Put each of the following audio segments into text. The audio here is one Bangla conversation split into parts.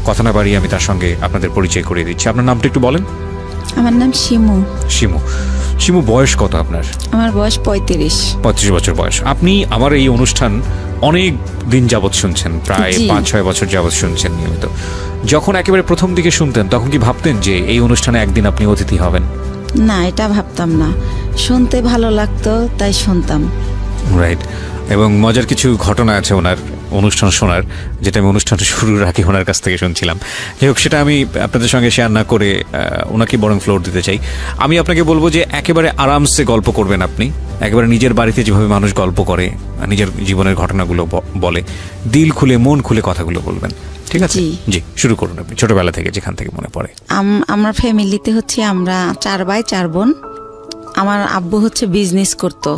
কথা না বাড়িয়ে আমি তার সঙ্গে আপনাদের পরিচয় করিয়ে দিচ্ছি। আপনার নামটা একটু বলেন। আমার নাম শিমু। শিমু, শিমু বয়স কত আপনার? আমার বয়স 35 বছর বয়স। আপনি আমার এই অনুষ্ঠান অনেক দিন যাবৎ শুনছেন, প্রায় 5-6 বছর যাবৎ শুনছেন নিয়মিত। যখন একেবারে প্রথম দিকে শুনতেন তখন কি ভাবতেন যে এই অনুষ্ঠানে একদিন আপনি অতিথি হবেন? না, এটা ভাবতাম না, শুনতে ভালো লাগতো তাই শুনতাম। রাইট। এবং মজার কিছু ঘটনা আছে ওনার অনুষ্ঠান শোনার, যেটা আমি অনুষ্ঠান শুরুর আগে ওনার কাছ থেকে শুনছিলাম। যাই হোক, সেটা আমি আপনাদের সঙ্গে শেয়ার না করে ওনাকে বরং ফ্লোর দিতে চাই। আমি আপনাকে বলবো যে একেবারে আরামসে গল্প করবেন আপনি, একেবারে নিজের বাড়িতে যেভাবে মানুষ গল্প করে, নিজের জীবনের ঘটনাগুলো বলে, দিল খুলে মন খুলে কথাগুলো বলবেন, ঠিক আছে? জি, শুরু করুন আপনি, ছোটবেলা থেকে যেখান থেকে মনে পড়ে। আমার ফ্যামিলিতে হচ্ছে আমরা 4 ভাই 4 বোন। আমার আব্বু হচ্ছে বিজনেস করতো।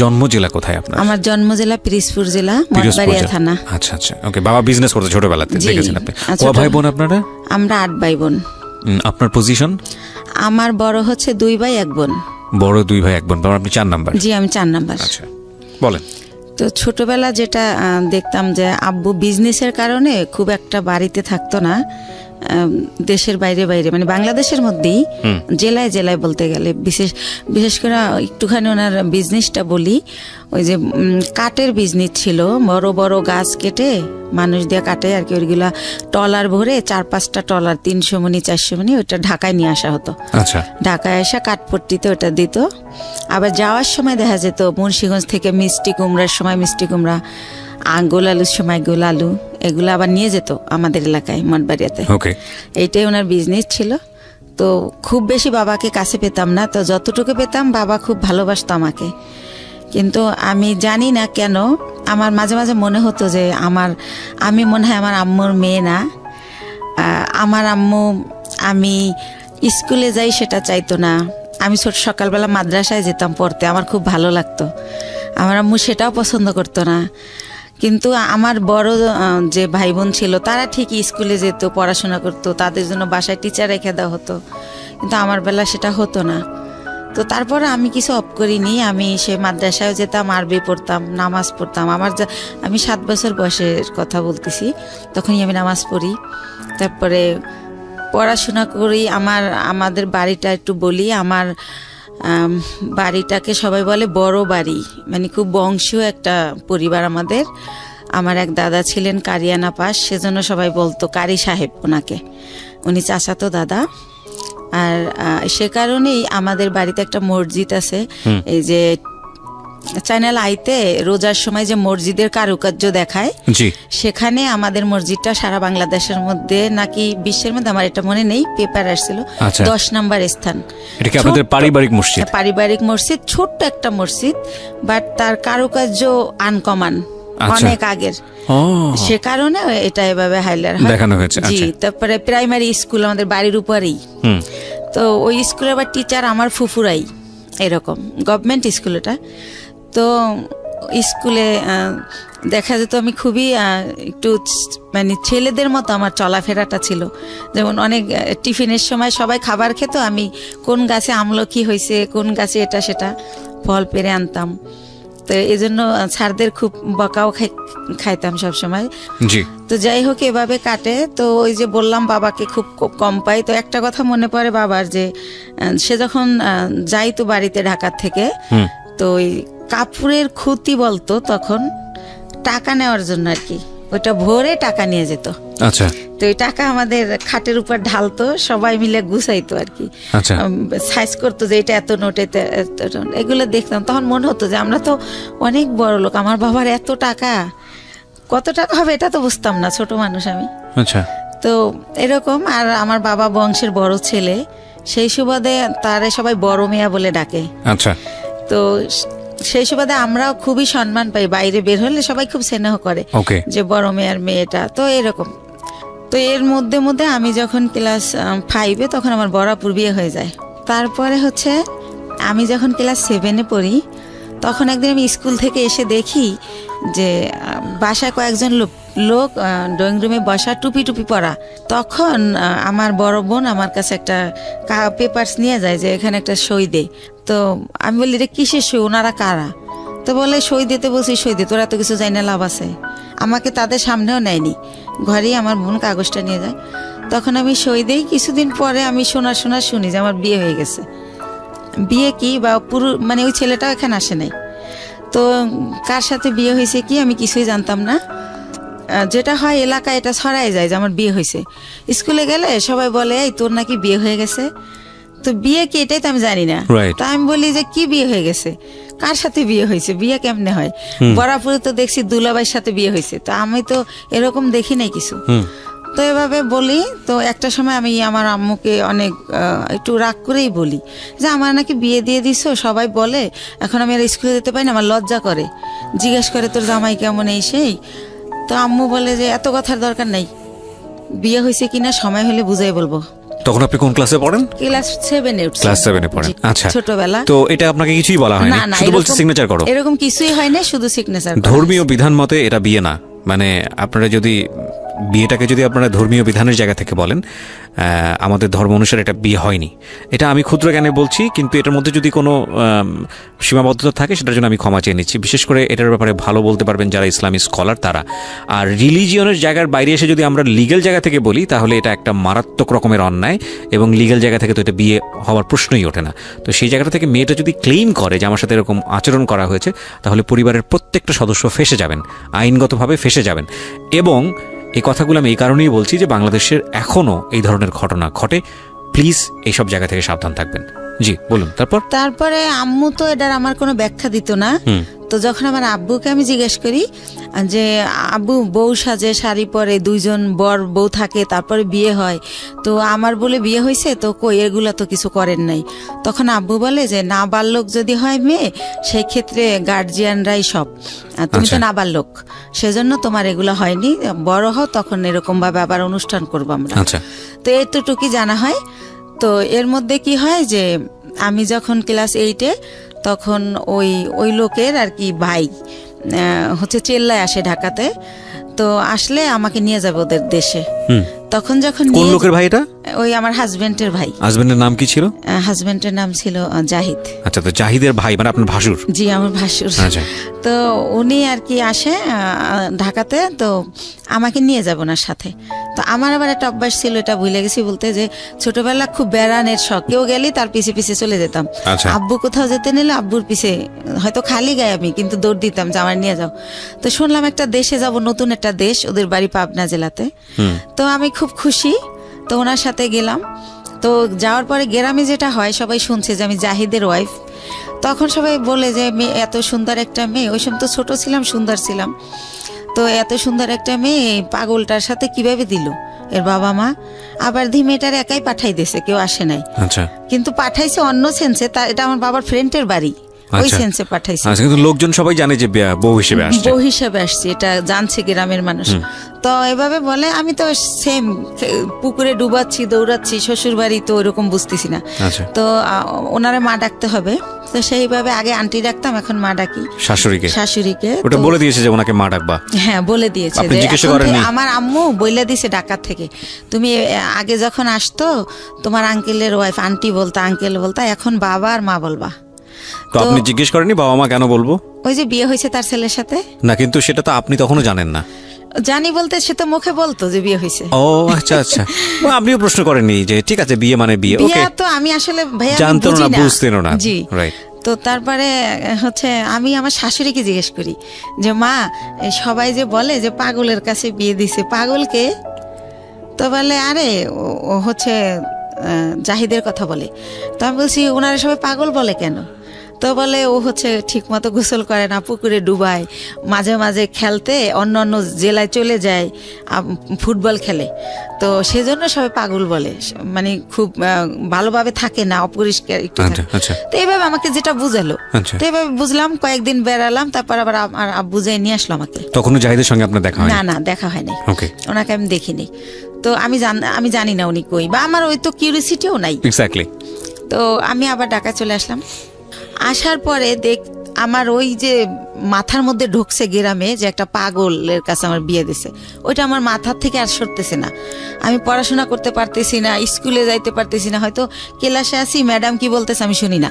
জন্ম জেলা কোথায় আপনার? আমার জন্ম জেলা পিরোজপুর জেলা, মঠবাড়িয়া থানা। আচ্ছা আচ্ছা, ওকে। বাবা বিজনেস করতো ছোটবেলাতে, দেখেছেন আপনি। কয় ভাই বোন আপনারা? আমরা 8 ভাই বোন। আপনার পজিশন? আমার বড় হচ্ছে 2 ভাই 1 বোন। বড় 2 ভাই 1 বোন, আপনি 4 নাম্বার? জি, আমি 4 নাম্বার। আচ্ছা, বলেন। তো ছোটবেলা যেটা দেখতাম যে আব্বু বিজনেসের কারণে খুব একটা বাড়িতে থাকতো না, দেশের বাইরে বাইরে, মানে বাংলাদেশের মধ্যেই জেলায় জেলায় বলতে গেলে, বিশেষ করে একটুখানি ওনার বিজনেসটা বলি। ওই যে কাঠের বিজনেস ছিল, বড় বড় গাছ কেটে মানুষ দিয়ে কাটে আর কি, ওইগুলা টলার ভরে 4-5টা টলার 300 মণি 400 মণি ওইটা ঢাকায় নিয়ে আসা হতো। আচ্ছা, ঢাকায় আসা কাঠপট্টিতে ওটা দিত। আবার যাওয়ার সময় দেখা যেত মুন্সিগঞ্জ থেকে মিষ্টি কুমড়ার সময় মিষ্টি কুমড়া, গোল আলুর সময় গোল আলু, এগুলো আবার নিয়ে যেত আমাদের এলাকায় মঠবাড়িয়াতে। এইটাই ওনার বিজনেস ছিল। তো খুব বেশি বাবাকে কাছে পেতাম না, তো যতটুকু পেতাম বাবা খুব ভালোবাসতো আমাকে। কিন্তু আমি জানি না কেন আমার মাঝে মাঝে মনে হতো যে আমি মনে হয় আমার আম্মুর মেয়ে না। আমার আম্মু আমি স্কুলে যাই সেটা চাইতো না। আমি সকালবেলা মাদ্রাসায় যেতাম পড়তে, আমার খুব ভালো লাগতো। আমার আম্মু সেটাও পছন্দ করতো না। কিন্তু আমার বড় যে ভাই বোন ছিল তারা ঠিকই স্কুলে যেত, পড়াশোনা করতো, তাদের জন্য বাসায় টিচার রেখে দেওয়া হতো। কিন্তু আমার বেলা সেটা হতো না। তো তারপরে আমি কিছু অফ করিনি, আমি সে মাদ্রাসায় যেতাম, আরবি পড়তাম, নামাজ পড়তাম। আমি 7 বছর বয়সের কথা বলতেছি, তখনই আমি নামাজ পড়ি। তারপরে পড়াশোনা করি। আমাদের বাড়িটা একটু বলি, আমার বাড়িটাকে সবাই বলে বড় বাড়ি, মানে খুব বংশীয় একটা পরিবার আমাদের। আমার এক দাদা ছিলেন কারিয়ানা পাস, সেজন্য সবাই বলতো কারি সাহেব ওনাকে, উনি চাচাতো দাদা। আর সে কারণেই আমাদের বাড়িতে একটা মসজিদ আছে। এই যে চ্যানেল আইতে রোজার সময় যে মসজিদের কারুকার্য দেখায়, সেখানে আমাদের মসজিদটা সারা বাংলাদেশের মধ্যে নাকি বিশ্বের মধ্যে, আমার এটা মনে নেই, পেপার আসছিল 10 নম্বর স্থান। এটা কি আপনাদের পারিবারিক মসজিদ? পারিবারিক মসজিদ, ছোট্ট একটা মসজিদ, বাট তার কারুকার্য আনকমন, অনেক আগের। সে কারণে এটা এভাবে হাইলাইট দেখানো হয়েছে। জি, তারপরে প্রাইমারি স্কুল আমাদের বাড়ির উপরেই। তো ওই স্কুলে আবার টিচার আমার ফুফুরাই, এরকম গভর্নমেন্ট স্কুল এটা। তো স্কুলে দেখা যেত আমি খুবই একটু মানে ছেলেদের মতো আমার চলাফেরাটা ছিল। যেমন অনেক টিফিনের সময় সবাই খাবার খেত, আমি কোন গাছে আমলকি হয়েছে, কোন গাছে এটা সেটা ফল পেরে আনতাম। তো এই জন্য স্যারদের খুব বকাও খাইতাম সবসময়। তো যাই হোক, এভাবে কাটে। তো ওই যে বললাম বাবাকে খুব কম পাই। তো একটা কথা মনে পড়ে বাবার, যে সে যখন যাইতো বাড়িতে ঢাকার থেকে, তো ওই কাপড়ের খুঁতি বলতো তখন, টাকা নেওয়ার জন্য আর কি, ওইটা ভরে টাকা নিয়ে যেত। আচ্ছা, তো ওই টাকা আমাদের খাটের উপর ঢালতো, সবাই মিলে গুছাইতো আর কি, সাইজ করতো যে এটা এত নোট, এগুলো দেখতাম। তখন মনে হতো যে আমরা তো অনেক বড় লোক, আমার বাবার এত টাকা, কত টাকা হবে এটা তো বুঝতাম না, ছোট মানুষ আমি। আচ্ছা, তো এরকম। আর আমার বাবা বংশের বড় ছেলে, সেই সুবাদে তারে সবাই বড় মিয়া বলে ডাকে। আচ্ছা, তো সেই সুবাদে আমরাও খুবই সম্মান পাই, বাইরে বের হলে সবাই খুব স্নেহ করে যে বড় মেয়ের মেয়েটা। তো এরকম। তো এর মধ্যে মধ্যে আমি যখন ক্লাস 5-এ, তখন আমার বরাপুর বিয়ে হয়ে যায়। তারপরে হচ্ছে আমি যখন ক্লাস 7-এ পড়ি, তখন একদিন আমি স্কুল থেকে এসে দেখি যে বাসায় কয়েকজন লোক ড্রয়িং রুমে বসা, টুপি টুপি পরা। তখন আমার বড় বোন আমার কাছে একটা পেপারস নিয়ে যায় যে এখানে একটা সই দে। তো আমি বলি এটা কিসের সই, ওনারা কারা? তো বলে সই দিতে বলছি, সই দে, তোরা তো কিছু জানি না, লাভ আছে। আমাকে তাদের সামনেও নেয়নি, ঘরেই আমার বোন কাগজটা নিয়ে যায়, তখন আমি সই দিই। কিছুদিন পরে আমি শুনি যে আমার বিয়ে হয়ে গেছে। বিয়ে কি বা পুরো মানে ওই ছেলেটাও এখানে আসে নাই, তো কার সাথে বিয়ে হয়েছে কি আমি কিছুই জানতাম না। যেটা হয় এলাকায় এটা ছড়াই যায় যে আমার বিয়ে হয়েছে। স্কুলে গেলে সবাই বলে এই তোর নাকি বিয়ে হয়ে গেছে, তো বিয়ে কি এটাই তো আমি জানি না। তা আমি বলি যে কি বিয়ে হয়ে গেছে, কার সাথে বিয়ে হয়েছে, বিয়ে কেমনে হয়? বরাপুরে তো দেখছি দুলাভাইয়ের সাথে বিয়ে হয়েছে, তো আমি তো এরকম দেখি নাই কিছু। তো এভাবে বলি, তো একটা সময় আমি আমার আম্মুকে অনেক একটু রাগ করেই বলি যে আমার নাকি বিয়ে দিয়ে দিছো, সবাই বলে এখন আমি আর স্কুলে যেতে পারি না, আমার লজ্জা করে, জিজ্ঞেস করে তোর জামাই কেমন এই সেই। তো আম্মু বলে যে এত কথার দরকার নাই, বিয়ে হয়েছে কিনা সময় হলে বুঝাই বলবো। তখন আপনি কোন ক্লাসে পড়েন? ক্লাস 7-এ। ক্লাস 7-এ পড়েন। আচ্ছা, ছোটবেলা। তো এটা আপনাকে কিছুই বলা হয়নি, শুধু বলছে সিগনেচার করো? এরকম কিছুই হয় না, শুধু সিগনেচার। ধর্মীয় বিধান মতে এটা বিয়ে না, মানে আপনারা যদি বিয়েটাকে যদি আপনারা ধর্মীয় বিধানের জায়গা থেকে বলেন, আমাদের ধর্ম অনুসারে এটা বিয়ে হয়নি। এটা আমি ক্ষুদ্র জ্ঞানে বলছি, কিন্তু এটার মধ্যে যদি কোনো সীমাবদ্ধতা থাকে সেটার জন্য আমি ক্ষমা চেয়ে নিচ্ছি। বিশেষ করে এটার ব্যাপারে ভালো বলতে পারবেন যারা ইসলামী স্কলার তারা। আর রিলিজিয়নের জায়গার বাইরে এসে যদি আমরা লিগ্যাল জায়গা থেকে বলি তাহলে এটা একটা মারাত্মক রকমের অন্যায়, এবং লিগ্যাল জায়গা থেকে তো এটা বিয়ে হওয়ার প্রশ্নই ওঠে না। তো সেই জায়গাটা থেকে মেয়েটা যদি ক্লেইম করে যে আমার সাথে এরকম আচরণ করা হয়েছে, তাহলে পরিবারের প্রত্যেকটা সদস্য ফেঁসে যাবেন, আইনগতভাবে ফেঁসে যাবেন। এবং এই কথাগুলো আমি এই কারণেই বলছি যে বাংলাদেশের এখনও এই ধরনের ঘটনা ঘটে। প্লিজ এইসব জায়গা থেকে সাবধান থাকবেন। জি বলুন। তারপরে আম্মু তো এটার আমার কোনো ব্যাখ্যা দিত না। তো যখন আমার আব্বুকে আমি জিজ্ঞেস করি যে আব্বু বউ সাজে, শাড়ি পরে, 2জন বর বউ থাকে, তারপরে বিয়ে হয়, তো আমার বলে বিয়ে হয়েছে, তো কই এগুলা তো কিছু করেন নাই। তখন আব্বু বলে যে নাবালক যদি হয় মেয়ে, সেই ক্ষেত্রে গার্জিয়ানরাই সব, তুমি তো নাবালক, সেজন্য তোমার এগুলো হয়নি, বড় হও তখন এরকম ভাবে আবার অনুষ্ঠান করবো আমরা। তো এতটুকুই জানা হয়। তো এর মধ্যে কি হয় যে আমি যখন ক্লাস 8-এ, তখন ওই লোকের আর কি ভাই হচ্ছে চেল্লায় আসে ঢাকাতে, তো আসলে আমাকে নিয়ে যাবে ওদের দেশে। তখন যখন কোন লোকের ভাই এটা? ওই আমার হাজবেন্ডের ভাই। হাজবেন্ডের নাম কি ছিল? হাজবেন্ডের নাম ছিল জাহিদ। আচ্ছা, তো জাহিদের ভাই মানে আপনার ভাসুর? জি, আমার ভাসুর। আচ্ছা, তো উনি আর কি আসে ঢাকাতে, তো আমাকে নিয়ে যাব না সাথে। তো আমার আবার একটা অভ্যাস ছিল, এটা ভুলে গেছি বলতে, যে ছোটবেলা খুব বেড়ানের শখ, কেউ গেলি তার পিছে পিছে চলে যেতাম। আব্বু কোথাও যেতে নিলে আব্বুর পিছে, হয়তো খালি গায়ে আমি, কিন্তু দৌড় দিতাম যে আমার নিয়ে যাও। তো শুনলাম একটা দেশে যাব, নতুন একটা দেশ, ওদের বাড়ি পাবনা জেলাতে। তো আমি খুব খুশি, তো ওনার সাথে গেলাম। তো যাওয়ার পরে গ্রামে যেটা হয়, সবাই শুনছে যে আমি জাহিদের ওয়াইফ। তখন সবাই বলে যে মেয়ে, এত সুন্দর একটা মেয়ে, ওই সময় তো ছোট ছিলাম, সুন্দর ছিলাম, তো এত সুন্দর একটা মেয়ে পাগলটার সাথে কিভাবে দিল এর বাবা মা। আবার মেয়েটার একাই পাঠাই দিয়েছে, কেউ আসে নাই। কিন্তু পাঠাইছে অন্য সেন্সে, এটা আমার বাবার ফ্রেন্ডের বাড়ি, ওই সেন্সে পাঠাইছে। কিন্তু লোকজন সবাই জানে যে বউ হিসেবে আসছে, এটা জানছে গ্রামের মানুষ। তো এভাবে বলে, আমি তো সেম পুকুরে ডুবাচ্ছি, দৌড়াচ্ছি, শ্বশুর বাড়ি, তো ওইরকম বুঝতেছি না। তো ওনারে মা ডাকতে হবে, তো সেইভাবে আগে আন্টি ডাকতাম, এখন মা ডাকি শাশুড়িকে। ওটা বলে দিয়েছে যে ওনাকে মা ডাকবা? হ্যাঁ, বলে দিয়েছে। আমার আম্মু বইলা দিছে ঢাকা থেকে, তুমি আগে যখন আসতো তোমার আঙ্কেলের ওয়াইফ আন্টি বলতা, আঙ্কেল বলতা, এখন বাবা আর মা বলবা। তো আপনি জিজ্ঞেস করেননি বাবা মা কেন বলবো? ওই যে বিয়ে হয়েছে তার ছেলের সাথে। না, কিন্তু সেটা তো আপনি তখনও জানেন না। জানি বলতে, সে তো মুখে বলতো যে বিয়ে হয়েছে। ও আচ্ছা আচ্ছা, আপনিও প্রশ্ন করেননি যে ঠিক আছে বিয়ে মানে বিয়ে? ওকে, তো আমি আসলে ভাইয়া জানতো না, বুঝতেন না। জি, রাইট। তো তারপরে হচ্ছে আমি আমার শাশুড়িকে জিজ্ঞেস করি যে মা, সবাই যে বলে যে পাগলের কাছে বিয়ে দিছে, পাগলকে? তো বলে আরে ও হচ্ছে জাহিদের কথা বলে। তো আমি বলছি ওনারা সবাই পাগল বলে কেন? তো বলে ও হচ্ছে ঠিক মতো গোসল করে না, পুকুরে ডুবায়, মাঝে মাঝে খেলতে অন্য অন্য জেলায় চলে যায়, ফুটবল খেলে, তো সেজন্য সবাই পাগল বলে, মানে খুব ভালোভাবে থাকে না, অপরিষ্কার একটু থাকে। তো এইভাবে আমাকে যেটা বুঝালো, তো এইভাবে বুঝলাম, কয়েকদিন বেড়ালাম, তারপর আবার আমার আব্বু যাই নিয়ে আসলো আমাকে। তখনও জাহিদের সঙ্গে আপনার দেখা হয়নি? না, দেখা হয়নি, ওনাকে আমি দেখিনি। তো আমি জানি না উনি কই, বা আমার ওই তো কিউরিসিটিও নাই। এক্স্যাক্টলি। তো আমি আবার ঢাকা চলে আসলাম। আসার পরে আমার ওই যে মাথার মধ্যে ঢুকছে গ্রামে যে একটা পাগলের কাছে আমার বিয়ে দিছে, ওইটা আমার মাথার থেকে আর সরতেছে না। আমি পড়াশোনা করতে পারতেছি না, স্কুলে যাইতে পারতেছি না, হয়তো ক্লাসে আসি, ম্যাডাম কি বলতেছে আমি শুনি না,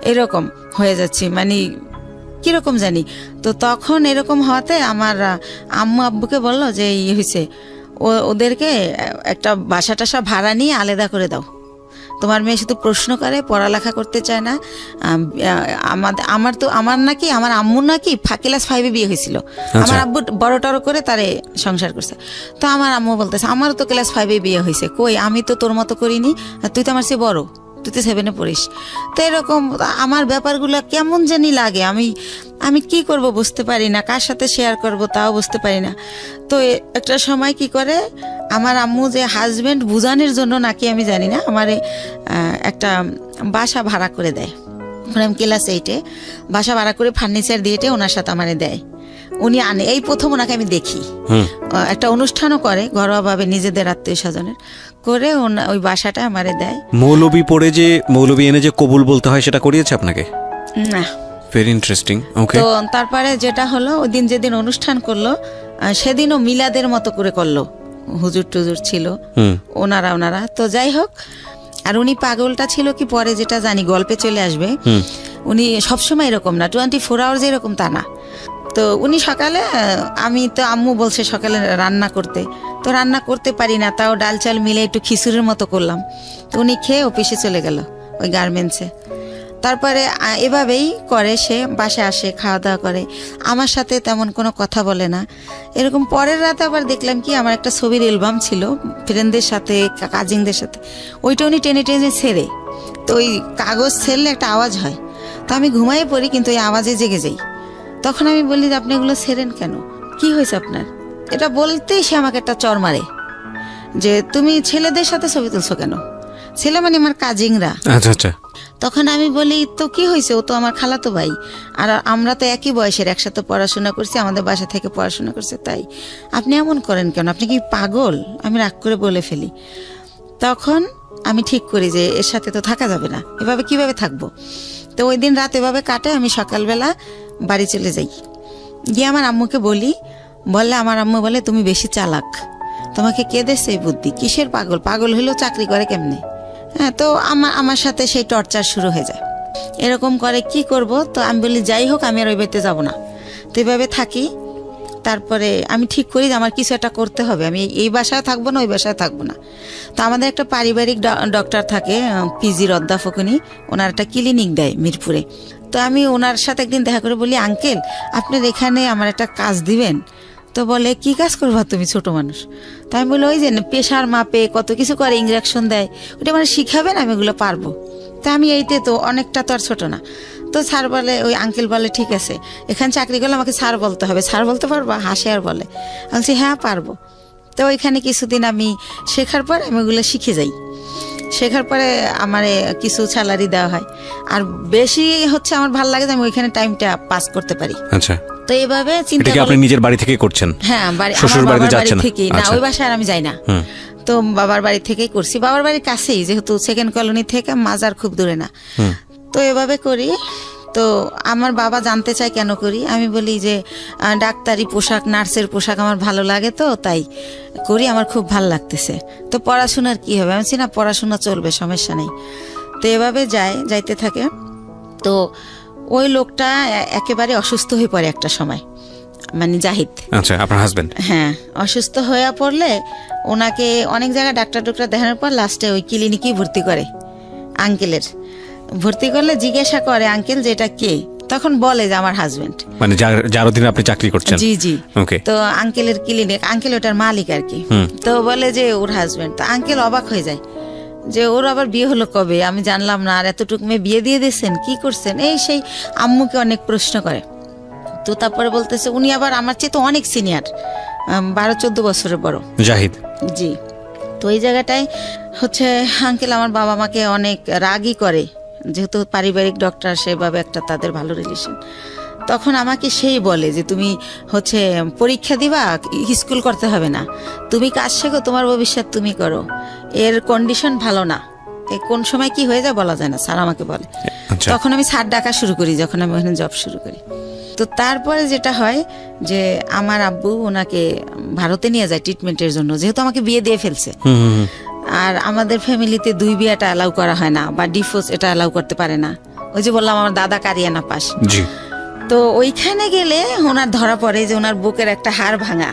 এরকম হয়ে যাচ্ছি, মানে কিরকম জানি। তো তখন এরকম হওয়াতে আমার আম্মু আব্বুকে বললো যে ইয়ে হয়েছে, ওদেরকে একটা বাসা টাসা ভাড়া নিয়ে আলাদা করে দাও, তোমার মেয়ে শুধু প্রশ্ন করে, পড়ালেখা করতে চায় না। আমার নাকি আমার আম্মুর নাকি ক্লাস 5 বিয়ে হয়েছিল, আমার আব্বু বড় টড় করে তারে সংসার করছে। তো আমার আম্মু বলতেছে আমারও তো ক্লাস 5 বিয়ে হয়েছে, কই আমি তো তোর মতো করিনি, তুই তো আমার চেয়ে বড়, তুই তো 7 পড়িস। তো এরকম আমার ব্যাপারগুলো কেমন জানি লাগে, আমি কি করব বুঝতে পারি না, কার সাথে শেয়ার করব তাও বুঝতে পারি না। তো একটা সময় কি করে আমার আম্মু যে হাজবেন্ড বুঝানোর জন্য নাকি আমি জানি না আমার একটা বাসা ভাড়া করে দেয়। আমি ক্লাস 8-এ বাসা ভাড়া করে ফার্নিচার দিয়ে ওনার সাথে আমারে দেয়, উনি আনে। এই প্রথম ওনাকে আমি দেখি, একটা অনুষ্ঠানও করে ঘরোয়াভাবে নিজেদের আত্মীয় স্বজনের করে, ওই বাসাটা আমারে দেয়। মৌলবী পড়ে যে মৌলবী এনে যে কবুল বলতে হয় সেটা করিয়েছে আপনাকে? না। Very interesting. ওকে। তো তারপরে যেটা হলো ওই দিন যেদিন অনুষ্ঠান করলো সেদিনও মিলাদের মতো করে করলো, হুজুর টুজুর ছিল ওনারা। তো যাই হোক, আর উনি পাগলটা ছিল কি পরে যেটা জানি গল্পে চলে আসবে, উনি সবসময় এরকম না, 24 আওয়ার্স এরকম তা না। তো উনি সকালে, আমি তো আম্মু বলছে সকালে রান্না করতে, তো রান্না করতে পারি না, তাও ডাল চাল মিলে একটু খিচুড়ির মতো করলাম। তো উনি খেয়ে অফিসে চলে গেল ওই গার্মেন্টসে। তারপরে এভাবেই করে, সে বাসায় আসে, খাওয়া দাওয়া করে, আমার সাথে তেমন কোনো কথা বলে না। এরকম পরের রাতে আবার দেখলাম কি আমার একটা ছবির অ্যালবাম ছিল ফ্রেন্ডদের সাথে, কাজিনদের সাথে, ওইটা উনি টেনে টেনে ছেড়ে, তো ওই কাগজ ছেড়লে একটা আওয়াজ হয়, তো আমি ঘুমাই পড়ি কিন্তু ওই আওয়াজে জেগে যাই। তখন আমি বলি যে আপনি এগুলো ছেড়েন কেন, কি হয়েছে আপনার? এটা বলতেই সে আমাকে একটা চর মারে যে তুমি ছেলেদের সাথে ছবি তুলছো কেন? ছেলে মানে আমার কাজিনরা। আচ্ছা। তখন আমি বলি তো কি হয়েছে, ও তো আমার খালাতো ভাই, আর আমরা তো একই বয়সের, একসাথে পড়াশোনা করছি, আমাদের বাসা থেকে পড়াশোনা করছে, তাই আপনি এমন করেন কেন, আপনি কি পাগল? আমি রাগ করে বলে ফেলি। তখন আমি ঠিক করি যে এর সাথে তো থাকা যাবে না, এভাবে কিভাবে থাকবো। তো ওই দিন রাত এভাবে কাটে, আমি সকালবেলা বাড়ি চলে যাই, গিয়ে আমার আম্মুকে বললে আমার আম্মু বলে তুমি বেশি চালাক, তোমাকে কে দেশে এই বুদ্ধি, কিসের পাগল, পাগল হলেও চাকরি করে কেমনে? হ্যাঁ, তো আমার সাথে সেই টর্চার শুরু হয়ে যায়। এরকম করে কি করব, তো আমি বলি যাই হোক আমি আর ওই বাড়িতে যাবো না, তো এইভাবে থাকি। তারপরে আমি ঠিক করি যে আমার কিছু একটা করতে হবে, আমি এই বাসায় থাকবো না, ওই বাসায় থাকবো না। তো আমাদের একটা পারিবারিক ডক্টর থাকে, পিজির অধ্যাপক, ওনার একটা ক্লিনিক দেয় মিরপুরে। তো আমি ওনার সাথে একদিন দেখা করে বলি আঙ্কেল আপনার এখানে আমার একটা কাজ দিবেন? তো বলে কি কাজ করবা তুমি, ছোট মানুষ? তো আমি বলি ওই যে প্রেশার মাপে কত কিছু করে, ইঞ্জেকশন দেয়, ওটা মানে শিখাবেন, আমি ওগুলো পারবো। তো আমি এইতে তো অনেকটা তো আর ছোট না। তো স্যার বলে, ওই আঙ্কেল বলে ঠিক আছে, এখানে চাকরি করলে আমাকে স্যার বলতে হবে, স্যার বলতে পারবা? হাসে আর বলে। আমি বলছি হ্যাঁ পারবো। তো ওইখানে কিছুদিন আমি শেখার পর আমি ওগুলো শিখে যাই। শেখার পরে আমার কিছু স্যালারি দেওয়া হয়, আর বেশি হচ্ছে আমার ভালো লাগে যে আমি ওইখানে টাইমটা পাস করতে পারি। আচ্ছা। তো এইভাবে চিন্তা করি। আপনি নিজের বাড়ি থেকে করছেন? হ্যাঁ, শ্বশুর বাড়িতে যাচ্ছেন না, ওই বাসায় আমি যাই না, তো বাবার বাড়ি থেকেই করছি। বাবার বাড়ির কাছেই, যেহেতু সেকেন্ড কলোনি থেকে মাজার খুব দূরে না। তো এভাবে করি। তো আমার বাবা জানতে চায় কেন করি, আমি বলি যে ডাক্তারি পোশাক, নার্সের পোশাক আমার ভালো লাগে, তো তাই করি, আমার খুব ভালো লাগতেছে। তো পড়াশোনার কি হবে? আমি না পড়াশোনা চলবে, সমস্যা নেই। তো এভাবে যাইতে থাকে। তো ওই লোকটা একেবারে অসুস্থ হয়ে পড়ে একটা সময়, মানে জাহিদ। আচ্ছা, আপনার হাজবেন্ড? হ্যাঁ, অসুস্থ হয়ে পড়লে ওনাকে অনেক জায়গায় ডাক্তার দেখানোর পর লাস্টে ওই ক্লিনিকেই ভর্তি করে। আঙ্কেলের ভর্তি করলে জিজ্ঞাসা করে আঙ্কেল যেটা কে, তখন বলে যে আমার হাজবেন্ড, মানে যার অধীনে আপনি চাকরি করছেন। জি। ওকে। তো আঙ্কেলের ক্লিনিক, আঙ্কেল ওটার মালিক আর কি। তো বলে যে ওর হাজবেন্ড। তো আঙ্কেল অবাক হয়ে যায় যে ওর আবার বিয়ে হলো কবে, আমি জানলাম না, আর এতটুকু মেয়ে বিয়ে দিয়ে দিয়েছেন, কি করছেন, এই সেই আম্মুকে অনেক প্রশ্ন করে। তো তারপরে বলতেছে উনি আবার আমার চেয়ে তো অনেক সিনিয়র, 12-14 বছরের বড়, জাহিদ। জি। তো এই জায়গাটায় হচ্ছে আঙ্কেল আমার বাবা মাকে অনেক রাগই করে, যেহেতু পারিবারিক ডক্টর, সেভাবে একটা তাদের ভালো রিলেশন। তখন আমাকে সেই বলে যে তুমি হচ্ছে পরীক্ষা দিবা, স্কুল করতে হবে না, তুমি কাজ শেখো, তোমার ভবিষ্যৎ তুমি করো, এর কন্ডিশন ভালো না, কোন সময় কি হয়ে যায় বলা যায় না, স্যার আমাকে বলে। তখন আমি স্যার ডাকা শুরু করি যখন আমি ওখানে জব শুরু করি। তো তারপরে যেটা হয় যে আমার আব্বু ওনাকে ভারতে নিয়ে যায় ট্রিটমেন্টের জন্য, যেহেতু আমাকে বিয়ে দিয়ে ফেলছে। আর আমাদের ফ্যামিলিতে 2 বিয়েটা অ্যালাউ করা হয় না, বা ডিভোর্স এটা অ্যালাউ করতে পারে না। ওই যে বললাম আমার দাদা কারিয়ানা পাস। তো ওইখানে গেলে ওনার ধরা পড়ে যে ওনার বুকের একটা হাড় ভাঙা,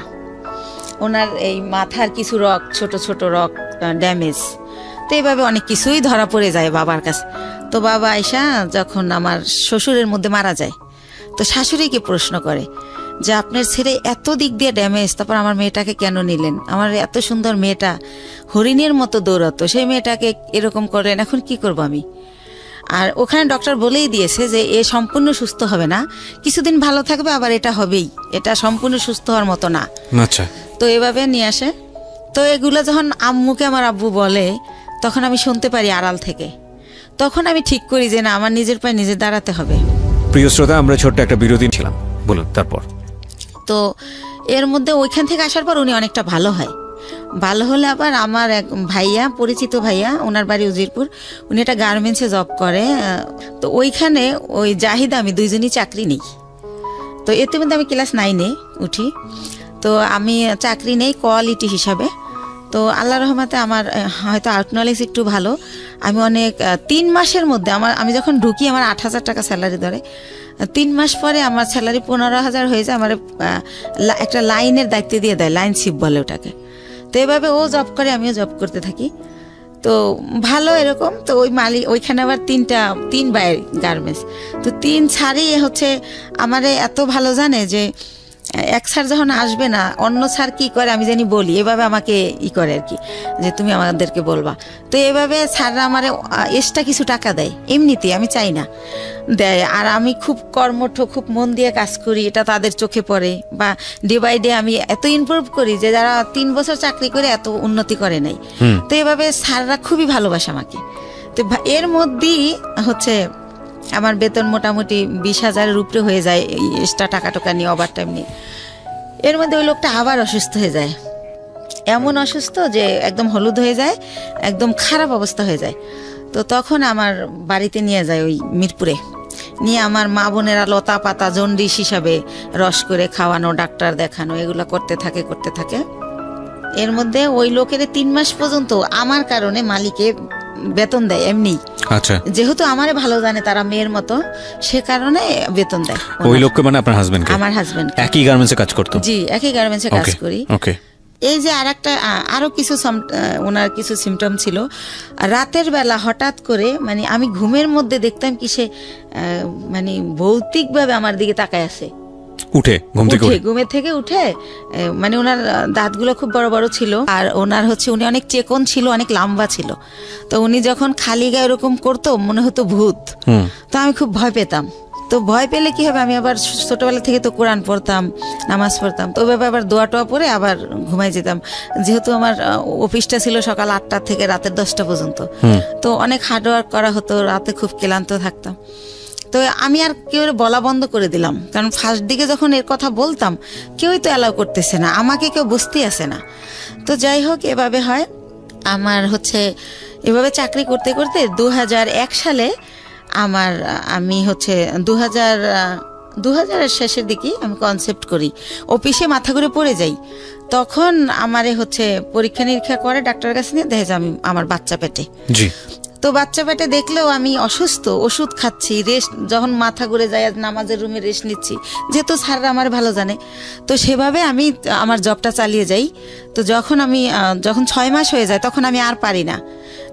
ওনার এই মাথার কিছু রক, ছোট ছোট রক ড্যামেজ। তো এইভাবে অনেক কিছুই ধরা পড়ে যায় বাবার কাছে। তো বাবা আয়সা যখন আমার শ্বশুরের মধ্যে মারা যায়, তো শাশুড়িকে প্রশ্ন করে যে আপনার ছেলে এত দিক দিয়ে ড্যামেজ, তারপর আমার মেয়েটাকে কেন নিলেন? আমার এত সুন্দর মেয়েটা হরিণের মতো দৌড়াতো, সেই মেয়েটাকে এরকম করলেন, এখন কি করব আমি? আর ওখানে ডক্টর বলেই দিয়েছে যে এ সম্পূর্ণ সুস্থ হবে না, কিছুদিন ভালো থাকবে, আবার এটা হবেই, এটা সম্পূর্ণ সুস্থ হওয়ার মতো না। আচ্ছা। তো এভাবে নিয়ে আসে। তো এগুলো যখন আম্মুকে আমার আব্বু বলে, তখন আমি শুনতে পারি আড়াল থেকে। তখন আমি ঠিক করি যে না, আমার নিজের পায়ে নিজে দাঁড়াতে হবে। প্রিয় শ্রোতা, আমরা ছোট্ট একটা বিরতি ছিলাম, বলুন তারপর। তো এর মধ্যে ওইখান থেকে আসার পর উনি অনেকটা ভালো হয়। ভালো হলে আবার আমার এক ভাইয়া, পরিচিত ভাইয়া, ওনার বাড়ি উজিরপুর, উনি একটা গার্মেন্টসে জব করে। তো ওইখানে ওই জাহিদ আমি দুইজনই চাকরি নেই। তো এতে মধ্যে আমি ক্লাস 9-এ উঠি। তো আমি চাকরি নেই কোয়ালিটি হিসাবে। তো আল্লাহ রহমতে আমার হয়তো আউট নলেজ একটু ভালো। আমি অনেক 3 মাসের মধ্যে আমি যখন ঢুকি আমার 8,000 টাকা স্যালারি ধরে। 3 মাস পরে আমার স্যালারি 15,000 হয়ে যায়। আমার একটা লাইনের দায়িত্ব দিয়ে দেয়, লাইন শিপ বলে ওটাকে। তো এভাবে ও জব করে, আমিও জব করতে থাকি। তো ভালো এরকম। তো ওই মালিক ওইখানে আবার 3 বাইর গার্মেন্টস। তো 3 ছাড়ই হচ্ছে আমারে এত ভালো জানে যে এক স্যার যখন আসবে না, অন্য স্যার কি করে আমি জানি বলি, এভাবে আমাকে করে আর কি, যে তুমি আমাদেরকে বলবা। তো এভাবে স্যাররা আমারে এক্সট্রা কিছু টাকা দেয়, এমনিতেই, আমি চাই না, দেয়। আর আমি খুব কর্মঠ, খুব মন দিয়ে কাজ করি, এটা তাদের চোখে পড়ে। বা ডে বাই ডে আমি এত ইমপ্রুভ করি যে যারা 3 বছর চাকরি করে এত উন্নতি করে নাই। তো এভাবে স্যাররা খুবই ভালোবাসে আমাকে। তো এর মধ্যেই হচ্ছে আমার বেতন মোটামুটি 20,000-এর উপরে হয়ে যায়, এক্সট্রা টাকা নিয়ে, ওভার টাইম নিয়ে। এর মধ্যে ওই লোকটা আবার অসুস্থ হয়ে যায়, এমন অসুস্থ যে একদম হলুদ হয়ে যায়, একদম খারাপ অবস্থা হয়ে যায়। তো তখন আমার বাড়িতে নিয়ে যায় ওই মিরপুরে, নিয়ে আমার মা বোনেরা লতা পাতা জন্ডিস হিসাবে রস করে খাওয়ানো, ডাক্তার দেখানো, এগুলো করতে থাকে। এর মধ্যে ওই লোকের 3 মাস পর্যন্ত আমার কারণে মালিকে বেতন দেয় এমনি। আচ্ছা। যেহেতু আমারে ভালো জানে তারা মেয়ের মতো, সে কারণে বেতন দেয়। ওই লোককে মানে আপনার হাজবেন্ড? আমার হাজবেন্ড একই গার্মেন্টসে কাজ করতো? জি, একই গার্মেন্টসে কাজ করি। ওকে। এই যে আরো কিছু ওনার কিছু সিমটম ছিল। রাতের বেলা হঠাৎ করে মানে আমি ঘুমের মধ্যে দেখতাম কি সে মানে ভৌতিকভাবে আমার দিকে তাকায় আছে। ঘুমের থেকে উঠে, মানে ওনার দাঁতগুলো খুব বড় বড় ছিল, আর ওনার হচ্ছে উনি অনেক চেকন ছিল, অনেক লম্বা ছিল। তো উনি যখন খালি গায়ে এরকম করতো মনে হতো ভূত। তো আমি খুব ভয় পেতাম। তো ভয় পেলে কি হবে, আমি আবার ছোটবেলা থেকে তো কোরআন পড়তাম, নামাজ পড়তাম। তো ওইভাবে আবার দোয়া টোয়া পরে আবার ঘুমাই যেতাম। যেহেতু আমার অফিসটা ছিল সকাল 8টা থেকে রাতের 10টা পর্যন্ত, তো অনেক হার্ডওয়ার্ক করা হতো, রাতে খুব ক্লান্ত থাকতাম। তো আমি আর কেউ বলা বন্ধ করে দিলাম, কারণ ফার্স্ট দিকে যখন এর কথা বলতাম কেউই তো অ্যালাউ করতেছে না, আমাকে কেউ বুঝতেই আসে না। তো যাই হোক, এভাবে হয়। আমার হচ্ছে এভাবে চাকরি করতে করতে 2001 সালে আমি হচ্ছে 2000-এর শেষের দিকে আমি কনসেপ্ট করি, অফিসে মাথা ঘুরে পড়ে যাই। তখন আমারে হচ্ছে পরীক্ষা নিরীক্ষা করে ডাক্তারের কাছে নিয়ে দেখে যে আমার বাচ্চা পেটে। জি। তো বাচ্চা পেটে দেখলেও আমি অসুস্থ, ওষুধ খাচ্ছি, রেস্ট, যখন মাথা ঘুরে যায় নামাজের রুমে রেস্ট নিচ্ছি, যেহেতু স্যাররা আমার ভালো জানে। তো সেভাবে আমি আমার জবটা চালিয়ে যাই। তো যখন 6 মাস হয়ে যায় তখন আমি আর পারি না,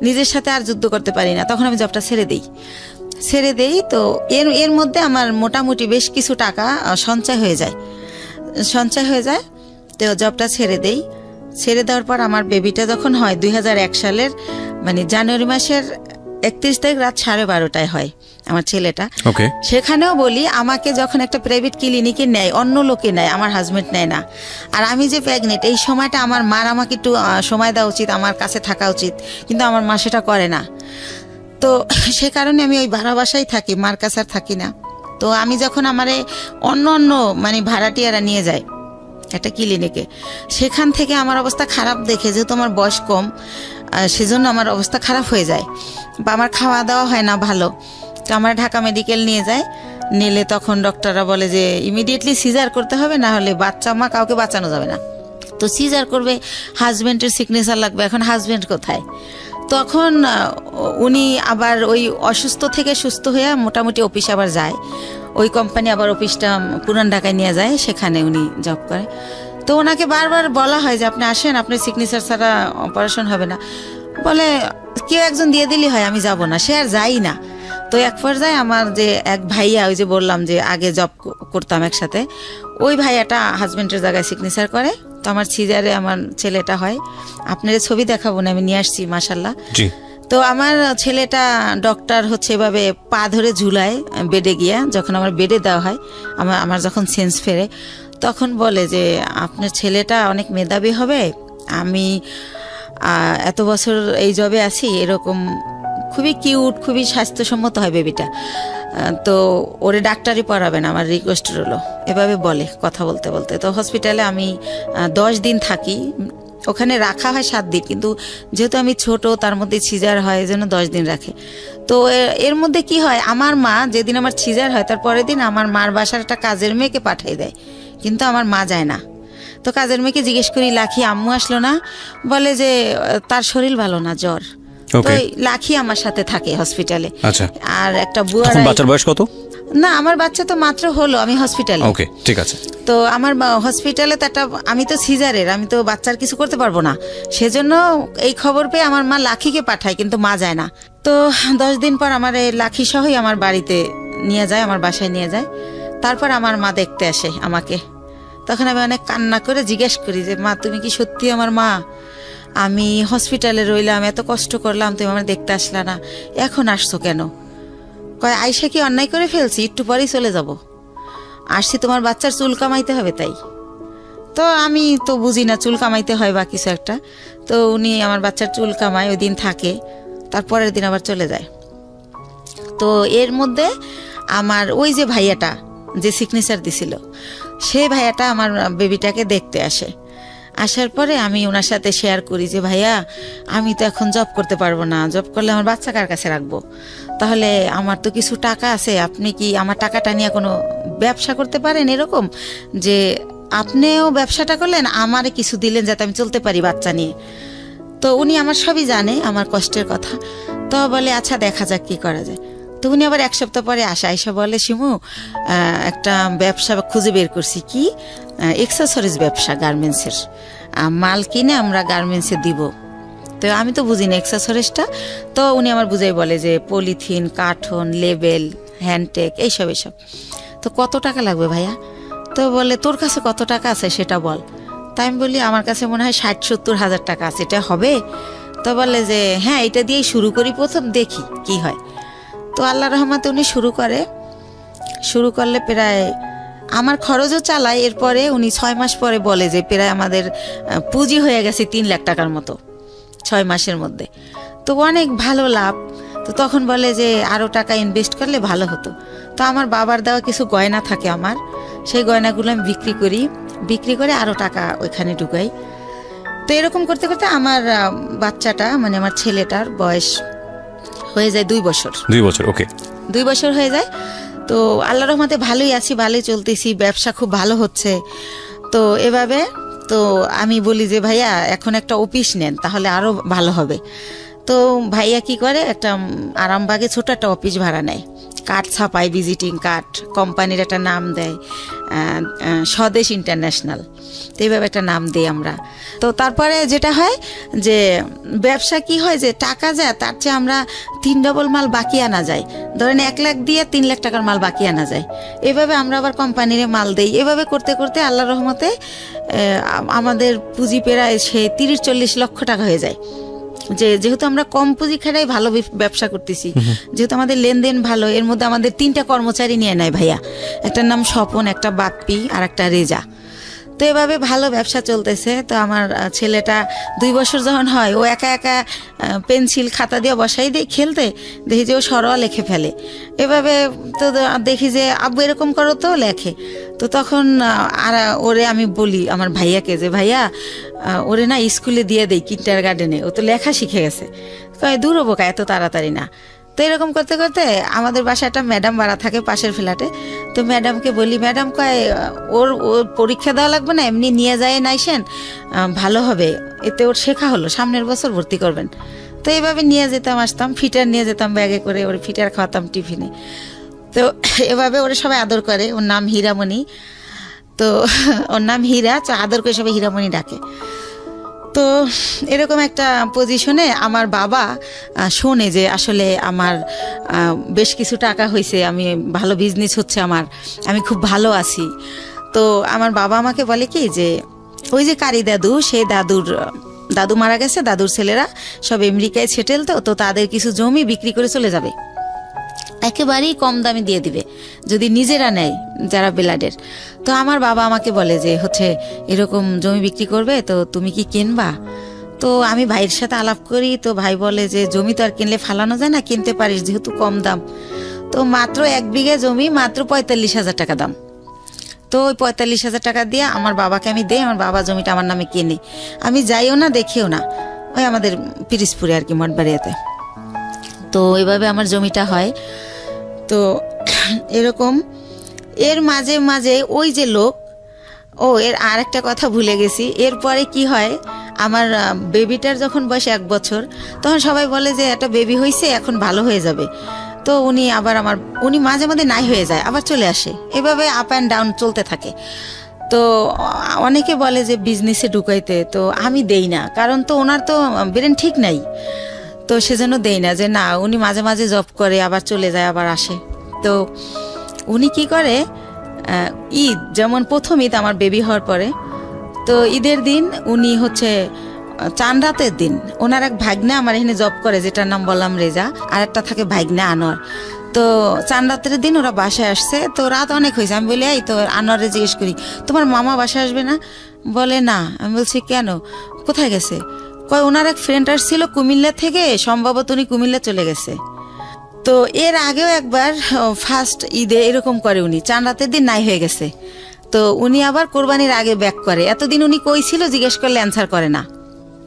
নিজের সাথে আর যুদ্ধ করতে পারি না, তখন আমি জবটা ছেড়ে দেই। তো এর মধ্যে আমার মোটামুটি বেশ কিছু টাকা সঞ্চয় হয়ে যায়। তো জবটা ছেড়ে দেওয়ার পর আমার বেবিটা যখন হয় 2001 সালের মানে জানুয়ারি মাসের 31 তারিখ রাত 12:30টায় হয় আমার ছেলেটা। সেখানেও বলি, আমাকে যখন একটা প্রাইভেট ক্লিনিকে নেয়, অন্য লোকে নেয়, আমার হাজবেন্ড নেয় না। আর আমি যে প্রেগনেন্ট, এই সময়টা আমার মার আমাকে একটু সময় দেওয়া উচিত, আমার কাছে থাকা উচিত, কিন্তু আমার মা সেটা করে না। তো সে কারণে আমি ওই ভাড়া বাসায় থাকি, মার কাছে আর থাকি না। তো আমি যখন আমারে অন্য মানে ভাড়াটিয়ারা নিয়ে যায় একটা ক্লিনিকে, সেখান থেকে আমার অবস্থা খারাপ দেখে, যেহেতু আমার বয়স কম, সেজন্য আমার অবস্থা খারাপ হয়ে যায়, বা আমার খাওয়া দাওয়া হয় না ভালো। তো আমার ঢাকা মেডিকেল নিলে তখন ডক্টররা বলে যে ইমিডিয়েটলি সিজার করতে হবে, না হলে বাচ্চা মা কাউকে বাঁচানো যাবে না। তো সিজার করবে, হাজবেন্ডের সিগনেচার লাগবে। এখন হাজবেন্ড কোথায়? তখন উনি আবার ওই অসুস্থ থেকে সুস্থ হয়ে মোটামুটি অফিসে আবার যায়, ওই কোম্পানি আবার অফিসটা পুরান ঢাকায় নিয়ে যায়, সেখানে উনি জব করে। তো ওনাকে বারবার বলা হয় যে আপনি আসেন, আপনার সিগনেচার ছাড়া অপারেশন হবে না। বলে কেউ একজন দিয়ে দিলেই হয়, আমি যাব না। সে আর যাই না। তো এক পর্যায়ে আমার যে এক ভাইয়া, ওই যে বললাম যে আগে জব করতাম একসাথে, ওই ভাইয়াটা হাজবেন্ডের জায়গায় সিগনেচার করে। তো আমার সিজারে আমার ছেলেটা হয়। আপনার ছবি দেখাবো না, আমি নিয়ে আসছি মাশাল্লাহ। তো আমার ছেলেটা ডক্টর হচ্ছে এভাবে পা ধরে ঝুলায় বেডে গিয়া, যখন আমার বেডে দেওয়া হয়, আমার যখন সেন্স ফেরে, তখন বলে যে আপনার ছেলেটা অনেক মেধাবী হবে, আমি এত বছর এই জবে আছি, এরকম খুবই কিউট, খুবই স্বাস্থ্যসম্মত হয় বেবিটা, তো ওরে ডাক্তারি পড়াবেন, আমার রিকোয়েস্ট রইল। এভাবে বলে কথা বলতে বলতে। তো হসপিটালে আমি 10 দিন থাকি। ওখানে রাখা হয় 7 দিন, কিন্তু যেহেতু আমি ছোট, তার মধ্যে সিজার হয়, এই জন্য 10 দিন রাখে। তো এর মধ্যে কি হয়, আমার মা যেদিন আমার সিজার হয় তার পরের দিন আমার মার বাসার একটা কাজের মেয়েকে পাঠিয়ে দেয়, কিন্তু আমার মা যায় না। তো কাজের মেয়েকে জিজ্ঞেস করি, লাখি আম্মু আসলো না? বলে যে তার শরীর ভালো না, জ্বর। তো লাখি আমার সাথে থাকে হসপিটালে। আর একটা বুয়া। বাচ্চার বয়স কত? না, আমার বাচ্চা তো মাত্র হলো, আমি হসপিটালে। ওকে, ঠিক আছে। তো আমার হসপিটালে তো একটা, আমি তো সিজারের, আমি তো বাচ্চার কিছু করতে পারবো না, সেজন্য এই খবর পেয়ে আমার মা লাখিকে পাঠায়, কিন্তু মা যায় না। তো 10 দিন পর আমার এই লাখি সহই আমার বাড়িতে নিয়ে যায়, আমার বাসায় নিয়ে যায়। তারপর আমার মা দেখতে আসে আমাকে। তখন আমি অনেক কান্না করে জিজ্ঞেস করি যে মা, তুমি কি সত্যি আমার মা? আমি হসপিটালে রইলাম, এত কষ্ট করলাম, তুমি আমার দেখতে আসলা না, এখন আসছো কেন? কয়, আয়সা কি অন্যায় করে ফেলছি? একটু পরেই চলে যাব, আসছি তোমার বাচ্চার চুল কামাইতে হবে তাই। তো আমি তো বুঝি না চুল কামাইতে হয় বা কিছু একটা। তো উনি আমার বাচ্চার চুল কামায়, ওই দিন থাকে, তারপরের দিন আবার চলে যায়। তো এর মধ্যে আমার ওই যে ভাইয়াটা যে সিগনেচার দিছিল, সেই ভাইয়াটা আমার বেবিটাকে দেখতে আসে। আসার পরে আমি ওনার সাথে শেয়ার করি যে ভাইয়া, আমি তো এখন জব করতে পারবো না, জব করলে আমার বাচ্চা কার কাছে রাখবো? তাহলে আমার তো কিছু টাকা আছে, আপনি কি আমার টাকাটা নিয়ে কোনো ব্যবসা করতে পারেন, এরকম যে আপনিও ব্যবসাটা করলেন, আমারে কিছু দিলেন যাতে আমি চলতে পারি বাচ্চা নিয়ে। তো উনি আমার সবই জানে, আমার কষ্টের কথা। তো বলে আচ্ছা দেখা যাক কি করা যায়। তো উনি আবার 1 সপ্তাহ পরে আয়সা বলে, শিমু একটা ব্যবসা খুঁজে বের করছি। কি? এক্সেসরিজ ব্যবসা, গার্মেন্টসের মাল কিনে আমরা গার্মেন্টসে দিব। তো আমি তো বুঝি না এক্সেসরিজটা। তো উনি আমার বুঝাই বলে যে পলিথিন, কার্টন, লেবেল, হ্যান্ডটেক, এইসব। তো কত টাকা লাগবে ভাইয়া? তো বলে তোর কাছে কত টাকা আছে সেটা বল। তাই আমি বলি আমার কাছে মনে হয় 60-70 হাজার টাকা আছে, এটা হবে? তো বলে যে হ্যাঁ, এটা দিয়েই শুরু করি, প্রথম দেখি কি হয়। তো আল্লাহ রহমতে উনি শুরু করলে প্রায় আমার খরচও চালায়। এরপরে উনি 6 মাস পরে বলে যে প্রায় আমাদের পুঁজি হয়ে গেছে 3 লাখ টাকার মতো 6 মাসের মধ্যে। তো অনেক ভালো লাভ। তো তখন বলে যে আরও টাকা ইনভেস্ট করলে ভালো হতো। তো আমার বাবার দেওয়া কিছু গয়না থাকে আমার, সেই গয়নাগুলো আমি বিক্রি করে আরও টাকা ওইখানে ঢুকাই। তো এরকম করতে করতে আমার বাচ্চাটা, মানে আমার ছেলেটার বয়স হয়ে যায় 2 বছর। 2 বছর, ওকে, 2 বছর হয়ে যায়। তো আল্লাহর রহমতে ভালোই আছি, ভালোই চলতেছি, ব্যবসা খুব ভালো হচ্ছে। তো এভাবে তো আমি বলি যে ভাইয়া এখন একটা অফিস নেন, তাহলে আরও ভালো হবে। তো ভাইয়া কি করে, একটা আরামবাগে ছোট একটা অফিস ভাড়া নেয়, কার্ড ছাপায়, ভিজিটিং কার্ড, কোম্পানির একটা নাম দেয়, স্বদেশ ইন্টারন্যাশনাল, তো এইভাবে একটা নাম দিই আমরা। তো তারপরে যেটা হয় যে ব্যবসা কি হয় যে টাকা যায়, তার চেয়ে আমরা 3 ডবল মাল বাকি আনা যায়। ধরেন 1 লাখ দিয়ে 3 লাখ টাকার মাল বাকি আনা যায়। এভাবে আমরা আবার কোম্পানির মাল দেই। এভাবে করতে করতে আল্লাহর রহমতে আমাদের পুঁজি প্রায় 30-40 লক্ষ টাকা হয়ে যায়। যেহেতু আমরা কম পুঁজি খাটাই ভালো ব্যবসা করতেছি, যেহেতু আমাদের লেনদেন ভালো। এর মধ্যে আমাদের 3টা কর্মচারী নিয়ে নেয় ভাইয়া, একটার নাম স্বপন, একটা বাপ্পি আর একটা রেজা। তো এভাবে ভালো ব্যবসা চলতেছে। তো আমার ছেলেটা 2 বছর যখন হয়, ও একা পেন্সিল খাতা দিয়ে বসাই দিয়ে খেলতে দেখি যে ও সরোয়া লিখে ফেলে। এভাবে তো দেখি যে আব্বু এরকম করো, তো লেখে। তো তখন আর ওরে আমি বলি আমার ভাইয়াকে যে ভাইয়া ওরে না স্কুলে দিয়ে দেই, কিন্ডারগার্টেনে, ও তো লেখা শিখে গেছে। কয় দূর হবো, এত তাড়াতাড়ি না। তো এরকম করতে করতে আমাদের বাসায় একটা ম্যাডাম বাড়া থাকে পাশের ফ্ল্যাটে। তো ম্যাডামকে বলি, ম্যাডাম কয় ওর পরীক্ষা দেওয়া লাগবে না, এমনি নিয়ে যায় নাইসেন, ভালো হবে, এতে ওর শেখা হলো, সামনের বছর ভর্তি করবেন। তো এইভাবে নিয়ে যেতাম, আসতাম, ফিটার নিয়ে যেতাম ব্যাগে করে, ওর ফিটার খাওয়াতাম টিফিনে। তো এভাবে ওরা সবাই আদর করে। ওর নাম হীরামণি। তো ওর নাম হীরা, তো আদর করে সবাই হীরামণি ডাকে। তো এরকম একটা পজিশনে আমার বাবা শোনে যে আসলে আমার বেশ কিছু টাকা হয়েছে, আমি ভালো বিজনেস হচ্ছে আমার, আমি খুব ভালো আছি। তো আমার বাবা আমাকে বলে কি যে ওই যে কারি দাদু, সেই দাদু মারা গেছে, দাদুর ছেলেরা সব আমেরিকায় সেটেল, তো তাদের কিছু জমি বিক্রি করে চলে যাবে, একেবারেই কম দামে দিয়ে দিবে যদি নিজেরা নেয় যারা বেলাডের। তো আমার বাবা আমাকে বলে যে হচ্ছে এরকম জমি বিক্রি করবে, তো তুমি কি কিনবা? তো আমি ভাইয়ের সাথে আলাপ করি, তো ভাই বলে যে জমি তো আর কিনলে ফালানো যায় না, কিনতে পারিস যেহেতু কম দাম। তো মাত্র 1 বিঘা জমি মাত্র 45,000 টাকা দাম। তো ওই 45,000 টাকা দিয়ে আমার বাবাকে আমি দেই, আমার বাবা জমিটা আমার নামে কিনে, আমি যাইও না দেখিও না, ওই আমাদের পিরিজপুরে আর কি মঠবাড়িয়াতে। তো এইভাবে আমার জমিটা হয়। তো এরকম এর মাঝে মাঝে ওই যে লোক, এর আর একটা কথা ভুলে গেছি, এরপরে কি হয়, আমার বেবিটার যখন বয়স 1 বছর, তখন সবাই বলে যে একটা বেবি হয়েছে, এখন ভালো হয়ে যাবে। তো উনি মাঝে মাঝে নাই হয়ে যায়, আবার চলে আসে, এভাবে আপ অ্যান্ড ডাউন চলতে থাকে। তো অনেকে বলে যে বিজনেসে ঢুকাইতে, তো আমি দেই না, কারণ তো ওনার তো ব্রেন ঠিক নাই, তো সেজন্য দেই না, যে না উনি মাঝে মাঝে জব করে আবার চলে যায় আবার আসে। তো উনি কি করে, ঈদ যেমন প্রথম ঈদ আমার বেবি হওয়ার পরে, তো ঈদের দিন উনি হচ্ছে চান রাতের দিন, ওনার এক ভাগ্নে আমার এখানে জব করে, যেটার নাম বললাম রেজা, আর একটা থাকে ভাগ্নে আনোয়ার। তো চান রাতের দিন ওরা বাসায় আসছে, তো রাত অনেক হয়েছে, আমি বলি এই তো আনোয়ারে জিজ্ঞেস করি তোমার মামা বাসায় আসবে না? বলে না। আমি বলছি কেন, কোথায় গেছে? কয় ওনার এক ফ্রেন্ড আসছিল কুমিল্লা থেকে, সম্ভবত উনি কুমিল্লা চলে গেছে। তো এর আগেও একবার ফার্স্ট ঈদে এরকম করে, উনি চান রাতের দিন নাই হয়ে গেছে, তো উনি আবার কোরবানির আগে ব্যাক করে। এতদিন উনি কই ছিল জিজ্ঞেস করলে অ্যান্সার করে না।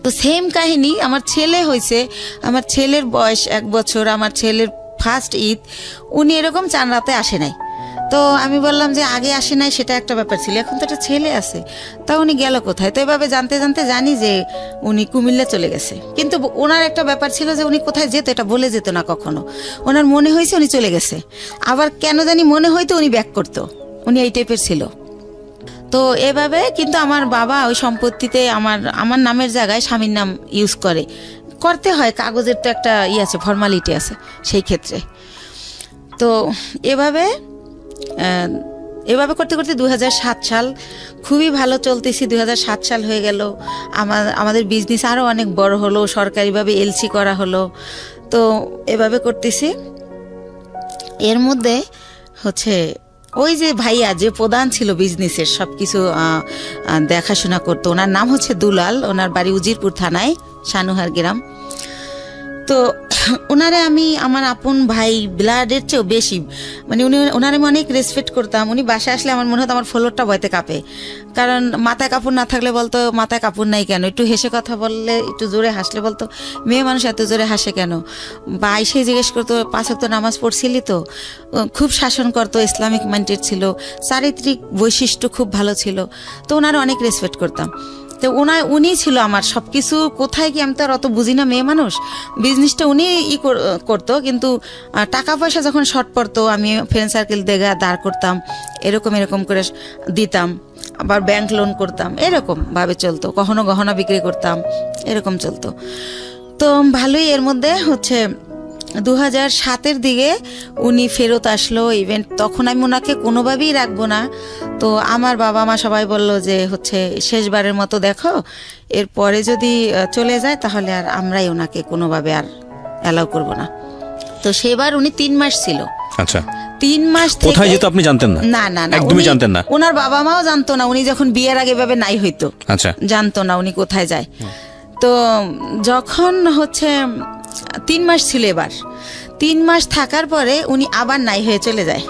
তো সেম কাহিনী আমার ছেলে হয়েছে, আমার ছেলের বয়স 1 বছর, আমার ছেলের ফার্স্ট ঈদ উনি এরকম চান রাতে আসে নাই। তো আমি বললাম যে আগে আসে নাই সেটা একটা ব্যাপার ছিল, এখন তো একটা ছেলে আছে, তা উনি গেল কোথায়? তো এভাবে জানতে জানতে জানি যে উনি কুমিল্লা চলে গেছে। কিন্তু ওনার একটা ব্যাপার ছিল যে উনি কোথায় যেত এটা বলে যেত না কখনো, ওনার মনে হয়েছে উনি চলে গেছে, আবার কেন জানি মনে হয়তো উনি ব্যাক করতো, উনি এই টাইপের ছিল। তো এভাবে কিন্তু আমার বাবা ওই সম্পত্তিতে আমার নামের জায়গায় স্বামীর নাম ইউজ করতে হয়, কাগজের তো একটা আছে, ফর্মালিটি আছে সেই ক্ষেত্রে। তো এভাবে করতে করতে 2007 সাল খুবই ভালো চলতেছি। 2007 সাল হয়ে গেল, আমাদের বিজনেস আরও অনেক বড় হলো, সরকারিভাবে এলসি করা হলো। তো এভাবে করতেছি। এর মধ্যে হচ্ছে ওই যে ভাইয়া যে প্রধান ছিল বিজনেসের সব কিছু দেখাশোনা করতো, ওনার নাম হচ্ছে দুলাল, ওনার বাড়ি উজিরপুর থানায়, সানুহার গ্রাম। তো ওনারে আমি আমার আপন ভাই, ব্লাডের চেয়েও বেশি, মানে ওনারে আমি অনেক রেসপেক্ট করতাম। উনি বাসায় আসলে আমার মনে হতো আমার ফ্লোরটা ভয়তে কাঁপে, কারণ মাথায় কাপড় না থাকলে বলতো মাথায় কাপড় নাই কেন, একটু হেসে কথা বললে, একটু জোরে হাসলে বলতো মেয়ে মানুষ এত জোরে হাসে কেন, বা এসে জিজ্ঞেস করতো 5 ওয়াক্ত নামাজ পড়ছিলি তো। খুব শাসন করতো, ইসলামিক মাইন্ডেড ছিল, চারিত্রিক বৈশিষ্ট্য খুব ভালো ছিল। তো ওনারে অনেক রেসপেক্ট করতাম। তো উনি ছিল আমার সবকিছু। কোথায় কি আমি তো আর অত বুঝি না, মেয়ে মানুষ, বিজনেসটা উনি করতো, কিন্তু টাকা পয়সা যখন শর্ট পড়তো আমি ফ্রেন্ড সার্কেল দাঁড় করতাম, এরকম করে দিতাম, আবার ব্যাংক লোন করতাম, এরকম ভাবে চলতো। কখনো গহনা বিক্রি করতাম, এরকম চলতো। তো ভালোই। এর মধ্যে হচ্ছে 2007-এর দিকে উনি ফেরত আসলো ইভেন্ট, তখন আমি ওনাকে কোনোভাবেই রাখবো না। তো আমার বাবা মা সবাই বলল যে হচ্ছে শেষবারের মতো দেখো, এরপরে যদি চলে যায় তাহলে আর আমরাই ওনাকে কোনোভাবে আর অ্যালাউ করবো না। তো সেবার উনি 3 মাস ছিল। আচ্ছা, 3 মাস কোথায় যেত আপনি জানতেন না? না না না, একদমই জানতেন না। ওনার বাবা মাও জানতো না, উনি যখন বিয়ের আগে ভাবে নাই হইতো, আচ্ছা, জানতো না উনি কোথায় যায়। তো যখন হচ্ছে 3 মাস ছিল, এবার 3 মাস থাকার পরে উনি আবার নাই হয়ে চলে যায়।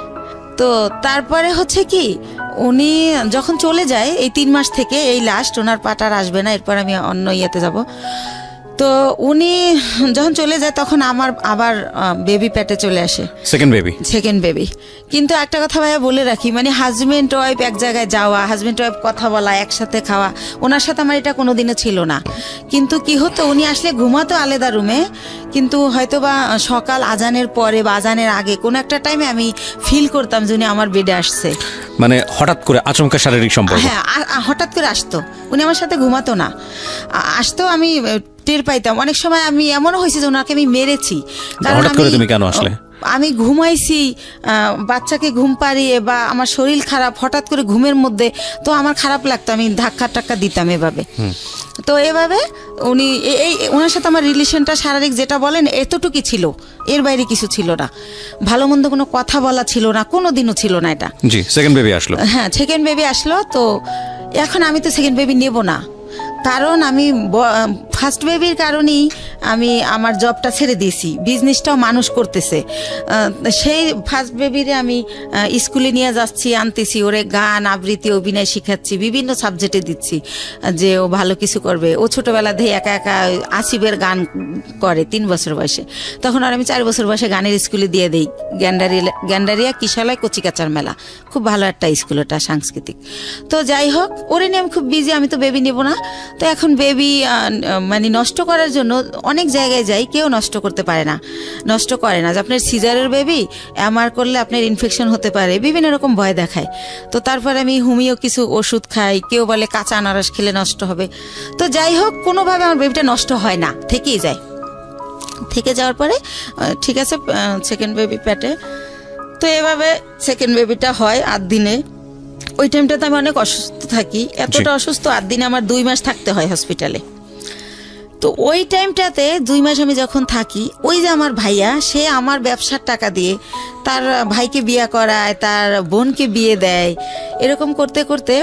তো তারপরে হচ্ছে কি, উনি যখন চলে যায় এই 3 মাস থেকে এই লাস্ট, ওনার পাটার আসবে না, এরপর আমি অন্য ইয়েতে যাব। তো উনি যখন চলে যায় তখন আমার আবার বেবি পেটে চলে আসে, সেকেন্ড বেবি। কিন্তু একটা কথা ভাইয়া বলে রাখি, মানে হাজবেন্ড ওয়াইফ এক জায়গায় যাওয়া, হাজবেন্ড ওয়াইফ কথা বলা, একসাথে খাওয়া, ওনার সাথে আমার এটা কোনোদিনও ছিল না। কিন্তু কি হতো, উনি আসলে ঘুমাতো আলাদা রুমে, কিন্তু হয়তো বা সকাল আজানের পরে বা আজানের আগে কোনো একটা টাইমে আমি ফিল করতাম যে উনি আমার বেডে আসছে। মানে হঠাৎ করে আচমকা শারীরিক সম্পর্ক? হ্যাঁ, হঠাৎ করে আসতো, উনি আমার সাথে ঘুমাতো না, আসতো, আমি টের পাইতাম। অনেক সময় আমি এমনও হয়েছে যে ওনাকে আমি মেরেছি। হঠাৎ করে তুমি কেন আসলে? আমি ঘুমাইছি, বাচ্চাকে ঘুম পাড়িয়ে, বা আমার শরীর খারাপ, হঠাৎ করে ঘুমের মধ্যে তো আমার খারাপ লাগতো, আমি ধাক্কা টাক্কা দিতাম এভাবে। তো এভাবে উনি ওনার সাথে আমার রিলেশনটা শারীরিক যেটা বলেন এতটুকুই ছিল, এর বাইরে কিছু ছিল না। ভালো মন্দ কোনো কথা বলা ছিল না, কোনো দিনও ছিল না এটা। জি, সেকেন্ড বেবি আসলো। হ্যাঁ, সেকেন্ড বেবি আসলো। তো এখন আমি তো সেকেন্ড বেবি নেব না, কারণ আমি ফার্স্ট বেবির কারণেই আমি আমার জবটা ছেড়ে দিয়েছি, বিজনেসটাও মানুষ করতেছে। সেই ফার্স্ট বেবিরে আমি স্কুলে নিয়ে যাচ্ছি, আনতেছি, ওরে গান আবৃত্তি অভিনয় শিখাচ্ছি, বিভিন্ন সাবজেক্টে দিচ্ছি যে ও ভালো কিছু করবে। ও ছোটোবেলা দিয়ে একা একা আসিফের গান করে 3 বছর বয়সে, তখন আর আমি 4 বছর বয়সে গানের স্কুলে দিয়ে দিই, গ্যান্ডারিয়া কিশালয় কচিকাচার মেলা, খুব ভালো একটা স্কুল ওটা, সাংস্কৃতিক। তো যাই হোক, ওরে নিয়ে আমি খুব বিজি, আমি তো বেবি নেব না। তো এখন বেবি মানে নষ্ট করার জন্য অনেক জায়গায় যাই, কেউ নষ্ট করতে পারে না, নষ্ট করে না। যে আপনার সিজারের বেবি এমআর করলে আপনার ইনফেকশন হতে পারে, বিভিন্ন রকম ভয় দেখায়। তো তারপরে আমি হোমিও কিছু ওষুধ খাই, কেউ বলে কাঁচা আনারস খেলে নষ্ট হবে। তো যাই হোক, কোনোভাবে আমার বেবিটা নষ্ট হয় না, থেকেই যায়। থেকে যাওয়ার পরে ঠিক আছে, সেকেন্ড বেবি পেটে। তো এভাবে সেকেন্ড বেবিটা হয় 8 দিনে। ওই টাইমটাতে আমি অনেক অসুস্থ থাকি, এতটা অসুস্থ, 8 দিনে আমার 2 মাস থাকতে হয় হসপিটালে। তো ওই টাইমটাতে 2 মাস আমি যখন থাকি, ওই যে আমার ভাইয়া, সে আমার ব্যবসার টাকা দিয়ে তার ভাইকে বিয়ে করায়, তার বোনকে বিয়ে দেয়। এরকম করতে করতে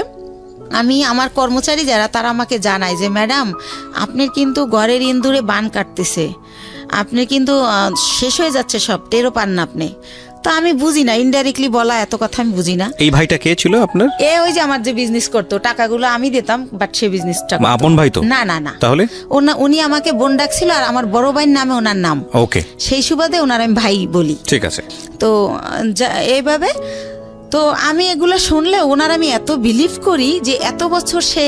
আমি, আমার কর্মচারী যারা, তারা আমাকে জানায় যে ম্যাডাম, আপনার কিন্তু ঘরের ইন্দুরে বান কাটতেছে, আপনি কিন্তু শেষ হয়ে যাচ্ছে সব, টেরও পান না আপনি। তো আমি বুঝি না, ইনডাইরেক্টলি বলা এত কথা আমি বুঝি না। এই ভাইটা কে ছিল আপনার? ওই যে আমার যে বিজনেস করতো, টাকাগুলো আমি দিতাম, বাট সে বিজনেসটা আপন ভাই তো না। না না, তাহলে উনি আমাকে বোন ডাকছিল, আর আমার বড় ভাইয়ের নামে ওনার নাম। ওকে, সেই সুবাদে ওনার আমি ভাই বলি। ঠিক আছে। তো এইভাবে, তো আমি এগুলো শুনলে ওনার আমি এত বিলিভ করি যে এত বছর সে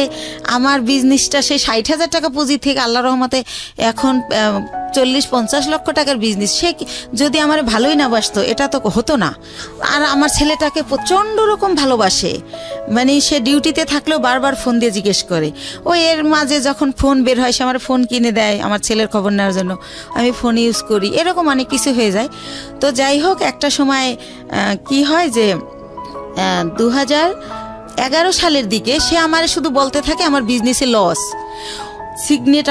আমার বিজনেসটা, সে 60,000 টাকা পুঁজি থেকে আল্লাহ রহমতে এখন 40-50 লক্ষ টাকার বিজনেস, সে যদি আমার ভালোই না বাসতো এটা তো হতো না। আর আমার ছেলেটাকে প্রচণ্ড রকম ভালোবাসে, মানে সে ডিউটিতে থাকলেও বারবার ফোন দিয়ে জিজ্ঞেস করে। এর মাঝে যখন ফোন বের হয়, সে আমার ফোন কিনে দেয় আমার ছেলের খবর নেওয়ার জন্য, আমি ফোন ইউজ করি, এরকম অনেক কিছু হয়ে যায়। তো যাই হোক, একটা সময় কি হয় যে 2011 সালের দিকে সে আমার শুধু বলতে থাকে আমার বিজনেসে লস, সিগনেট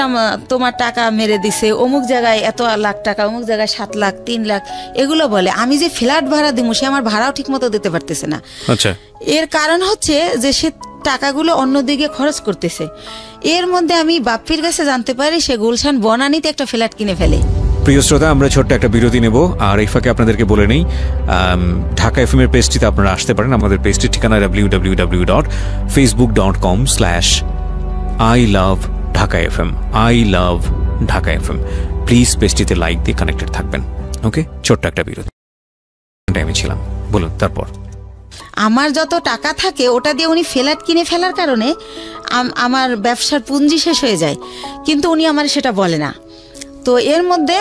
তোমার টাকা মেরে দিছে, অমুক জায়গায় এত লাখ টাকা, অমুক জায়গায় 7 লাখ 3 লাখ, এগুলো বলে। আমি যে ফ্ল্যাট ভাড়া দিব, সে আমার ভাড়াও ঠিক মতো দিতে পারতেছে না। আচ্ছা, এর কারণ হচ্ছে যে সে টাকাগুলো অন্যদিকে খরচ করতেছে। এর মধ্যে আমি বাপ্পির কাছে জানতে পারি সে গুলশান বনানীতে একটা ফ্ল্যাট কিনে ফেলে। প্রিয় শ্রোতা, আমরা ছোট্ট একটা বিরতি নেব, আর এই ফাঁকে আপনাদেরকে বলে নেই, ঢাকা এফএম এর পেজটিতে আপনারা আসতে পারেন। আমাদের পেজটির ঠিকানা www.facebook.com/ILoveDhakaFM, ILoveDhakaFM। প্লিজ পেজটিতে লাইক দিয়ে কানেক্টেড থাকবেন। ওকে, ছোট্ট একটা বিরতি। আমি ছিলাম, বলুন তারপর। আমার যত টাকা থাকে ওটা দিয়ে উনি ফ্ল্যাট কিনে ফেলার কারণে আমার ব্যবসার পুঁজি শেষ হয়ে যায়, কিন্তু উনি আমার সেটা বলে না। তো এর মধ্যে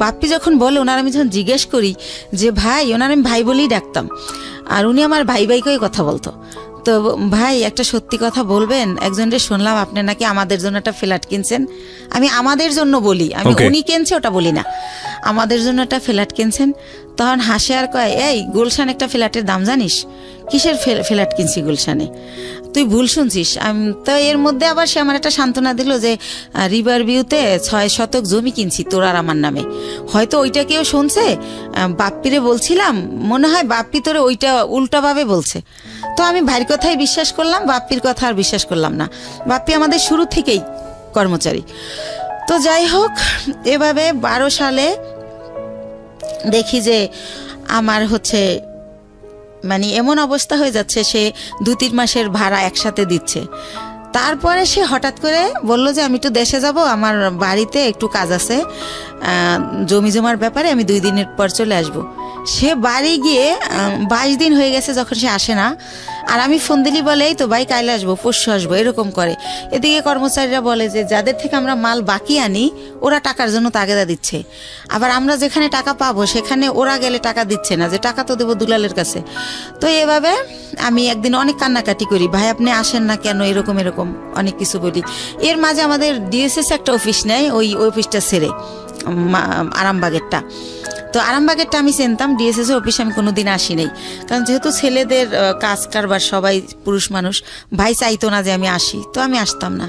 বাপ্পি যখন বলে, ওনার আমি যখন জিজ্ঞেস করি যে ভাই, ওনার আমি ভাই বলেই ডাকতাম, আর উনি আমার ভাই ভাইকেই কথা বলতো। তো ভাই, একটা সত্যি কথা বলবেন, একজনকে শুনলাম আপনি নাকি আমাদের জন্য একটা ফ্ল্যাট কিনছেন। আমি আমাদের জন্য বলি, আমি উনি কিনছে ওটা বলি না, আমাদের জন্য একটা ফ্ল্যাট কিনছেন। তখন হাসে আর কয়, এই গুলশান একটা ফ্ল্যাটের দাম জানিস? কিসের ফ্ল্যাট কিনছি গুলশানে? তুই ভুল শুনছিস। তো এর মধ্যে আবার সে আমার একটা সান্ত্বনা দিল যে রিভার ভিউতে 6 শতক জমি কিনছি তোর আর আমার নামে। হয়তো ওইটা কেউ শুনছে, বাপ্পিরে বলছিলাম, মনে হয় বাপ্পি তোরে ওইটা উল্টাভাবে বলছে। তো আমি ভাইয়ের কথাই বিশ্বাস করলাম, বাপ্পির কথা আর বিশ্বাস করলাম না। বাপ্পি আমাদের শুরু থেকেই কর্মচারী। তো যাই হোক, এভাবে 12 সালে দেখি যে আমার হচ্ছে মানে এমন অবস্থা হয়ে যাচ্ছে, সে 2-3 মাসের ভাড়া একসাথে দিচ্ছে। তারপরে সে হঠাৎ করে বলল যে আমি একটু দেশে যাব, আমার বাড়িতে একটু কাজ আছে, জমি জমার ব্যাপারে, আমি 2 দিনের পর চলে আসব। সে বাড়ি গিয়ে 22 দিন হয়ে গেছে যখন সে আসে না। আর আমি ফোন দিলি বলে এই তো ভাই কাল আসবো, পরশু আসবো, এরকম করে। এদিকে কর্মচারীরা বলে যে যাদের থেকে আমরা মাল বাকি আনি ওরা টাকার জন্য তাগেদা দিচ্ছে, আবার আমরা যেখানে টাকা পাবো সেখানে ওরা গেলে টাকা দিচ্ছে না, যে টাকা তো দেবো দুলালের কাছে। তো এভাবে আমি একদিন অনেক কান্নাকাটি করি, ভাই আপনি আসেন না কেন, এরকম এরকম অনেক কিছু বলি। এর মাঝে আমাদের ডিএসএস একটা অফিস নেয়, ওই অফিসটা ছেড়ে আরামবাগেরটা। তো আরামবাগেরটা আমি চিনতাম, ডিএসএস অফিসে আমি কোনোদিন আসি নাই, কারণ যেহেতু ছেলেদের কাজ কারবার সবাই পুরুষ মানুষ, ভাই চাইতো না যে আমি আসি, তো আমি আসতাম না।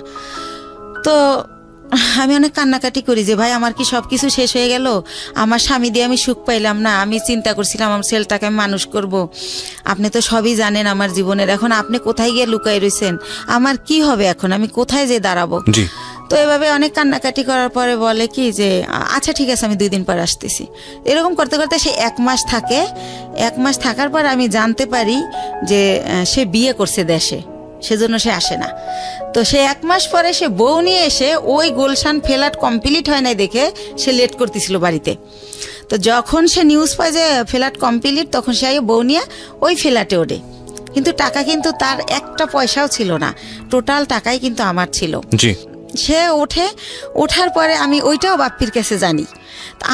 তো আমি অনেক কান্নাকাটি করি যে ভাই আমার কি সব কিছু শেষ হয়ে গেল, আমার স্বামী দিয়ে আমি সুখ পাইলাম না, আমি চিন্তা করছিলাম আমার ছেলেটাকে আমি মানুষ করব, আপনি তো সবই জানেন আমার জীবনের, এখন আপনি কোথায় গিয়ে লুকাই রয়েছেন, আমার কি হবে এখন, আমি কোথায় যে দাঁড়াবো। তো এভাবে অনেক কান্নাকাটি করার পরে বলে কি যে আচ্ছা ঠিক আছে আমি 2 দিন পর আসতেছি। এরকম করতে করতে সে 1 মাস থাকে। 1 মাস থাকার পর আমি জানতে পারি যে সে বিয়ে করছে দেশে, সেজন্য সে আসে না। তো সে 1 মাস পরে সে বউ নিয়ে এসে ওই গুলশান ফ্ল্যাট কমপ্লিট হয় নাই দেখে সে লেট করতেছিল বাড়িতে। তো যখন সে নিউজ পায় যে ফ্ল্যাট কমপ্লিট, তখন সে বউ নিয়ে ওই ফ্ল্যাটে ওঠে, কিন্তু টাকা কিন্তু তার একটা পয়সাও ছিল না, টোটাল টাকাই কিন্তু আমার ছিল। সে ওঠার পরে আমি ওইটাও বাপ্পির কাছে জানি।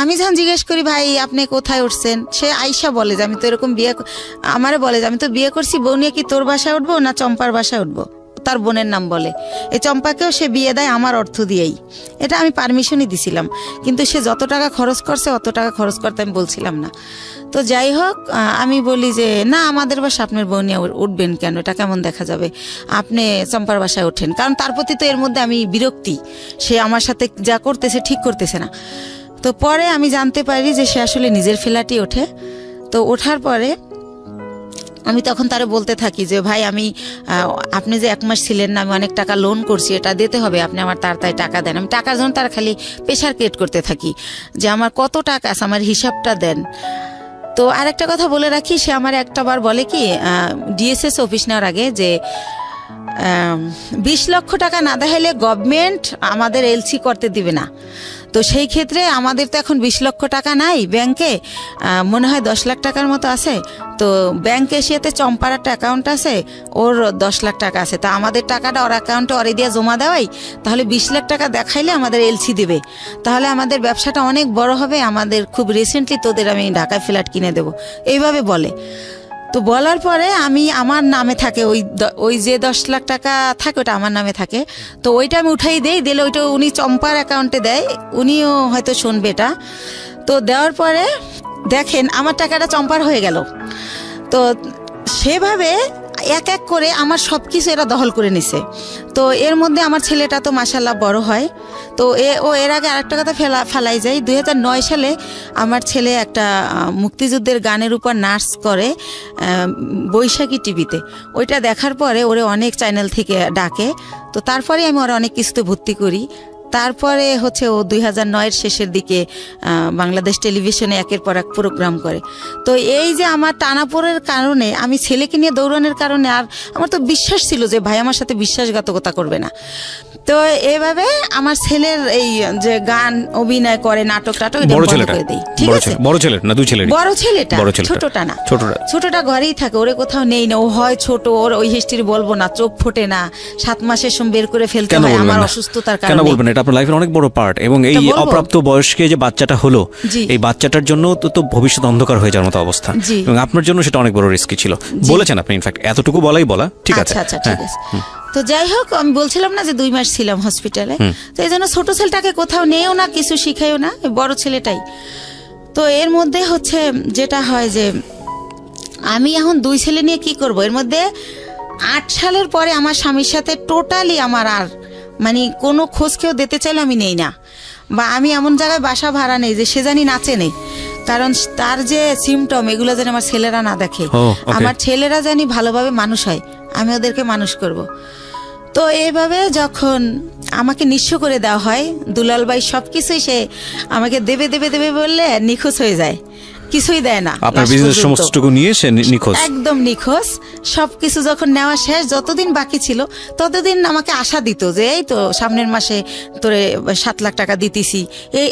আমি যখন জিজ্ঞেস করি ভাই আপনি কোথায় উঠছেন, সে আইসা বলে যে আমি তো এরকম আমারে বলে যে আমি তো বিয়ে করছি, বউ নিয়ে কি তোর বাসায় উঠবো না চম্পার বাসায় উঠবো, তার বোনের নাম বলে। এই চম্পাকেও সে বিয়ে দেয় আমার অর্থ দিয়েই, এটা আমি পারমিশনই দিছিলাম, কিন্তু সে যত টাকা খরচ করছে অত টাকা খরচ করতে আমি বলছিলাম না। তো যাই হোক, আমি বলি যে না আমাদের বাসা আপনার বউ নিয়ে উঠবেন কেন, এটা কেমন দেখা যাবে, আপনি চম্পার বাসায় ওঠেন। কারণ তার প্রতি তো এর মধ্যে আমি বিরক্তি, সে আমার সাথে যা করতেছে ঠিক করতেছে না। তো পরে আমি জানতে পারি যে সে আসলে নিজের ফ্ল্যাটে ওঠে। তো ওঠার পরে আমি তখন তারে বলতে থাকি যে ভাই আমি আপনি যে 1 মাস ছিলেন না, আমি অনেক টাকা লোন করছি, এটা দিতে হবে, আপনি আমার তাড়াতাড়ি টাকা দেন। আমি টাকার জন্য তার খালি প্রেশার ক্রিয়েট করতে থাকি যে আমার কত টাকা আছে, আমার হিসাবটা দেন। তো আরেকটা কথা বলে রাখি, সে আমার একটাবার বলে কি ডিএসএস অফিস নেওয়ার আগে যে 20 লক্ষ টাকা না দেখাইলে গভর্নমেন্ট আমাদের এলসি করতে দিবে না। তো সেই ক্ষেত্রে আমাদের তো এখন 20 লক্ষ টাকা নাই ব্যাংকে, মনে হয় 10 লাখ টাকার মতো আছে। তো ব্যাংক এশিয়াতে চম্পার একটা অ্যাকাউন্ট আছে, ওর 10 লাখ টাকা আছে। তা আমাদের টাকাটা ওর অ্যাকাউন্টে ওরে দিয়ে জমা দেওয়াই, তাহলে 20 লাখ টাকা দেখাইলে আমাদের এলসি দেবে, তাহলে আমাদের ব্যবসাটা অনেক বড় হবে, আমাদের খুব রিসেন্টলি তোদের আমি ঢাকায় ফ্ল্যাট কিনে দেবো, এইভাবে বলে। তো বলার পরে আমি আমার নামে থাকে ওই যে 10 লাখ টাকা থাকে ওটা আমার নামে থাকে। তো ওইটা আমি উঠাই দিলে ওইটা উনি চম্পার অ্যাকাউন্টে দেয়, উনিও হয়তো শুনবে এটা। তো দেওয়ার পরে দেখেন আমার টাকাটা চম্পার হয়ে গেল। তো সেভাবে এক এক করে আমার সব কিছু এরা দখল করে নিছে। তো এর মধ্যে আমার ছেলেটা তো মাশাআল্লাহ বড় হয়। তো এর আগে আরেকটা কথা ফেলাই যায়, 2009 সালে আমার ছেলে একটা মুক্তিযুদ্ধের গানের উপর নাচ করে বৈশাখী টিভিতে, ওইটা দেখার পরে ওরে অনেক চ্যানেল থেকে ডাকে। তো তারপরে আমি ওরা অনেক কিছুতে ভর্তি করি। তারপরে হচ্ছে ও 2009-এর শেষের দিকে বাংলাদেশ টেলিভিশনে একের পর এক প্রোগ্রাম করে। তো এই যে আমার টানাপোড়ের কারণে, আমি ছেলেকে নিয়ে দৌড়ানোর কারণে, আর আমার তো বিশ্বাস ছিল যে ভাই আমার সাথে বিশ্বাসঘাতকতা করবে না। তো এভাবে আমার ছেলের এই যে গান অভিনয় করে, নাটক বড় ছেলেটা, ঠিক আছে, বড় ছেলে না, দুই ছেলে, বড় ছেলেটা, ছোটটা না, ছোটটা ঘরেই থাকে, ওরে কোথাও নেই না, ও হয় ছোট, ওর ওই হিস্ট্রি বলবো না, চোখ ফোটে না, 7 মাসের সময় বের করে ফেলতে হয় আমার অসুস্থতার কারণে। কেন বলবেন, এটা আপনার লাইফের অনেক বড় পার্ট। এবং এই অপ্রাপ্ত বয়স্কে যে বাচ্চাটা হলো, এই বাচ্চাটার জন্য তো ভবিষ্যৎ অন্ধকার হয়ে যাওয়ার মতো অবস্থা, এবং আপনার জন্য সেটা অনেক বড় রিস্কি ছিল, বলেছেন আপনি। ইনফ্যাক্ট এতটুকু বলা ঠিক আছে। আচ্ছা ঠিক আছে। তো যাই হোক, আমি বলছিলাম না যে 2 মাস ছিলাম হসপিটালে, তো এই জন্য ছোট ছেলেটাকে কোথাও নেও না, কিছু শিখাইও না, বড় ছেলেটাই। তো এর মধ্যে হচ্ছে যেটা হয় যে আমি এখন 2 ছেলে নিয়ে কি করব। এর মধ্যে 8 সালের পরে আমার স্বামীর সাথে টোটালি আমার আর মানে কোনো খোঁজ কেউ দিতে চাইলে আমি নেই না, বা আমি এমন জায়গায় বাসা ভাড়া নেই যে সে জানি নাচে নেই, কারণ তার যে সিমটম এগুলো যেন আমার ছেলেরা না দেখে। আমার ছেলেরা জানি ভালোভাবে মানুষ হয়, আমি ওদেরকে মানুষ করব। তো এইভাবে যখন আমাকে নিঃস্ব করে দেওয়া হয়, দুলাল ভাই সব কিছুই সে আমাকে দেবে বললে নিখোঁজ হয়ে যায়। কিছুই দেয় না, আপনার বিজনেস সমস্তটুকু নিয়ে সে নিখোঁজ, একদম নিখোঁজ। সবকিছু যখন নেওয়া শেষ, যতদিন বাকি ছিল ততদিন আমাকে আশা দিত যে এই তো সামনের মাসে তোরে 7 লাখ টাকা দিতেছি,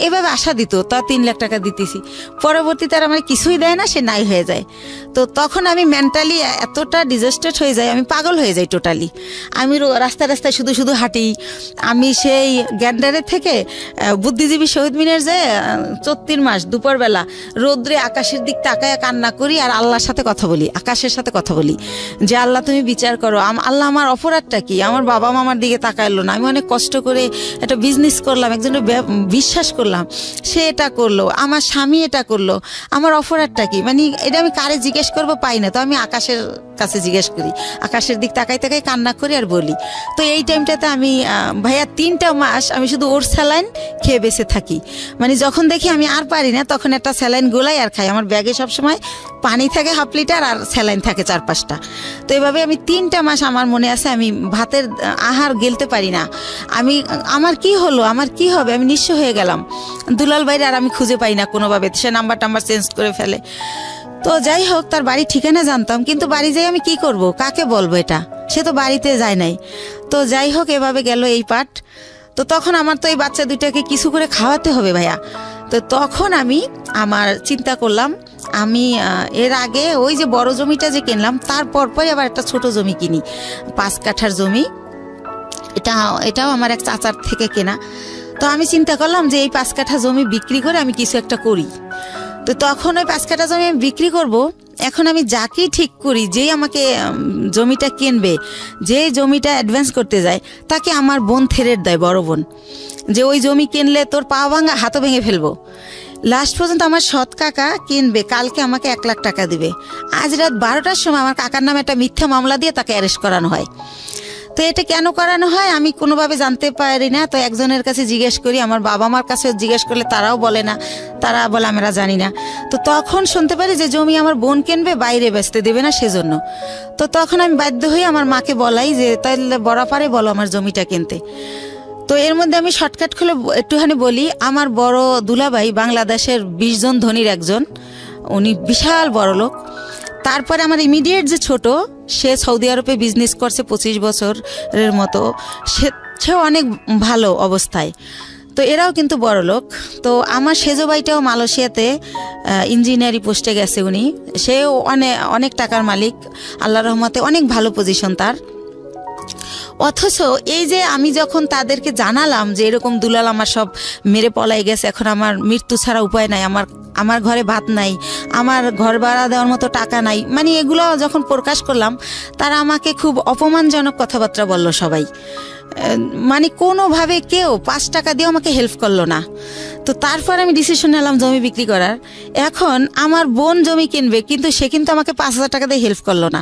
এভাবে আশা দিত, তা 3 লাখ টাকা দিতেছি। পরবর্তীতে আর আমার কিছুই দেয় না, সে নাই হয়ে যায়। তো তখন আমি মেন্টালি এতটা ডিজাস্টার্ড হয়ে যাই, আমি পাগল হয়ে যাই টোটালি। আমি রাস্তায় রাস্তায় শুধু শুধু হাঁটি। আমি সেই গ্যান্ডারের থেকে বুদ্ধিজীবী শহীদ মিনার যে 34 মাস দুপুরবেলা রোদ্রে আকাশের দিক তাকায় কান্না করি আর আল্লাহর সাথে কথা বলি, আকাশের সাথে কথা বলি যে আল্লাহ তুমি বিচার করো, আল্লাহ আমার অপরাধটা কি, আমার বাবা মামার দিকে তাকাইলো না, আমি অনেক কষ্ট করে একটা বিজনেস করলাম, একজনের বিশ্বাস করলাম, সে এটা করলো, আমার স্বামী এটা করলো, আমার অপরাধটা কি, মানে এটা আমি কারে জিজ্ঞেস করবো পাই না। তো আমি আকাশের কাছে জিজ্ঞেস করি, আকাশের দিক তাকাই তাকাই কান্না করি আর বলি। তো এই টাইমটাতে আমি ভাইয়া 3টা মাস আমি শুধু ওর স্যালাইন খেয়ে বেঁচে থাকি। মানে যখন দেখি আমি আর পারি না তখন একটা স্যালাইন গোলাই আর খাই। আমার ব্যাগে সবসময় পানি থাকে 1/2 লিটার আর স্যালাইন থাকে 4-5টা। তো এভাবে আমি 3টা মাস, আমার মনে আছে আমি ভাতের আহার গেলতে পারি না। আমার কি হলো, আমার কি হবে, আমি নিঃস্ব হয়ে গেলাম। দুলাল ভাইরা আর আমি খুঁজে পাই না কোনোভাবে, সে নাম্বার চেঞ্জ করে ফেলে। তো যাই হোক, তার বাড়ি ঠিকানা জানতাম, কিন্তু বাড়ি যাই আমি কি করব, কাকে বলবো এটা, সে তো বাড়িতে যায় নাই। তো যাই হোক, এভাবে গেল এই পার্ট। তো তখন আমার তো এই বাচ্চা দুইটাকে কিছু করে খাওয়াতে হবে ভাইয়া। তো তখন আমি চিন্তা করলাম, আমি এর আগে ওই যে বড় জমিটা যে কিনলাম তার পরপরই আবার একটা ছোট জমি কিনি, 5 কাঠার জমি। এটাও আমার এক চাচার থেকে কেনা। তো আমি চিন্তা করলাম যে এই 5 কাঠা জমি বিক্রি করে আমি কিছু একটা করি। তো তখন ওই 5 কাঠা জমি আমি বিক্রি করব। এখন আমি যাকেই ঠিক করি, যেই আমাকে জমিটা কিনবে, যে জমিটা অ্যাডভান্স করতে যায়, তাকে আমার বোন থেরেট দেয়, বড় বোন, যে ওই জমি কিনলে তোর পা ভাঙা হাতও ভেঙে ফেলবো। লাস্ট পর্যন্ত আমার সৎ কাকা কিনবে, কালকে আমাকে 1 লাখ টাকা দিবে। আজ রাত 12টার সময় আমার কাকার নামে একটা মিথ্যা মামলা দিয়ে তাকে অ্যারেস্ট করানো হয়। তো এটা কেন করানো হয় আমি কোনোভাবে জানতে পারি না। তো একজনের কাছে জিজ্ঞেস করি, আমার বাবা মার কাছে জিজ্ঞেস করলে তারাও বলে না, তারা বলে আমরা জানি না। তো তখন শুনতে পারি যে জমি আমার বোন কিনবে, বাইরে বেচতে দেবে না সেজন্য। তো তখন আমি বাধ্য হয়ে আমার মাকে বলাই যে তাহলে বরাপারে বলো আমার জমিটা কিনতে। তো এর মধ্যে আমি শর্টকাট খুলে একটুখানি বলি, আমার বড় দুলাভাই বাংলাদেশের 20 জন ধনীর একজন, উনি বিশাল বড় লোক। তারপরে আমার ইমিডিয়েট যে ছোট, সে সৌদি আরবে বিজনেস করছে 25 বছরের মতো, সেও অনেক ভালো অবস্থায়। তো এরাও কিন্তু বড় লোক। তো আমার সেজো ভাইটাও মালয়েশিয়াতে ইঞ্জিনিয়ারি পোস্টে গেছে, উনি, সেও অনেক টাকার মালিক, আল্লাহর রহমতে অনেক ভালো পজিশন তার। অথচ এই যে আমি যখন তাদেরকে জানালাম যে এরকম দুলাল আমার সব মেরে পলাই গেছে, এখন আমার মৃত্যু ছাড়া উপায় নাই, আমার ঘরে ভাত নাই, আমার ঘর ভাড়া দেওয়ার মতো টাকা নাই, মানে এগুলো যখন প্রকাশ করলাম, তারা আমাকে খুব অপমানজনক কথাবার্তা বলল সবাই। মানে কোনোভাবে কেউ 5 টাকা দিয়ে আমাকে হেল্প করলো না। তো তারপর আমি ডিসিশন নিলাম জমি বিক্রি করার। এখন আমার বোন জমি কিনবে, কিন্তু সে কিন্তু আমাকে 5,000 টাকা দিয়ে হেল্প করলো না।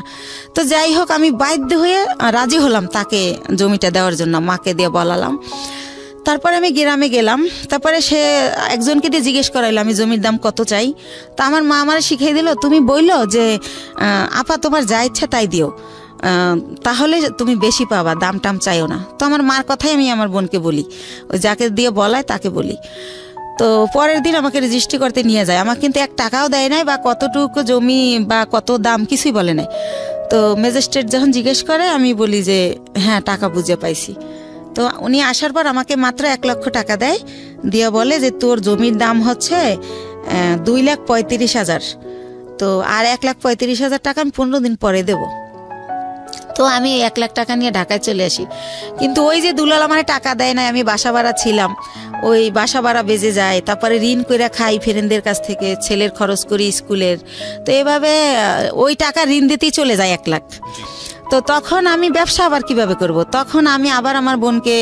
তো যাই হোক, আমি বাধ্য হয়ে রাজি হলাম তাকে জমিটা দেওয়ার জন্য, মাকে দিয়ে বলালাম। তারপরে আমি গ্রামে গেলাম, তারপরে সে একজনকে দিয়ে জিজ্ঞেস করাইলো আমি জমির দাম কত চাই। তা আমার মা আমার শিখিয়ে দিল, তুমি বললো যে আপা তোমার যা ইচ্ছা তাই দিও, তাহলে তুমি বেশি পাবা, দাম টাম চাইও না। তো আমার মার কথাই আমি আমার বোনকে বলি, ওই যাকে দিয়ে বলায় তাকে বলি। তো পরের দিন আমাকে রেজিস্ট্রি করতে নিয়ে যায়, আমাকে কিন্তু 1 টাকাও দেয় নাই, বা কতটুকু জমি বা কত দাম কিছুই বলে নাই। তো ম্যাজিস্ট্রেট যখন জিজ্ঞেস করে আমি বলি যে হ্যাঁ টাকা বুঝে পাইছি। তো উনি আসার পর আমাকে মাত্র 1 লক্ষ টাকা দেয়, দিয়ে বলে যে তোর জমির দাম হচ্ছে 2,35,000, তো আর 1,35,000 টাকা আমি 15 দিন পরে দেবো। তো আমি 1 লাখ টাকা নিয়ে ঢাকায় চলে আসি। কিন্তু ওই যে দুলাল আমার টাকা দেয় না, আমি বাসা ভাড়া ছিলাম, ওই বাসা ভাড়া বেজে যায়, তারপরে ঋণ করে খাই ফ্রেন্ডদের কাছ থেকে, ছেলের খরচ করি স্কুলের। তো এভাবে ওই টাকা ঋণ দিতেই চলে যায় 1 লাখ। তো তখন আমি ব্যবসা আবার কিভাবে করব? তখন আমি আবার আমার বোনকে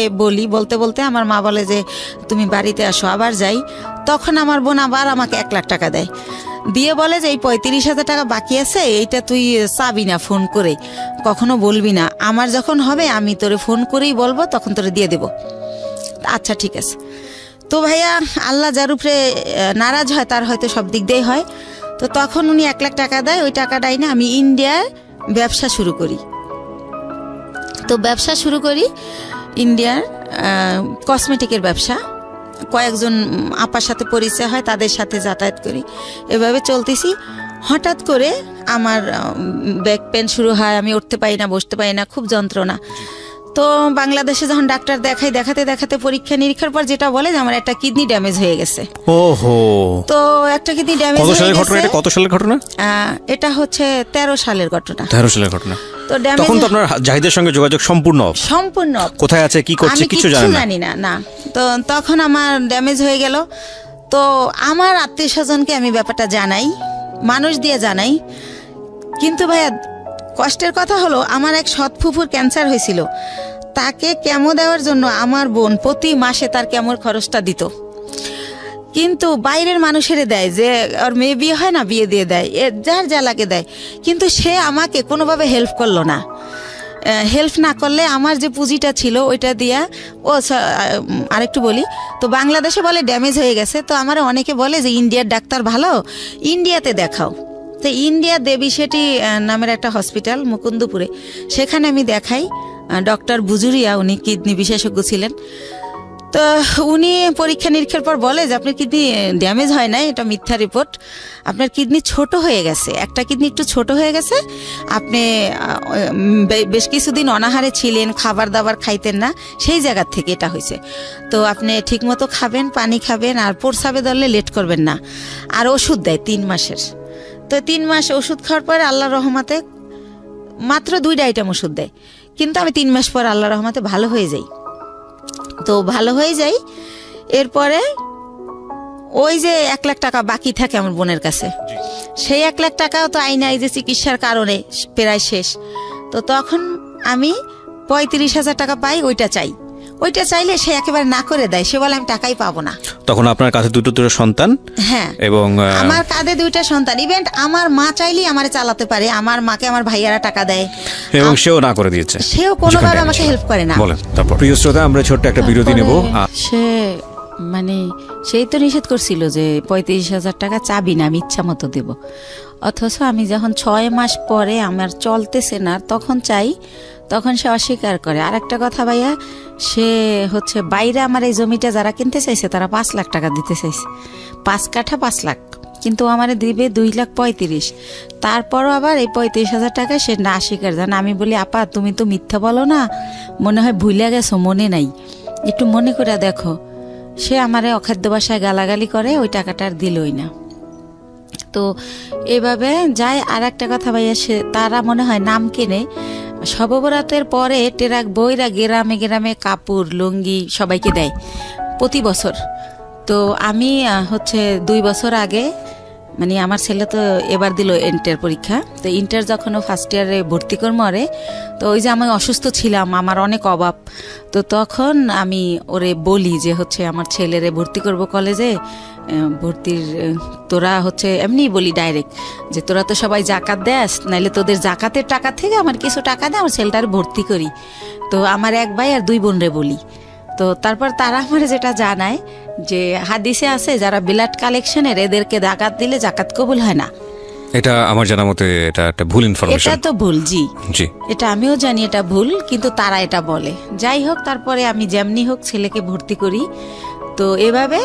বলতে বলতে আমার মা বলে যে তুমি বাড়িতে আসো, আবার যাই। তখন আমার বোন আবার আমাকে 1 লাখ টাকা দেয়, দিয়ে বলে যে এই 35,000 টাকা বাকি আছে, এইটা তুই চাবি না, ফোন করে কখনো বলবি না, আমার যখন হবে আমি তোরে ফোন করেই বলবো, তখন তোরে দিয়ে দেব। আচ্ছা ঠিক আছে। তো ভাইয়া, আল্লাহ যার উপরে নারাজ হয় তার হয়তো সব দিক দিয়েই হয়। তো তখন উনি 1 লাখ টাকা দেয়, ওই টাকাটাই না আমি ইন্ডিয়ার ব্যবসা শুরু করি। তো ব্যবসা শুরু করি ইন্ডিয়ার কসমেটিকের ব্যবসা। কয়েকজন আপার সাথে পরিচয় হয়, তাদের সাথে যাতায়াত করি, এভাবে চলতেছি। হঠাৎ করে আমার ব্যাক পেন শুরু হয়, আমি উঠতে পারি না, বসতে পারি না, খুব যন্ত্রণা। তো বাংলাদেশে যখন ডাক্তার দেখাই, দেখাতে পরীক্ষা নিরীক্ষার পর যেটা বলে যে আমার একটা কিডনি ড্যামেজ হয়ে গেছে। ওহো। তো একটা কিডনি ড্যামেজ কত সালের ঘটনা এটা? কত সালের ঘটনা এটা? হচ্ছে 13 সালের ঘটনা। 13 সালের ঘটনা। তো তখন তো আপনার জাহিদের সঙ্গে যোগাযোগ সম্পূর্ণ কোথায় আছে, কি করছে কিছু জানি না। না, তো তখন আমার ড্যামেজ হয়ে গেল। তো আমার আত্মীয় স্বজনকে আমি ব্যাপারটা জানাই, মানুষ দিয়ে জানাই। কিন্তু ভাইয়া কষ্টের কথা হলো, আমার এক সৎ ফুফুর ক্যান্সার হয়েছিল, তাকে কেমো দেওয়ার জন্য আমার বোন প্রতি মাসে তার কেমোর খরচটা দিত। কিন্তু বাইরের মানুষের দেয়, যে ওর মেয়ে বিয়ে হয় না, বিয়ে দিয়ে দেয়, যার যা লাগে দেয়। কিন্তু সে আমাকে কোনোভাবে হেল্প করলো না। হেল্প না করলে আমার যে পুঁজিটা ছিল ওইটা দিয়া, আরেকটু বলি, তো বাংলাদেশে বলে ড্যামেজ হয়ে গেছে। তো আমার অনেকে বলে যে ইন্ডিয়ার ডাক্তার ভালো, ইন্ডিয়াতে দেখাও। তো ইন্ডিয়া দেবী সেটি নামের একটা হসপিটাল মুকুন্দপুরে, সেখানে আমি দেখাই। ডক্টর বুজুরিয়া, উনি কিডনি বিশেষজ্ঞ ছিলেন। তো উনি পরীক্ষা নিরীক্ষার পর বলে যে আপনার কিডনি ড্যামেজ হয় না, এটা মিথ্যা রিপোর্ট, আপনার কিডনি ছোট হয়ে গেছে, একটা কিডনি একটু ছোট হয়ে গেছে, আপনি বেশ কিছুদিন অনাহারে ছিলেন, খাবার দাবার খাইতেন না, সেই জায়গার থেকে এটা হয়েছে। তো আপনি ঠিকমতো খাবেন, পানি খাবেন, আর প্রস্রাবে ধরলে লেট করবেন না। আর ওষুধ দেয় 3 মাসের। তো 3 মাস ওষুধ খাওয়ার পরে আল্লাহর রহমতে মাত্র 2টা আইটেম ওষুধ দেয়, কিন্তু আমি 3 মাস পর আল্লাহর রহমতে ভালো হয়ে যাই। তো ভালো হয়ে যাই, এরপরে ওই যে 1 লাখ টাকা বাকি থাকে আমার বোনের কাছে, সেই 1 লাখ টাকাও তো আইনা এই যে চিকিৎসার কারণে প্রায় শেষ। তো তখন আমি 35,000 টাকা পাই, ওইটা চাইলে সে একেবারে না করে দেয়, সে বলে আমি টাকাই পাবো না। তখন আপনার কাছে দুটো সন্তান। হ্যাঁ, এবং আমার কাঁধে 2টা সন্তান। ইভেন্ট আমার মা চাইলেই আমারে চালাতে পারে, আমার মাকে আমার ভাইয়ারা টাকা দেয়, এবং সেও না করে দিয়েছে, সেও কোনোভাবে আমাকে হেল্প করে না। বলেন তারপর। প্রিয় শ্রোতা, আমরা ছোট্ট একটা বিরতি নেব। সেই তো নিষেধ করছিল যে 35,000 টাকা চাবি না, আমি ইচ্ছা মতো দেব। অথচ আমি যখন 6 মাস পরে আমার চলতেছে না, তখন চাই, তখন সে অস্বীকার করে। আর একটা কথা ভাইয়া, সে হচ্ছে বাইরে আমার এই জমিটা যারা কিনতে চাইছে তারা 5 লাখ টাকা দিতে চাইছে, 5 কাঠা 5 লাখ, কিন্তু আমার দিবে 2,35,000। তারপরও আবার এই 35,000 টাকা সে না স্বীকার জান। আমি বলি, আপা তুমি তো মিথ্যা বলো না, মনে হয় ভুলে গেছো, মনে নাই, একটু মনে করে দেখো। সে আমারে অখাদ্য ভাষায় গালাগালি করে, ওই টাকাটা আর দিলই না। তো এভাবে যায়। আর একটা কথা ভাইয়া, সে তারা মনে হয় নাম কিনে শববরাতের পরে টেরাক বইরা গ্রামে গ্রামে কাপড় লুঙ্গি সবাইকে দেয় প্রতি বছর। তো আমি হচ্ছে 2 বছর আগে, মানে আমার ছেলে তো এবার দিল ইন্টার পরীক্ষা, তো ইন্টার যখন ও ফার্স্ট ইয়ারে ভর্তি করবো, তো ওই যে আমি অসুস্থ ছিলাম, আমার অনেক অভাব, তো তখন আমি ওরে বলি যে হচ্ছে আমার ছেলেরে ভর্তি করব কলেজে, ভর্তির তোরা হচ্ছে এমনি বলি ডাইরেক্ট যে তোরা তো সবাই জাকাত দেস, নাইলে তোদের জাকাতের টাকা থেকে আমার কিছু টাকা দে, আমার ছেলেটার ভর্তি করি। তো আমার 1 ভাই আর 2 বোনরে বলি। তো তারপর তারা আমার যেটা জানায় যে হাদিসে আছে যারা বিলাট কালেকশনের, এদেরকে জাকাত দিলে জাকাত কবুল হয় না। এটা আমার জানা মতে এটা একটা ভুল ইনফরমেশন। এটা তো ভুল, জি, এটা আমিও জানি এটা ভুল, কিন্তু তারা এটা বলে। যাই হোক, তারপরে আমি যেমনি হোক ছেলেকে ভর্তি করি। তো এভাবে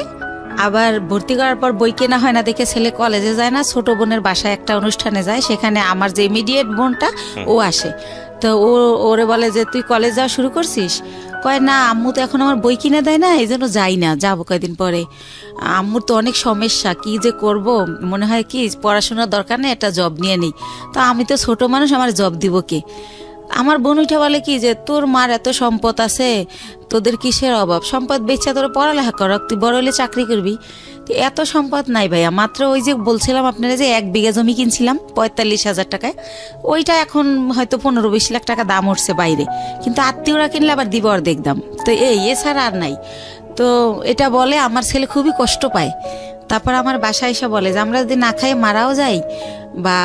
আবার ভর্তি করার পর বই কেনা হয় না দেখে ছেলে কলেজে যায় না, ছোট বোনের বাসায় একটা অনুষ্ঠানে যায়, সেখানে আমার যে ইমিডিয়েট বোনটা ও আসে। তো ওরে বলে যে তুই কলেজ যাওয়া শুরু করছিস? কয় না, আম্মু তো এখন আমার বই কিনে দেয় না, এই জন্য যাই না, যাবো কয়েকদিন পরে। আম্মুর তো অনেক সমস্যা, কি যে করব, মনে হয় কি পড়াশোনার দরকার নেই, একটা জব নিয়ে নেই। তো আমি তো ছোট মানুষ, আমার জব দিব কে? আমার বোন উঠে বলে কি যে তোর মার এত সম্পদ আছে, তোদের কিসের অভাব, সম্পদ বেচা তোর পড়ালেখা কর, তুই বড় হলে চাকরি করবি। এত সম্পদ নাই ভাইয়া, মাত্র ওই যে বলছিলাম আপনারা যে 1 বিঘা জমি কিনছিলাম 45,000 টাকায়, ওইটা এখন হয়তো 15-20 লাখ টাকা দাম উঠছে বাইরে, কিন্তু আত্মীয়রা কিনলে আবার দিব অর্ধেক দাম। তো এছাড়া আর নাই। তো এটা বলে আমার ছেলে খুবই কষ্ট পায়। তারপর আমার বাসায় এসে বলে যে আমরা যদি না খাই মারাও যাই, বা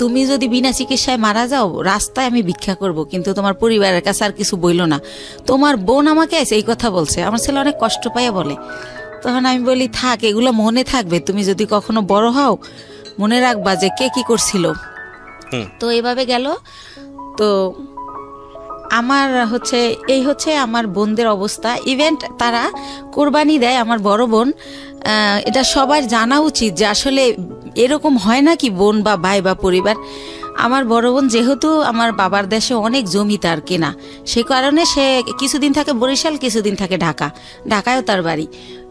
তুমি যদি বিনা চিকিৎসায় মারা যাও, রাস্তায় আমি ভিক্ষা করব, কিন্তু তোমার পরিবারের কাছে আর কিছু বইল না। তোমার বোন আমাকে এই কথা বলছে। আমার ছেলে অনেক কষ্ট পাইয়া বলে। তখন আমি বলি থাক, এগুলো মনে থাকবে, তুমি যদি কখনো বড় হও মনে রাখবা যে কে কি করছিল। তো এভাবে গেল। তো আমার হচ্ছে এই হচ্ছে আমার বোনদের অবস্থা। ইভেন্ট তারা কোরবানি দেয়, আমার বড় বোন। এটা সবার জানা উচিত যে আসলে এরকম হয় না কি বোন বা ভাই বা পরিবার। আমার বড় বোন যেহেতু আমার বাবার দেশে অনেক জমি তার কেনা, সে কারণে সে কিছুদিন থাকে বরিশাল, কিছুদিন থাকে ঢাকায়ও তার বাড়ি।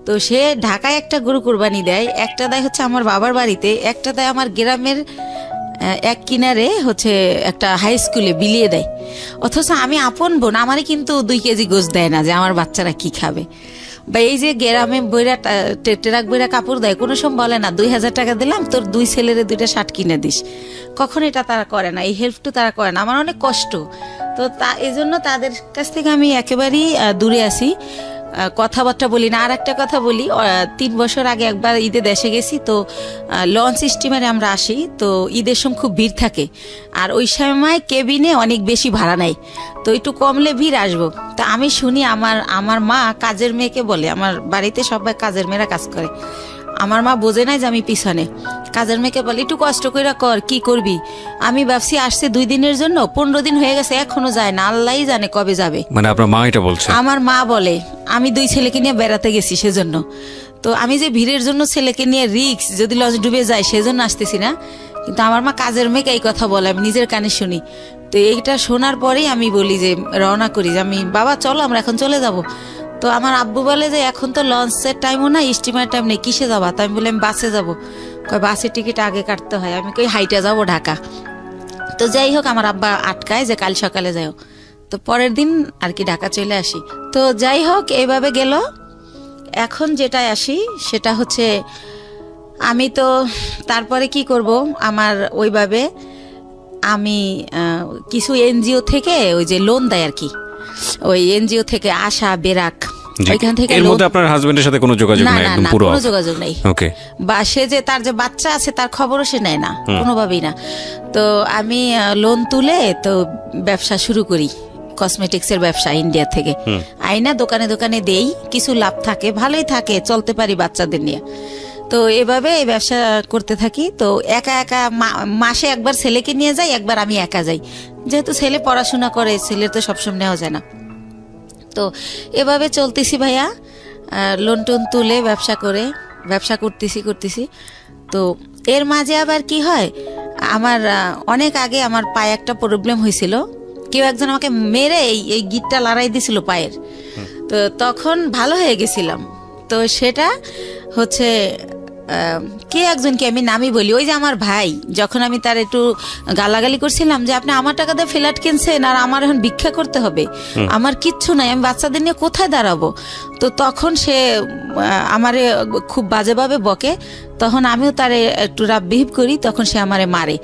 তো সে ঢাকায় একটা গরু কোরবানি দেয়, একটা দেয় হচ্ছে আমার বাবার বাড়িতে, একটা দেয় আমার গ্রামের এক কিনারে হচ্ছে একটা হাই স্কুলে বিলিয়ে দেয়। অথচ আমি আপন বোন, আমারই কিন্তু 2 কেজি গোশ দেয় না যে আমার বাচ্চারা কি খাবে। বা এই যে গ্রামে বইরা ট্রাক বইরা কাপড় দেয়, কোনো সময় বলে না 2000 টাকা দিলাম তোর 2 ছেলেরে 2টা শার্ট কিনে দিস। কখন এটা তারা করে না, এই হেল্পটু তারা করে না। আমার অনেক কষ্ট, তো এই জন্য তাদের কাছ থেকে আমি একেবারেই দূরে আছি, কথাবার্তা বলি না। আর একটা কথা বলি, 3 বছর আগে একবার ঈদে দেশে গেছি, তো লঞ্চ স্টিমারে আমরা আসি, তো ঈদের সময় খুব ভিড় থাকে, আর ওই সময় কেবিনে অনেক বেশি ভাড়া নেয়, তো একটু কমলে ভিড় আসবো। তা আমি শুনি আমার মা কাজের মেয়েকে বলে, আমার বাড়িতে সবাই কাজের মেয়েরা কাজ করে, আমার মা বোঝে নাই যে আমি পিছনে, কাজের মেয়েকে বলে একটু কষ্ট করে কর, কি করবি। আমি ভাবছি আসছে 2 দিনের জন্য, 15 দিন হয়ে গেছে এখনো যায় না, আল্লাহই জানে কবে যাবে। মানে আপনার মা এটা বলছে? আমার মা বলে আমি 2 ছেলেকে নিয়ে বেড়াতে গেছি সেজন্য, তো আমি যে ভিড়ের জন্য ছেলেকে নিয়ে রিস্ক, যদি লঞ্চ ডুবে যায় সেজন্য আসতেছি না। কিন্তু আমার মা কাজের মেয়েকে এই কথা বলে, আমি নিজের কানে শুনি। তো এইটা শোনার পরেই আমি বলি যে রওনা করি, যে আমি বাবা চলো আমরা এখন চলে যাব। তো আমার আব্বু বলে যে এখন তো লঞ্চের টাইমও না, স্টিমার টাইম নেই, কিসে যাবা? তো আমি বলি আমি বাসে যাবো। কয় বাসের টিকিট আগে কাটতে হয়। আমি কই হাইটে যাবো ঢাকা। তো যাই হোক, আমার আব্বা আটকায় যে কাল সকালে যাও। তো পরের দিন আর কি ঢাকা চলে আসি। তো যাই হোক এইভাবে গেল। এখন যেটা আসি সেটা হচ্ছে, আমি তো তারপরে কি করব, আমার ওইভাবে আমি কিছু এনজিও থেকে ওই যে লোন দেয় আর কি, ওই এনজিও থেকে আশা বেরাক, ওইখান থেকে। এর মধ্যে আপনার হাজবেন্ডের সাথে কোনো যোগাযোগ নাই? একদম পুরো কোনো যোগাযোগ নেই। ওকে। বা সে যে তার যে বাচ্চা আছে তার খবরও সে নেয় না, কোনোভাবেই না। তো আমি লোন তুলে তো ব্যবসা শুরু করি, কসমেটিক্সের ব্যবসা ইন্ডিয়া থেকে আইনা দোকানে দোকানে দেই, কিছু লাভ থাকে, ভালোই থাকে, চলতে পারি বাচ্চাদের নিয়ে। তো এভাবে এই ব্যবসা করতে থাকি। তো একা একা মাসে একবার ছেলেকে নিয়ে যাই, একবার আমি একা যাই, যেহেতু ছেলে পড়াশোনা করে, ছেলের তো সবসময় নেওয়া যায় না। তো এভাবে চলতেছি ভাইয়া, লোন টোন তুলে ব্যবসা করতেছি। তো এর মাঝে আবার কি হয়, আমার অনেক আগে আমার পায়ে একটা প্রবলেম হয়েছিল, কেউ একজন আমাকে মেরে এই গিটটা লড়াই দিছিল পায়ের। তো তখন ভালো হয়ে গেছিলাম। তো সেটা হচ্ছে কে একজনকে আমি নামই বলি, ওই যে আমার ভাই, যখন আমি তার একটু গালাগালি করছিলাম যে আপনি আমার টাকা দিয়ে ফ্ল্যাট কিনছেন আর আমার এখন ভিক্ষা করতে হবে, আমার কিচ্ছু নাই, আমি বাচ্চাদের নিয়ে কোথায় দাঁড়াবো। তো তখন সে আমারে খুব বাজেভাবে বকে, তখন আমিও তারে একটু রাব বিহেভ করি, তখন সে আমারে মারে,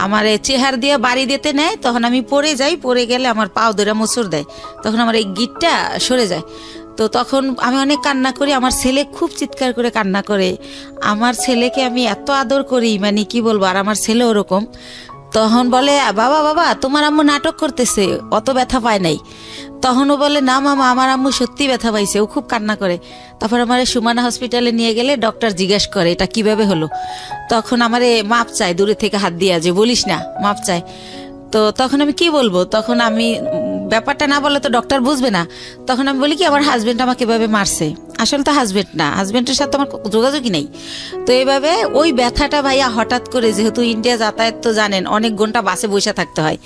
আমারে চেহার দিয়ে বাড়ি দিতে নেয়। তখন আমি পড়ে যাই, পড়ে গেলে আমার পাও ধরে মোচড় দেয়, তখন আমার এই গিটটা সরে যায়। তো তখন আমি অনেক কান্না করি, আমার ছেলে খুব চিৎকার করে কান্না করে। আমার ছেলেকে আমি এত আদর করি, মানে কি বলবো, আর আমার ছেলে ওরকম। তখন বলে বাবা তোমার আম্মু নাটক করতেছে, অত ব্যথা পায় নাই। তখন ও বলে না মামা, আমার আম্মু সত্যি ব্যথা পাইছে, ও খুব কান্না করে। তারপর আমার সুমানা হসপিটালে নিয়ে গেলে ডক্টর জিজ্ঞেস করে এটা কিভাবে হলো। তখন আমারে মাপ চায়, দূরে থেকে হাত দিয়া, যে বলিস না, মাপ চায়। তো তখন আমি কি বলবো, তখন আমি ব্যাপারটা না বলে তো ডক্টর বুঝবে না। তখন আমি বলি কি আমার হাজবেন্ড আমাকে এভাবে মারছে, আসলে তো হাজবেন্ড না, হাজবেন্ডের সাথে আমার যোগাযোগই নেই। তো এইভাবে ওই ব্যথাটা ভাইয়া হঠাৎ করে, যেহেতু ইন্ডিয়া যাতায়াত তো জানেন, অনেক ঘন্টা বাসে বসে থাকতে হয়,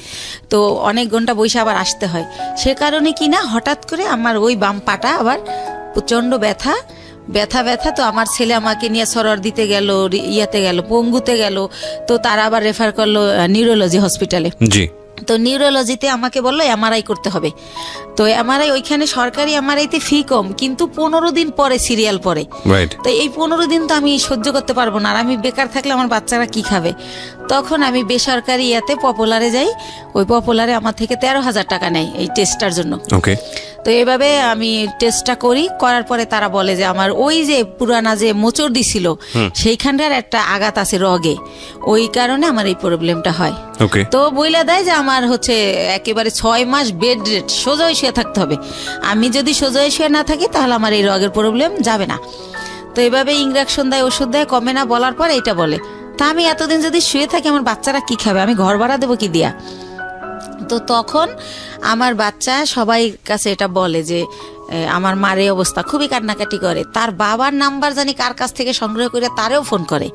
তো অনেক ঘন্টা বসে আবার আসতে হয়, সে কারণে কি না হঠাৎ করে আমার ওই বাম পাটা আবার প্রচন্ড ব্যথা। তো আমার ছেলে আমাকে নিয়ে সরর দিতে গেল, ইয়াতে গেল, পঙ্গুতে গেল। তো তারা আবার রেফার করলো নিউরোলজি হসপিটালে। জি। তো নিউরোলজিতে আমাকে বললো এমআরআই করতে হবে। তো এমআরআই ওইখানে সরকারি এমআরআইতে ফি কম, কিন্তু 15 দিন পরে সিরিয়াল পরে। তো এই 15 দিন তো আমি সহ্য করতে পারবো না, আর আমি বেকার থাকলে আমার বাচ্চারা কি খাবে। তখন আমি বেসরকারি ইয়াতে পপুলারে যাই, ওই পপুলারে আমার থেকে 13,000 টাকা নেয় এই টেস্টটার জন্য। ওকে। তো এইভাবে আমি টেস্টটা করার পরে তারা বলে যে আমার ওই যে পুরানা যে মোচড় দিছিল সেইখানটার একটা আঘাত আছে রগে, ওই কারণে আমার এই প্রবলেমটা হয়। তো বইলা দেয় যে আমার হচ্ছে একেবারে 6 মাস বেড রেট, সোজা শুয়ে থাকতে হবে। আমি যদি সোজা শুয়ে না থাকি তাহলে আমার এই রগের প্রবলেম যাবে না। তো এইভাবে ইঞ্জেকশন দেয়, ওষুধ দেয়, কমে না, বলার পর এইটা বলে। তা আমি এতদিন যদি শুয়ে থাকি আমার বাচ্চারা কি খাবে, আমি ঘর ভাড়া দেবো কি দিয়া। তো তখন আমার বাচ্চা সবাই কাছে এটা বলে যে আমার মার এই অবস্থা, খুবই কান্নাকাটি করে। তার বাবার নাম্বার জানি কার কাছ থেকে সংগ্রহ করে তারেও ফোন করে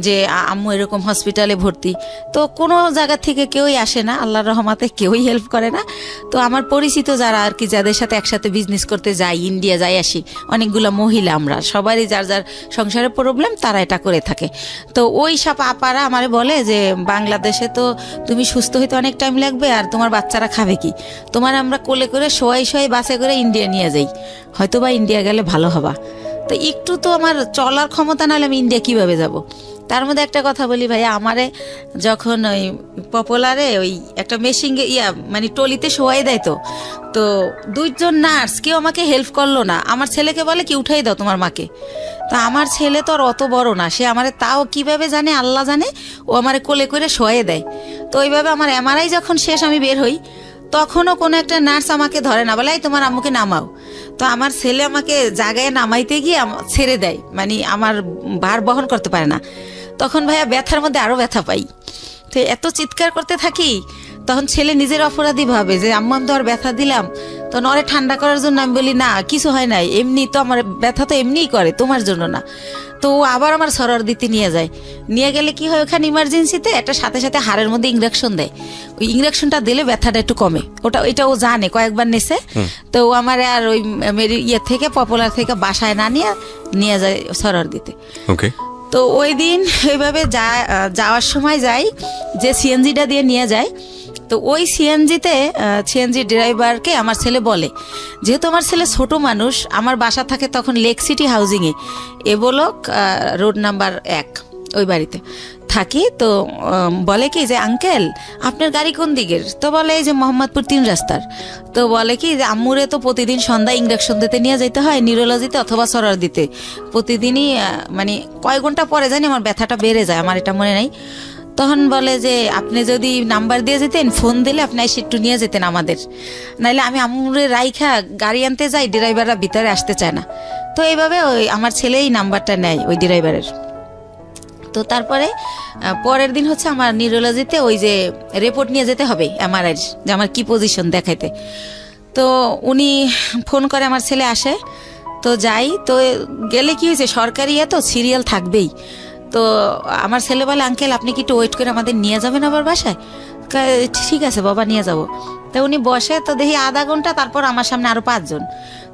যে আম্মু এরকম হসপিটালে ভর্তি। তো কোনো জায়গা থেকে কেউই আসে না, আল্লাহর রহমতে কেউই হেল্প করে না। তো আমার পরিচিত যারা আর কি, যাদের সাথে একসাথে বিজনেস করতে যাই, ইন্ডিয়া যাই আসি, অনেকগুলো মহিলা, আমরা সবারই যার যার সংসারের প্রবলেম, তারা এটা করে থাকে। তো ওই সব আপারা আমারে বলে যে বাংলাদেশে তো তুমি সুস্থ হইতে অনেক টাইম লাগবে, আর তোমার বাচ্চারা খাবে কি, তোমার আমরা কোলে করে শোয়াই বাসে করে ইন্ডিয়া নিয়ে যাই, হয়তো বা ইন্ডিয়া গেলে ভালো হবা। তো একটু তো আমার চলার ক্ষমতা নাহলে আমি ইন্ডিয়া কিভাবে যাব। তার মধ্যে একটা কথা বলি ভাইয়া, আমারে যখন ওই পপুলারে ওই একটা মেশিন মানে টলিতে শোয়াই দেয়, তো 2জন নার্স কেউ আমাকে হেল্প করলো না। আমার ছেলেকে বলে কি উঠাই দাও তোমার মাকে। তা আমার ছেলে তো আর অত বড় না, সে আমারে তাও কিভাবে জানে আল্লাহ জানে, ও আমারে কোলে করে শোয়াই দেয়। তো ওইভাবে আমার এমআরআই যখন শেষ, আমি বের হই, তখনও কোনো একটা নার্স আমাকে ধরে না, বলে এই তোমার আম্মুকে নামাও। তো আমার ছেলে আমাকে জায়গায় নামাইতে গিয়ে ছেড়ে দেয়, মানে আমার ভার বহন করতে পারে না। তখন ভাইয়া ব্যথার মধ্যে আরো ব্যথা পাই, তো এত চিৎকার করতে থাকি। তখন ছেলে নিজের অপরাধী ভাবে যে আম্মু আমি তো আর ব্যথা দিলাম। তখন ওরে ঠান্ডা করার জন্য আমি বলি না কিছু হয় নাই, এমনি তো আমার ব্যথা তো এমনিই করে, তোমার জন্য না। তো আবার আমার সরর দিতে নিয়ে যায়। নিয়ে গেলে কি হয়, ওখানে ইমার্জেন্সিতে একটা সাথে সাথে হাড়ের মধ্যে ইঞ্জেকশন দেয়। ওই ইঞ্জেকশনটা দিলে ব্যথাটা একটু কমে, এটা ও জানে, কয়েকবার নেছে। তো আমার আর ওই ইয়ে থেকে পপুলার থেকে বাসায় না নিয়ে যায় সরর দিতে। তো ওই দিন এইভাবে যাওয়ার সময় যাই, যে সিএনজিটা দিয়ে নিয়ে যায়, তো ওই সিএনজি ড্রাইভারকে আমার ছেলে বলে, যেহেতু আমার ছেলে ছোট মানুষ, আমার বাসা থাকে তখন লেক সিটি হাউজিংয়ে, এ বলক রোড নাম্বার 1, ওই বাড়িতে থাকি। তো বলে কি যে আঙ্কেল আপনার গাড়ি কোন দিকের? তো বলে এই যে মোহাম্মদপুর 3 রাস্তার। তো বলে কি যে আম্মুরে তো প্রতিদিন সন্ধ্যা ইঞ্জেকশন দিতে নিয়ে যেতে হয়, নিউরোলজিতে অথবা সরার দিতে, প্রতিদিনই মানে কয়েক ঘন্টা পরে জানি আমার ব্যথাটা বেড়ে যায়, আমার এটা মনে নাই। তখন বলে যে আপনি যদি নাম্বার দিয়ে যেতেন, ফোন দিলে আপনি এসে একটু নিয়ে যেতেন আমাদের, নাইলে আমি আম্মুরে রাইখা গাড়ি আনতে যাই, ড্রাইভাররা ভিতরে আসতে চায় না। তো এইভাবে ওই আমার ছেলে এই নাম্বারটা নেয় ওই ড্রাইভারের। তো তারপরে পরের দিন হচ্ছে আমার নিউরোলজিতে ওই যে রিপোর্ট নিয়ে যেতে হবে এমআরআই, যে আমার কি পজিশন দেখাইতে। তো উনি ফোন করে, আমার ছেলে আসে। তো যাই, তো গেলে কি হয়েছে, সরকারি তো সিরিয়াল থাকবেই। তো আমার ছেলে বলে আঙ্কেল আপনি কি একটু ওয়েট করে আমাদের নিয়ে যাবেন আবার বাসায়? ঠিক আছে বাবা, নিয়ে যাব। তো উনি বসে, তো দেখি আধা ঘন্টা, তারপর আমার সামনে আরো 5 জন।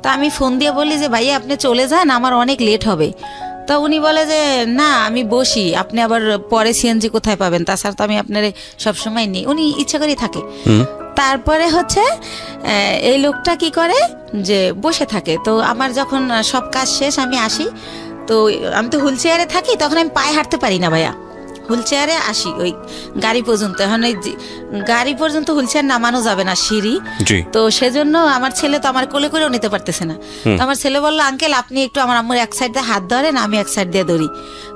তো আমি ফোন দিয়ে বলি যে ভাইয়া আপনি চলে যান, আমার অনেক লেট হবে। তো উনি বলে যে না আমি বসি, আপনি আবার পরে সিএনজি কোথায় পাবেন, তাছাড়া তো আমি আপনার সবসময় নিই, উনি ইচ্ছা করেই থাকে। তারপরে হচ্ছে এই লোকটা কি করে যে বসে থাকে। তো আমার যখন সব কাজ শেষ আমি আসি, তো আমি তো হুইল চেয়ারে থাকি, তখন আমি পায়ে হাঁটতে পারি না ভাইয়া, হুইল চেয়ারে আসি ওই গাড়ি পর্যন্ত। এখন ওই গাড়ি পর্যন্ত হুইল চেয়ার নামানো যাবে না, সিঁড়ি। তো সেজন্য আমার ছেলে তো আমার কোলে করেও নিতে পারতেছে না। তো আমার ছেলে বললো আঙ্কেল আপনি একটু আমার আম্মুর এক সাইড দিয়ে হাত ধরেন, আমি এক সাইড দিয়ে ধরি।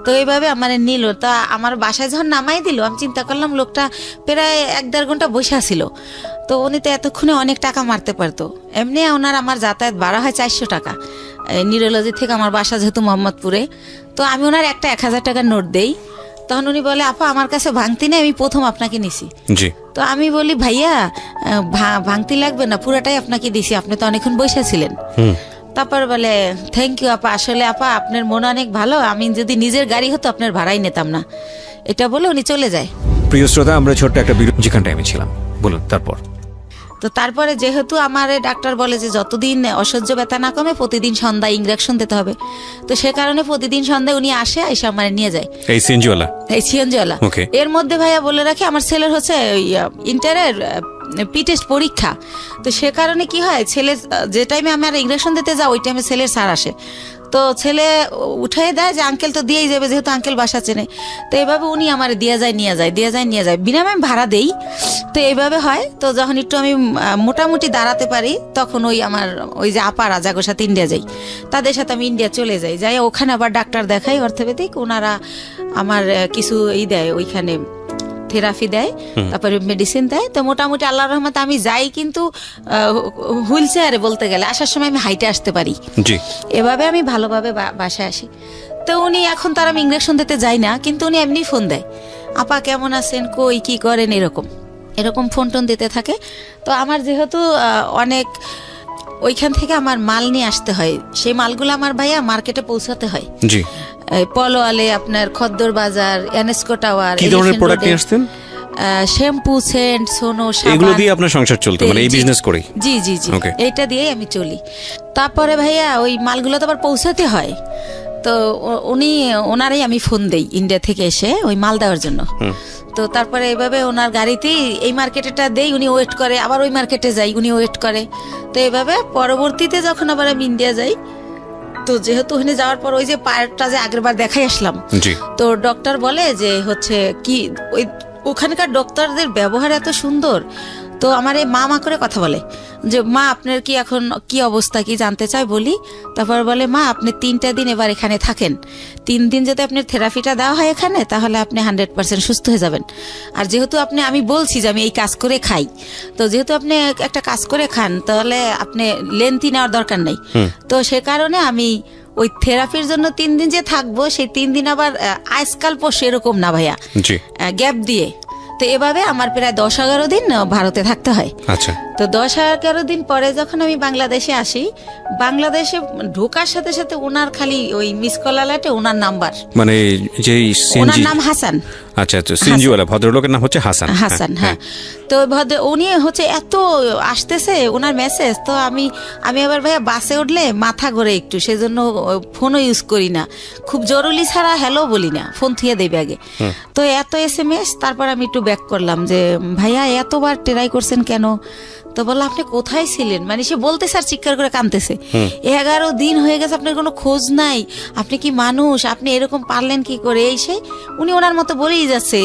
তো এইভাবে আমার নিল। তা আমার বাসায় যখন নামাই দিল, আমি চিন্তা করলাম লোকটা প্রায় 1-1.5 ঘন্টা বসে আসিল। তো উনি তো এতক্ষণে অনেক টাকা মারতে পারতো। এমনি আমার যাতায়াত ভাড়া হয় 400 টাকা নিউরোলজি থেকে আমার বাসা যেহেতু মোহাম্মদপুরে। তো আমি ওনার একটা 1000 টাকার নোট দেই। তখন উনি বলে আপা আমার কাছে ভাঙতি নেই, আমি প্রথম আপনাকে নিছি। তো আমি বলি ভাইয়া ভাঙতি লাগবে না, পুরাটাই আপনাকে দিছি, আপনি তো অনেকক্ষণ বসে ছিলেন। তারপর বলে থ্যাংক ইউ আপা, আসলে আপা আপনার মন অনেক ভালো, আমি যদি নিজের গাড়ি হতো আপনার ভাড়াই নিতাম না। এটা বলে উনি চলে যায়। প্রিয় শ্রোতা, আমরা ছোট্ট একটা বিরতি যেখানটা আমি ছিলাম, বলুন তারপর। তো তারপরে যেহেতু আমার ডাক্তার বলে যে যতদিন অসহ্য ব্যথা না কমে প্রতিদিন সন্ধ্যায় ইঞ্জেকশন দিতে হবে, তো সে কারণে প্রতিদিন সন্ধ্যায় উনি আসে, এসে আমার নিয়ে যায় এই সিএনজিওয়ালা। এর মধ্যে ভাইয়া বলে রাখি আমার ছেলের হচ্ছে ইন্টারের পি টেস্ট পরীক্ষা। তো সে কারণে কি হয়, ছেলে যে টাইমে আমার ইঞ্জেকশন দিতে যাও ওই টাইমে ছেলের স্যার আসে। তো ছেলে উঠাই দেয় যে আঙ্কেল তো দিয়েই যাবে, যেহেতু আঙ্কেল বাসা চেনে। তো এইভাবে উনি আমার দিয়ে যায় নিয়ে যায় বিনামূল্যে আমি ভাড়া দেই। তো এইভাবে হয়। তো যখন একটু আমি মোটামুটি দাঁড়াতে পারি, তখন আমার ওই যে আপারা যাগোর সাথে ইন্ডিয়া যাই, তাদের সাথে আমি ইন্ডিয়া চলে যাই ওখানে আবার ডাক্তার দেখাই অর্থোপেডিক। ওনারা আমার কিছু দেয়, ওইখানে থেরাপি দেয়, তারপরে মেডিসিন দেয়। তো মোটামুটি আল্লাহর রহমতে আমি যাই, কিন্তু হুইল চেয়ারে বলতে গেলে আসার সময় আমি হাইটে আসতে পারি। এভাবে আমি ভালোভাবে বাসায় আসি। তো উনি এখন তার আমি ইঞ্জেকশন দিতে যাই না, কিন্তু উনি এমনি ফোন দেয়, আপা কেমন আছেন, কই কি করেন, এরকম এরকম ফোন টোন দিতে থাকে। তো আমার যেহেতু অনেক ওইখান থেকে আমার মাল নিয়ে আসতে হয়, সেই মালগুলো আমার ভাইয়া মার্কেটে পৌঁছাতে হয়। জি, পলোয়ালে, আপনার খদ্দর বাজার, এনএসকো টাওয়ার। কি ধরনের প্রোডাক্ট নিয়ে আসতেন? শ্যাম্পু, সেন্ট, সোনো, সাবান, এগুলো দিয়ে আপনার সংসার চলতো, মানে এই বিজনেস করেই? জি জি জি, এইটা দিয়েই আমি চলি। তারপরে ভাইয়া ওই মালগুলো তো আবার পৌঁছাতে হয়, তো ওনারাই আমি ফোন দেই ইন্ডিয়া থেকে এসে ওই মাল দেওয়ার জন্য। তো তারপরে এইভাবে ওনার গাড়িতেই এই মার্কেটেটা দেই, উনি ওয়েট করে, আবার ওই মার্কেটে যাই, উনি ওয়েট করে। তো এইভাবে পরবর্তীতে যখন আবার আমি ইন্ডিয়া যাই, তো যেহেতু ওখানে যাওয়ার পর ওই যে পায়েরটা যে আগের বার দেখাই আসলাম, তো ডক্টর বলে যে হচ্ছে কি ওই ওখানকার ডক্টরদের ব্যবহার এত সুন্দর। তো আমার এই মা করে কথা বলে যে মা আপনার কি এখন কি অবস্থা, কি জানতে চাই বলি। তারপর বলে মা আপনি 3টা দিন এবার এখানে থাকেন, 3 দিন যদি আপনার থেরাপিটা দেওয়া হয় এখানে, তাহলে আপনি 100% সুস্থ হয়ে যাবেন। আর যেহেতু আমি বলছি যে আমি এই কাজ করে খাই, তো যেহেতু আপনি একটা কাজ করে খান, তাহলে আপনি লেন্থি নেওয়ার দরকার নেই। তো সে কারণে আমি ওই থেরাপির জন্য 3 দিন যে থাকবো, সেই 3 দিন আবার আজকাল সেরকম না ভাইয়া, গ্যাপ দিয়ে। তো এভাবে আমার প্রায় 10-11 দিন ভারতে থাকতে হয়। আচ্ছা। তো 10-11 দিন পরে যখন আমি বাংলাদেশে আসি, বাংলাদেশে ঢোকার সাথে সাথে ওনার খালি ওই মিস কল আলার্টে ওনার নাম্বার, মানে যে ওনার নাম হাসান। আচ্ছা আচ্ছা, সিএনজিওয়ালা ভদ্রলোকের নাম হচ্ছে হাসান। হাসান, হ্যাঁ। তো উনি হচ্ছে এত আসতেছে ওনার মেসেজ, তো আমি আবার ভাইয়া বাসে উঠলে মাথা ঘোরে একটু, সেজন্য ফোনও ইউজ করি না, খুব জরুরি ছাড়া হ্যালো বলি না, ফোন থুয়ে দেবে আগে। তো এত SMS, তারপর আমি একটু ব্যাক করলাম যে ভাইয়া এতবার ট্রাই করছেন কেন? তো বললো আপনি কোথায় ছিলেন, মানে সে বলতে স্যার চিৎকার করে কাঁদতেছে, 11 দিন হয়ে গেছে আপনার কোনো খোঁজ নাই, আপনি কি মানুষ, আপনি এরকম পারলেন কি করে, এই সেই উনি ওনার মতো বলেই যাচ্ছে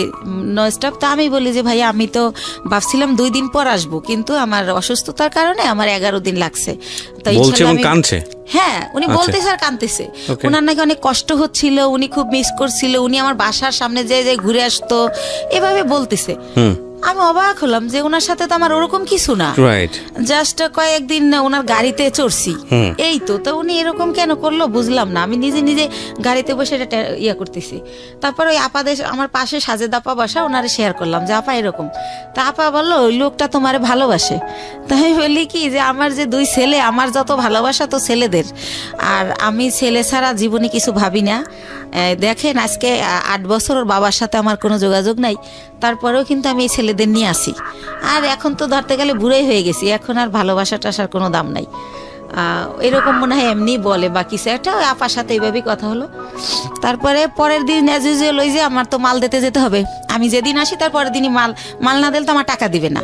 নন স্টপ। তো আমি বলি যে ভাইয়া আমি তো ভাবছিলাম 2 দিন পর আসবো, কিন্তু আমার অসুস্থতার কারণে আমার 11 দিন লাগছে। তো কাঁদছে, হ্যাঁ উনি বলতে স্যার কাঁদতেছে, ওনার নাকি অনেক কষ্ট হচ্ছিল, উনি খুব মিস করছিল, উনি আমার বাসার সামনে যে ঘুরে আসতো, এভাবে বলতেছে। আমি অবাক হলাম যে ওনার সাথে তো আমার ওরকম কিছু না, জাস্ট কয়েকদিন ওনার গাড়িতে চড়ছি, এই তো। তো উনি এরকম কেন করলো বুঝলাম না, আমি নিজে নিজে গাড়িতে বসে এটা ইয়া করতেছি। তারপর ওই আপাদের আমার পাশে সাজেদ আপা বসা, ওনারে শেয়ার করলাম যে আপা এরকম। তা আপা বললো ওই লোকটা তোমারে ভালোবাসে। তাই আমি বলি কি যে আমার যে 2 ছেলে, আমার যত ভালোবাসা তো ছেলেদের, আর আমি ছেলে ছাড়া জীবনে কিছু ভাবি না। দেখেন আজকে 8 বছর ওর বাবার সাথে আমার কোনো যোগাযোগ নাই, তারপরেও কিন্তু আমি এই ছেলেদের নিয়ে আসি। আর এখন তো ধরতে গেলে বুড়োই হয়ে গেছি, এখন আর ভালোবাসা টাসার কোনো দাম নাই, এরকম মনে হয় এমনি বলে। বাকি সেটা আপার সাথে এইভাবেই কথা হলো। তারপরে পরের দিন অ্যাজ ইউজুয়াল ওই যে আমার তো মাল দিতে যেতে হবে, আমি যেদিন আসি তার পরের দিনই মাল না দিলে তো আমার টাকা দিবে না।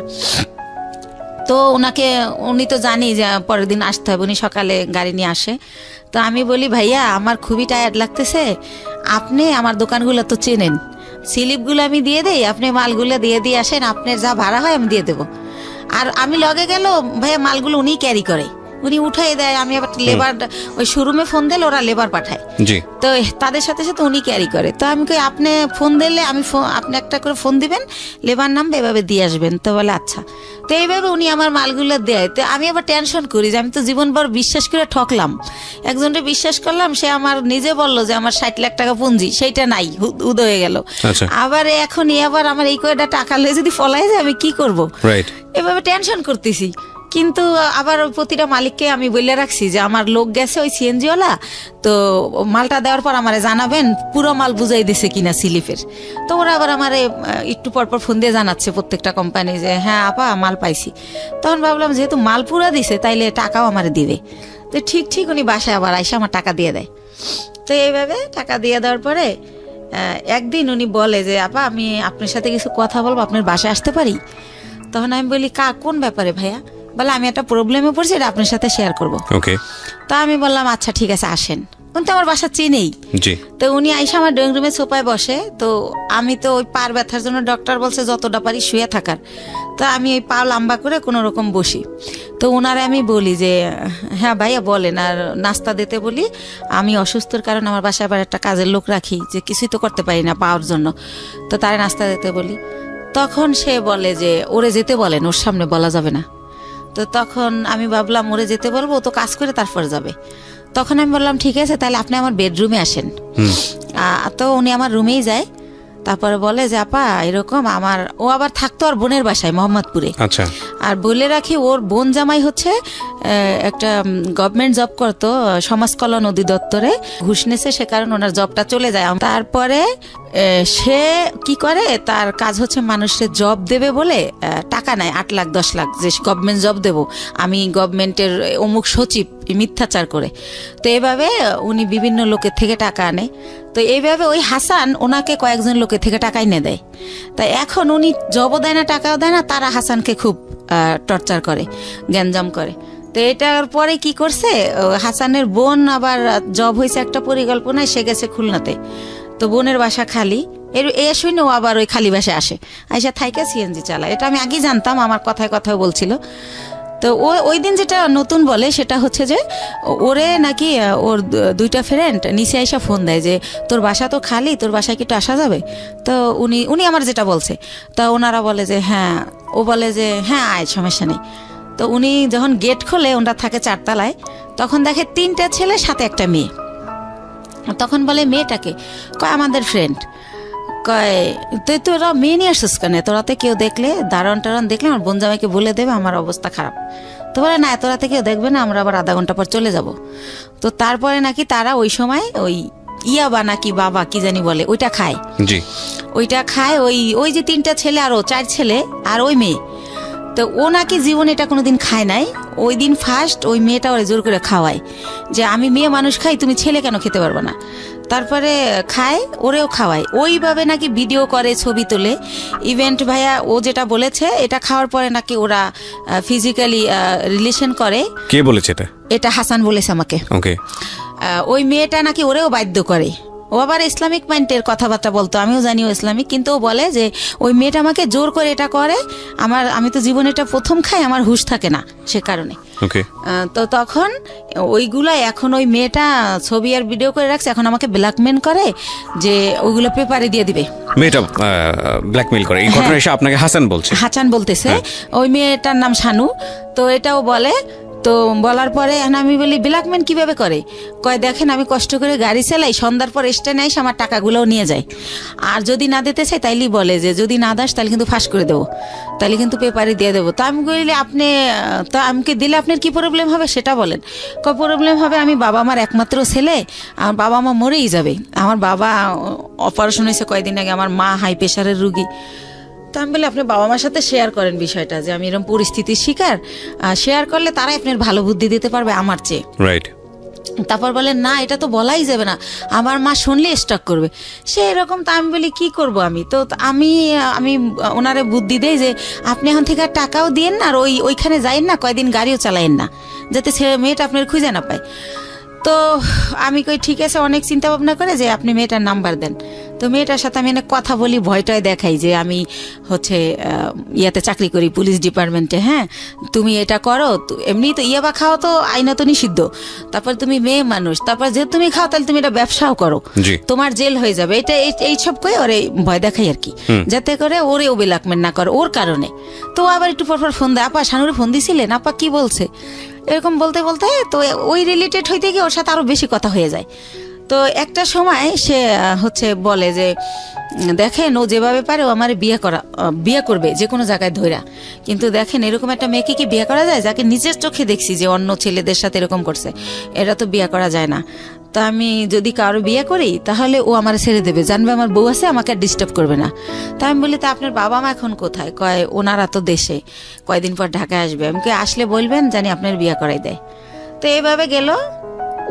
তো উনি তো জানি যে পরের দিন আসতে হবে, উনি সকালে গাড়ি নিয়ে আসে। তো আমি বলি ভাইয়া আমার খুবই টায়ার্ড লাগতেছে, আপনি আমার দোকানগুলো তো চেনেন, স্লিপগুলো আমি দিয়ে দেই, আপনি মালগুলো দিয়ে আসেন, আপনার যা ভাড়া হয় আমি দিয়ে দেবো। আর আমি লগে গেল ভাইয়া মালগুলো উনি ক্যারি করে, উনি উঠাই দেয়, আমি আবার লেবার ওই শোরুমে ফোন দিলে ওরা লেবার পাঠায়, তো তাদের সাথে সাথে উনি ক্যারি করে। তো আমি কই আপনি ফোন দিলে আপনি একটা করে ফোন দিবেন, লেবার নামবে, এভাবে দিয়ে আসবেন। তো বলে আচ্ছা। তো এইভাবে উনি আমার মালগুলো দেয়। তো আমি আবার টেনশন করি যে আমি তো জীবনভর বিশ্বাস করে ঠকলাম, একজনকে বিশ্বাস করলাম, সে আমার নিজে বললো যে আমার 60 লাখ টাকা পুঁজি, সেইটা নাই, উদয় হয়ে গেল। আবার এখন আবার আমার এই কয়টা টাকা লয়ে যদি ফলাই যায় আমি কি করব, এভাবে টেনশন করতেছি। কিন্তু আবার প্রতিটা মালিককে আমি বলে রাখছি যে আমার লোক গেছে ওই সিএনজিওয়ালা, তো মালটা দেওয়ার পর আমারে জানাবেন পুরো মাল বুঝাই দিছে কিনা স্লিপের। তো ওরা আবার আমারে একটু পরপর ফোন দিয়ে জানাচ্ছে প্রত্যেকটা কোম্পানি যে হ্যাঁ আপা মাল পাইছি। তখন ভাবলাম যেহেতু মাল পুরা দিছে তাইলে টাকাও আমারে দিবে। তো ঠিক উনি বাসায় আবার আইসা আমার টাকা দিয়ে দেয়। তো এইভাবে টাকা দিয়ে দেওয়ার পরে একদিন উনি বলে যে আপা আমি আপনার সাথে কিছু কথা বলবো, আপনার বাসায় আসতে পারি? তখন আমি বলি কোন ব্যাপারে ভাইয়া? বলে আমি একটা প্রবলেমে পড়ছি, এটা আপনার সাথে শেয়ার করবো। তো আমি বললাম আচ্ছা ঠিক আছে আসেন। উনি তো আমার বাসা চিনেই। তো উনি আইসা আমার ড্রয়িং রুমে সোফায় বসে। তো আমি তো ওই পার ব্যথার জন্য ডক্টর বলছে যতটা পারি শুয়ে থাকার, তো আমি ওই পা লম্বা করে কোনো রকম বসি। তো ওনারে আমি বলি যে হ্যাঁ ভাইয়া বলেন, আর নাস্তা দিতে বলি, আমি অসুস্থর কারণে আমার বাসায় আবার একটা কাজের লোক রাখি, যে কিছুই তো করতে পারি না পাওয়ার জন্য, তো তারে নাস্তা দিতে বলি। তখন সে বলে যে ওরে যেতে বলেন, ওর সামনে বলা যাবে না। তো তখন আমি ভাবলাম ওরে যেতে বলবো, তো কাজ করে তারপর যাবে। তখন আমি বললাম ঠিক আছে তাহলে আপনি আমার বেডরুমে আসেন। তো উনি আমার রুমেই যায়। তারপরে বলে যে আপা এরকম আমার, ও আবার থাকতো আর বোনের বাসায় মোহাম্মদপুরে। আচ্ছা। আর বলে রাখি ওর বোন জামাই হচ্ছে একটা গভর্নমেন্ট জব করতো সমাজ কল্যাণ অধিদপ্তরে, ঘুষ নেছে, সে কারণে ওনার জবটা চলে যায়। তারপরে সে কি করে, তার কাজ হচ্ছে মানুষের জব দেবে বলে টাকা নেয় 8 লাখ 10 লাখ, যে গভর্নমেন্ট জব দেব আমি, গভর্নমেন্টের অমুক সচিব, মিথ্যাচার করে। তো এইভাবে উনি বিভিন্ন লোকের থেকে টাকা আনে। তো এইভাবে ওই হাসান ওনাকে কয়েকজন লোকের থেকে টাকা এনে দেয়। তাই এখন উনি জবও দেয় না, টাকাও দেয় না, তারা হাসানকে খুব টর্চার করে, গ্যাঞ্জাম করে। তো এটার পরে কি করছে, হাসানের বোন আবার জব হয়েছে একটা পরিকল্পনায়, সে গেছে খুলনাতে। তো বোনের বাসা খালি, এ শুনে ও আবার ওই খালি বাসায় আসে, আইসা থাইকা সিএনজি চালায়। এটা আমি আগেই জানতাম, আমার কথায় কথায় বলছিল। তো ওই দিন যেটা নতুন বলে সেটা হচ্ছে যে ওরে নাকি ওর 2টা ফ্রেন্ড নিচে আইসা ফোন দেয় যে তোর বাসা তো খালি, তোর বাসায় কি একটু আসা যাবে? তো উনি আমার যেটা বলছে, তা ওনারা বলে যে হ্যাঁ, ও বলে যে হ্যাঁ আয়, সমস্যা নেই। তো উনি যখন গেট খোলে, ওনারা থাকে 4 তলায়, তখন দেখে 3টা ছেলে সাথে একটা মেয়ে। তখন বলে মেয়েটাকে, কয় আমাদের ফ্রেন্ড। কয় তুই তোরা মেয়ে নিয়ে আসছিস কেন, তোরাতে কেউ দেখলে, দারণ টারণ দেখলে আমার বোন জামাইকে বলে দেবে আমার অবস্থা খারাপ। তো বলে না, তোরাতে কেউ দেখবে না, আমরা আবার আধা ঘন্টা পর চলে যাব। তো তারপরে নাকি তারা ওই সময় ওই ইয়াবা নাকি বাবা কি জানি বলে, ওইটা খায়। জি, ওইটা খায়। ওই যে 3টা ছেলে আর ও 4 ছেলে আর ওই মেয়ে। তো ও নাকি জীবনে এটা কোনোদিন খায় নাই, ওই দিন ফার্স্ট ওই মেয়েটা ওরা জোর করে খাওয়ায় যে আমি মেয়ে মানুষ খাই, তুমি ছেলে কেন খেতে পারবে না। তারপরে খায়, ওরেও খাওয়ায়। ওইভাবে নাকি ভিডিও করে, ছবি তোলে। ইভেন্ট ভাইয়া ও যেটা বলেছে, এটা খাওয়ার পরে নাকি ওরা ফিজিক্যালি রিলেশন করে। কে বলেছে এটা? এটা হাসান বলেছে আমাকে। ওকে। ওই মেয়েটা নাকি ওরেও বাধ্য করে। ও আবার ইসলামিক মাইন্ডের কথাবার্তা বলতো, আমিও জানি ও ইসলামিক, কিন্তু ও বলে যে ওই মেয়েটা আমাকে জোর করে এটা করে, আমি তো জীবনে এটা প্রথম খাই, আমার হুঁশ থাকে না সে কারণে। তো তখন ওইগুলা এখন ওই মেয়েটা ছবি আর ভিডিও করে রাখছে, এখন আমাকে ব্ল্যাকমেল করে যে ওইগুলো পেপারে দিয়ে দিবে। মেয়েটা ব্ল্যাকমেল করে, এই ঘটনা এসে আপনাকে হাসান বলছে, হাসান বলতেছে। ওই মেয়েটার নাম শানু। তো এটাও বলে। তো বলার পরে আমি বলি ব্ল্যাকমেল কিভাবে করে? কয় দেখেন আমি কষ্ট করে গাড়ি চালাই, সন্ধ্যার পর স্ট্যান্ডে এসে আমার টাকাগুলোও নিয়ে যায়, আর যদি না দিতে চাই তাইলেই বলে যে যদি না দাস তাহলে কিন্তু ফাঁস করে দেবো, তাহলে কিন্তু পেপারে দিয়ে দেবো। তো আমি বলি আপনি তো আমাকে দিলে আপনার কি প্রবলেম হবে সেটা বলেন। কয় প্রবলেম হবে, আমি বাবা আমার একমাত্র ছেলে, আমার বাবা মা মরেই যাবে, আমার বাবা অপারেশন হয়েছে কয়েকদিন আগে, আমার মা হাই প্রেশারের রুগী। তো আমি বলি আপনি বাবা মার সাথে শেয়ার করেন বিষয়টা, যে আমি এরকম পরিস্থিতির শিকার, শেয়ার করলে তারাই আপনার ভালো বুদ্ধি দিতে পারবে আমার চেয়ে। রাইট। তারপর বলেন না এটা তো বলাই যাবে না, আমার মা শুনলে স্টক করবে, সে এরকম। তা আমি বলি কি করব আমি? তো আমি ওনারে বুদ্ধি দেই যে আপনি এখন থেকে আর টাকাও দিয়েন না, আর ওইখানে যাইন না, কয়দিন গাড়িও চালাইন না, যাতে মেয়েটা আপনার খুঁজে না পায়। তো আমি কই ঠিক আছে, অনেক চিন্তা ভাবনা করে যে আপনি মেয়েটার নাম্বার দেন। তো মেয়েটার সাথে আমি অনেক কথা বলি, ভয়টায় দেখাই যে আমি হচ্ছে ইয়াতে চাকরি করি, পুলিশ ডিপার্টমেন্টে। হ্যাঁ, তুমি এটা করো, এমনি তো ইয়াবা খাও তো আইনত নিষিদ্ধ, তারপর তুমি মেয়ে মানুষ, তারপর যে তুমি খাও তাহলে তুমি এটা ব্যবসাও করো, তোমার জেল হয়ে যাবে। এটা এইসব কই ওরে ভয় দেখাই আর কি, যাতে করে ওরেও ব্ল্যাকমেল না করে ওর কারণে। তো আবার একটু পরপর ফোন দেয়, আপা শানুরে ফোন দিছিলেন, আপা কি বলছে, এরকম বলতে বলতে তো ওই রিলেটেড হইতে গিয়ে ওর সাথে আরো বেশি কথা হয়ে যায়। তো একটা সময় সে হচ্ছে বলে যে দেখেন ও যেভাবে পারে ও আমার বিয়ে করবে যে কোনো জায়গায় ধইরা, কিন্তু দেখেন এরকম একটা মেয়েকে কি বিয়ে করা যায়, যাকে নিজের চোখে দেখছি যে অন্য ছেলেদের সাথে এরকম করছে, এটা তো বিয়ে করা যায় না। তা আমি যদি কারো বিয়ে করি তাহলে ও আমার ছেড়ে দেবে, জানবে আমার বউ আছে, আমাকে আর ডিস্টার্ব করবে না। তা আমি বলি তা আপনার বাবা মা এখন কোথায়? কয় ওনারা তো দেশে, কয়দিন পর ঢাকায় আসবে, আমাকে আসলে বলবেন জানি আপনার বিয়ে করাই দেয়। তো এইভাবে গেল।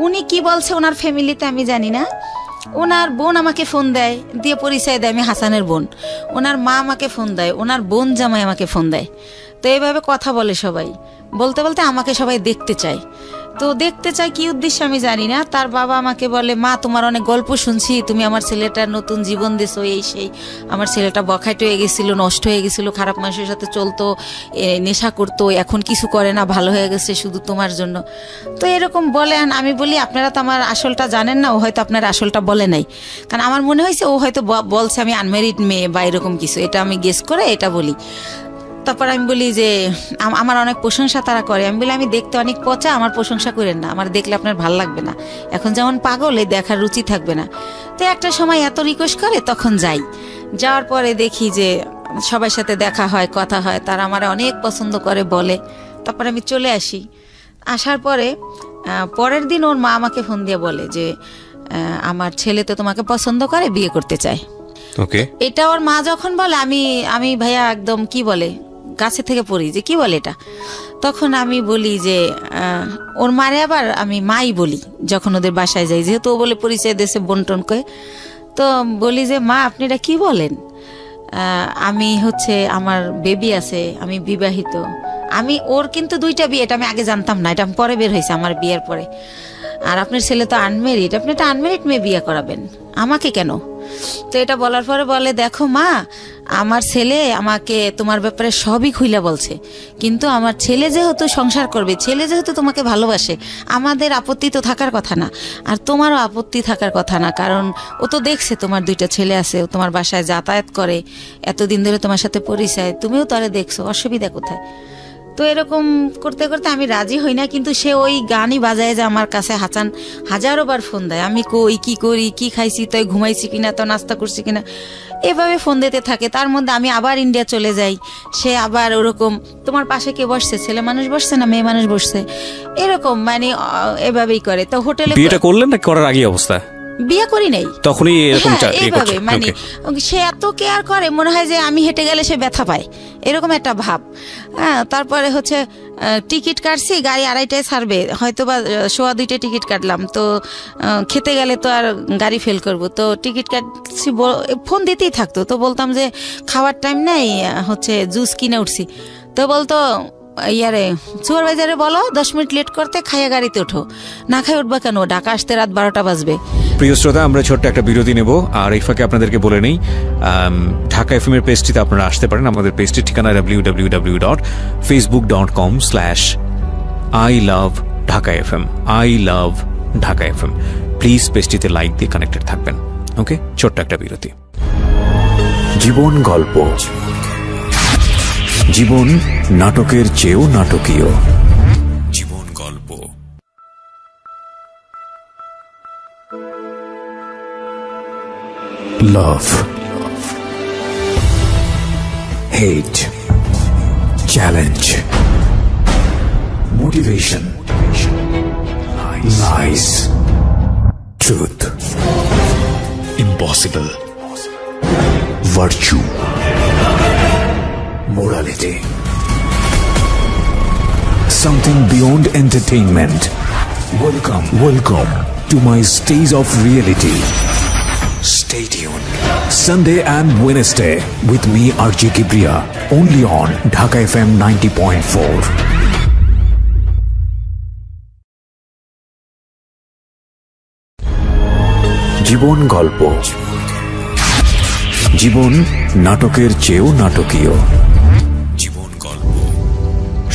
উনি কি বলছে ওনার ফ্যামিলিতে আমি জানি না। ওনার বোন আমাকে ফোন দেয়, দিয়ে পরিচয় দেয় আমি হাসানের বোন। ওনার মা আমাকে ফোন দেয়, ওনার বোন জামাই আমাকে ফোন দেয়। তো এইভাবে কথা বলে সবাই, বলতে বলতে আমাকে সবাই দেখতে চায়। তো দেখতে চায় কি উদ্দেশ্যে আমি জানি না। তার বাবা আমাকে বলে মা তোমার অনেক গল্প শুনছি, তুমি আমার ছেলেটার নতুন জীবন দিছো, এই সেই, আমার ছেলেটা বখাইট হয়ে গেছিল, নষ্ট হয়ে গেছিল, খারাপ মানুষের সাথে চলতো, নেশা করতো, এখন কিছু করে না, ভালো হয়ে গেছে শুধু তোমার জন্য। তো এরকম বলে। আমি বলি আপনারা তো আমার আসলটা জানেন না, ও হয়তো আপনার আসলটা বলে নাই, কারণ আমার মনে হয়েছে ও হয়তো বলছে আমি আনম্যারিড মেয়ে বা এরকম কিছু, এটা আমি গেস করে এটা বলি। তারপর আমি বলি যে আমার অনেক প্রশংসা তারা করে। আমি বলি আমি দেখতে অনেক পচা, আমার প্রশংসা করেন না, আমার দেখলে আপনার ভাল লাগবে না, এখন যেমন পাগল এই দেখার রুচি থাকবে না। তো একটা সময় এত রিকোয়েস্ট করে তখন যাই, যাওয়ার পরে দেখি যে সবার সাথে দেখা হয়, কথা হয়, তারা আমার অনেক পছন্দ করে বলে। তারপরে আমি চলে আসি। আসার পরে পরের দিন ওর মা আমাকে ফোন দিয়ে বলে যে আমার ছেলে তো তোমাকে পছন্দ করে, বিয়ে করতে চায়। ওকে, এটা ওর মা যখন বলে আমি ভাইয়া একদম কি বলে গাছে থেকে পড়ি যে কি বলে এটা। তখন আমি বলি যে ওর মারে আবার আমি মাই বলি যখন ওদের বাসায় যাই, যেহেতু ও বলে পরিচয় দেশে বন্টন করে। তো বলি যে মা আপনি এটা কি বলেন, আমি হচ্ছে আমার বেবি আছে, আমি বিবাহিত। আমি ওর কিন্তু 2টা বিয়ে, এটা আমি আগে জানতাম না, এটা পরে বের হয়েছে আমার বিয়ের পরে। আর আপনার ছেলে তো আনমেরিড, আপনি একটা আনমেরিড মেয়ে বিয়ে করাবেন, আমাকে কেন? তো এটা বলার পরে বলে দেখো মা, আমার ছেলে আমাকে তোমার ব্যাপারে সবই খুইলা বলছে, কিন্তু আমার ছেলে যেহেতু সংসার করবে, ছেলে যেহেতু তোমাকে ভালোবাসে, আমাদের আপত্তি তো থাকার কথা না, আর তোমারও আপত্তি থাকার কথা না, কারণ ও তো দেখছে তোমার 2টা ছেলে আছে, ও তোমার বাসায় যাতায়াত করে, এতদিন ধরে তোমার সাথে পরিচয়, তুমিও তারে দেখছো, অসুবিধা কোথায়? তো এরকম করতে করতে আমি রাজি হই না, কিন্তু সে ওই গানই বাজায় যে আমার কাছে হাজারো বার ফোন দেয়, আমি কই কি করি, কি খাইছি, তাই ঘুমাইছি কিনা, তো নাস্তা করছি কিনা, এভাবে ফোন দিতে থাকে। তার মধ্যে আমি আবার ইন্ডিয়া চলে যাই, সে আবার ওরকম তোমার পাশে কে বসছে, ছেলে মানুষ বসছে না মেয়ে মানুষ বসছে, এরকম মানে এভাবেই করে। তো হোটেলে বিয়েটা করলেন না করার আগে অবস্থা? বিয়ে করি নাই, তখনই এরকম এইভাবে মানে সে এত কেয়ার করে, মনে হয় যে আমি হেঁটে গেলে সে ব্যথা পায়, এরকম একটা ভাব। হ্যাঁ, তারপরে হচ্ছে টিকিট কাটছি, গাড়ি 2:30টায় ছাড়বে, হয়তো বা 1:15 টিকিট কাটলাম, তো খেতে গেলে তো আর গাড়ি ফেল করব, তো টিকিট কাটছি, ফোন দিতেই থাকতো। তো বলতাম যে খাওয়ার টাইম নেই, হচ্ছে জুস কিনে উঠছি, তো বলতো ইয়ারে সুপারভাইজারে বলো 10 মিনিট লেট করতে, খাইয়া গাড়িতে ওঠো, না খাই উঠবা কেন, ঢাকা আসতে রাত 12টা বাজবে। প্রিয় শ্রোতা, আমরা ছোট্ট একটা বিরতি নেব, আর এই ফাঁকে আপনাদেরকে বলে নেই ঢাকা এফএম এর পেজটিতে আপনারা আসতে পারেন। আমাদের পেজটির ঠিকানা www.facebook.com/iLoveDhakaFM, iLoveDhakaFM। প্লিজ পেজটিতে লাইক দিয়ে কানেক্টেড থাকবেন। ওকে, ছোট্ট একটা বিরতি। জীবন গল্প, জীবন নাটকের চেয়েও নাটকীয়। জীবন গল্প। Love, hate, challenge, motivation, lies, truth, impossible, virtue, morality, something beyond entertainment. Welcome to my stage of reality. Stay tuned. Sunday and Wednesday with me, RJ Kibriya, only on Dhaka FM 90.4. জীবন গল্প, জীবন নাটকের চেয়েও নাটকীয়। জীবন গল্প।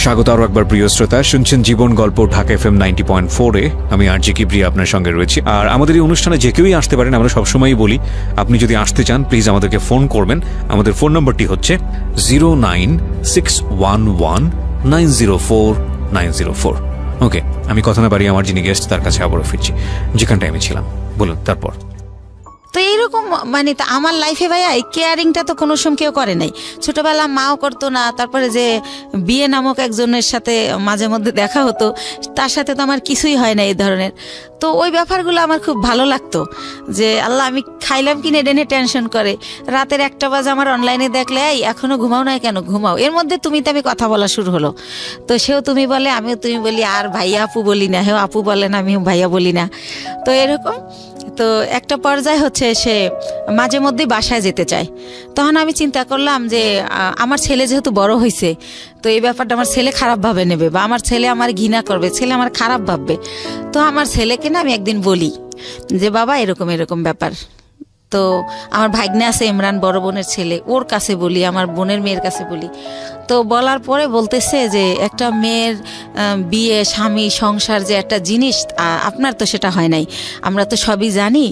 স্বাগত আরো একবার প্রিয় শ্রোতা, শুনছেন জীবন গল্প ঢাকা এফএম 90.4-এ। আমি RJ Kibriya আপনার সঙ্গে রয়েছি। আর আমাদের এই অনুষ্ঠানে যে কেউই আসতে পারেন, আমরা সবসময়ই বলি আপনি যদি আসতে চান প্লিজ আমাদেরকে ফোন করবেন। আমাদের ফোন নম্বরটি হচ্ছে 09611904904। ওকে, আমি কথা না বাড়িয়ে আমার যিনি গেস্ট তার কাছে আবারও ফিরছি, যেখানটায় আমি ছিলাম। বলুন তারপর। তো এইরকম মানে আমার লাইফে ভাইয়া এই কেয়ারিংটা তো কোনো সময় কেউ করে নাই, ছোটবেলা মাও করতো না। তারপরে যে বিয়ে নামক একজনের সাথে মাঝে মধ্যে দেখা হতো, তার সাথে তো আমার কিছুই হয় না এই ধরনের। তো ওই ব্যাপারগুলো আমার খুব ভালো লাগতো, যে আল্লাহ আমি খাইলাম কিনে ডেনে টেনশন করে, রাতের 1টা বাজে আমার অনলাইনে দেখলে এই এখনো ঘুমাও না কেন, ঘুমাও। এর মধ্যে তুমি তো আমি কথা বলা শুরু হলো, তো সেও তুমি বলে আমিও তুমি বলি, আর ভাইয়া আপু বলি না, হেও আপু বলেন আমিও ভাইয়া বলি না। তো এরকম তো একটা পর্যায়ে হচ্ছে সে মাঝে মধ্যেই বাসায় যেতে চায়। তখন আমি চিন্তা করলাম যে আমার ছেলে যেহেতু বড় হয়েছে, তো এই ব্যাপারটা আমার ছেলে খারাপ ভাবে নেবে, বা আমার ছেলে আমার ঘৃণা করবে, ছেলে আমার খারাপ ভাববে। তো আমার ছেলেকে না আমি একদিন বলি যে বাবা এরকম এরকম ব্যাপার। তো আমার ভাগ্নে আছে ইমরান, বড় বোনের ছেলে, ওর কাছে বলি, আমার বোনের মেয়ের কাছে বলি। তো বলার পরে বলতেছে যে একটা মেয়ের বিয়ে, স্বামী, সংসার যে একটা জিনিস, আপনার তো সেটা হয় নাই, আমরা তো সবই জানি।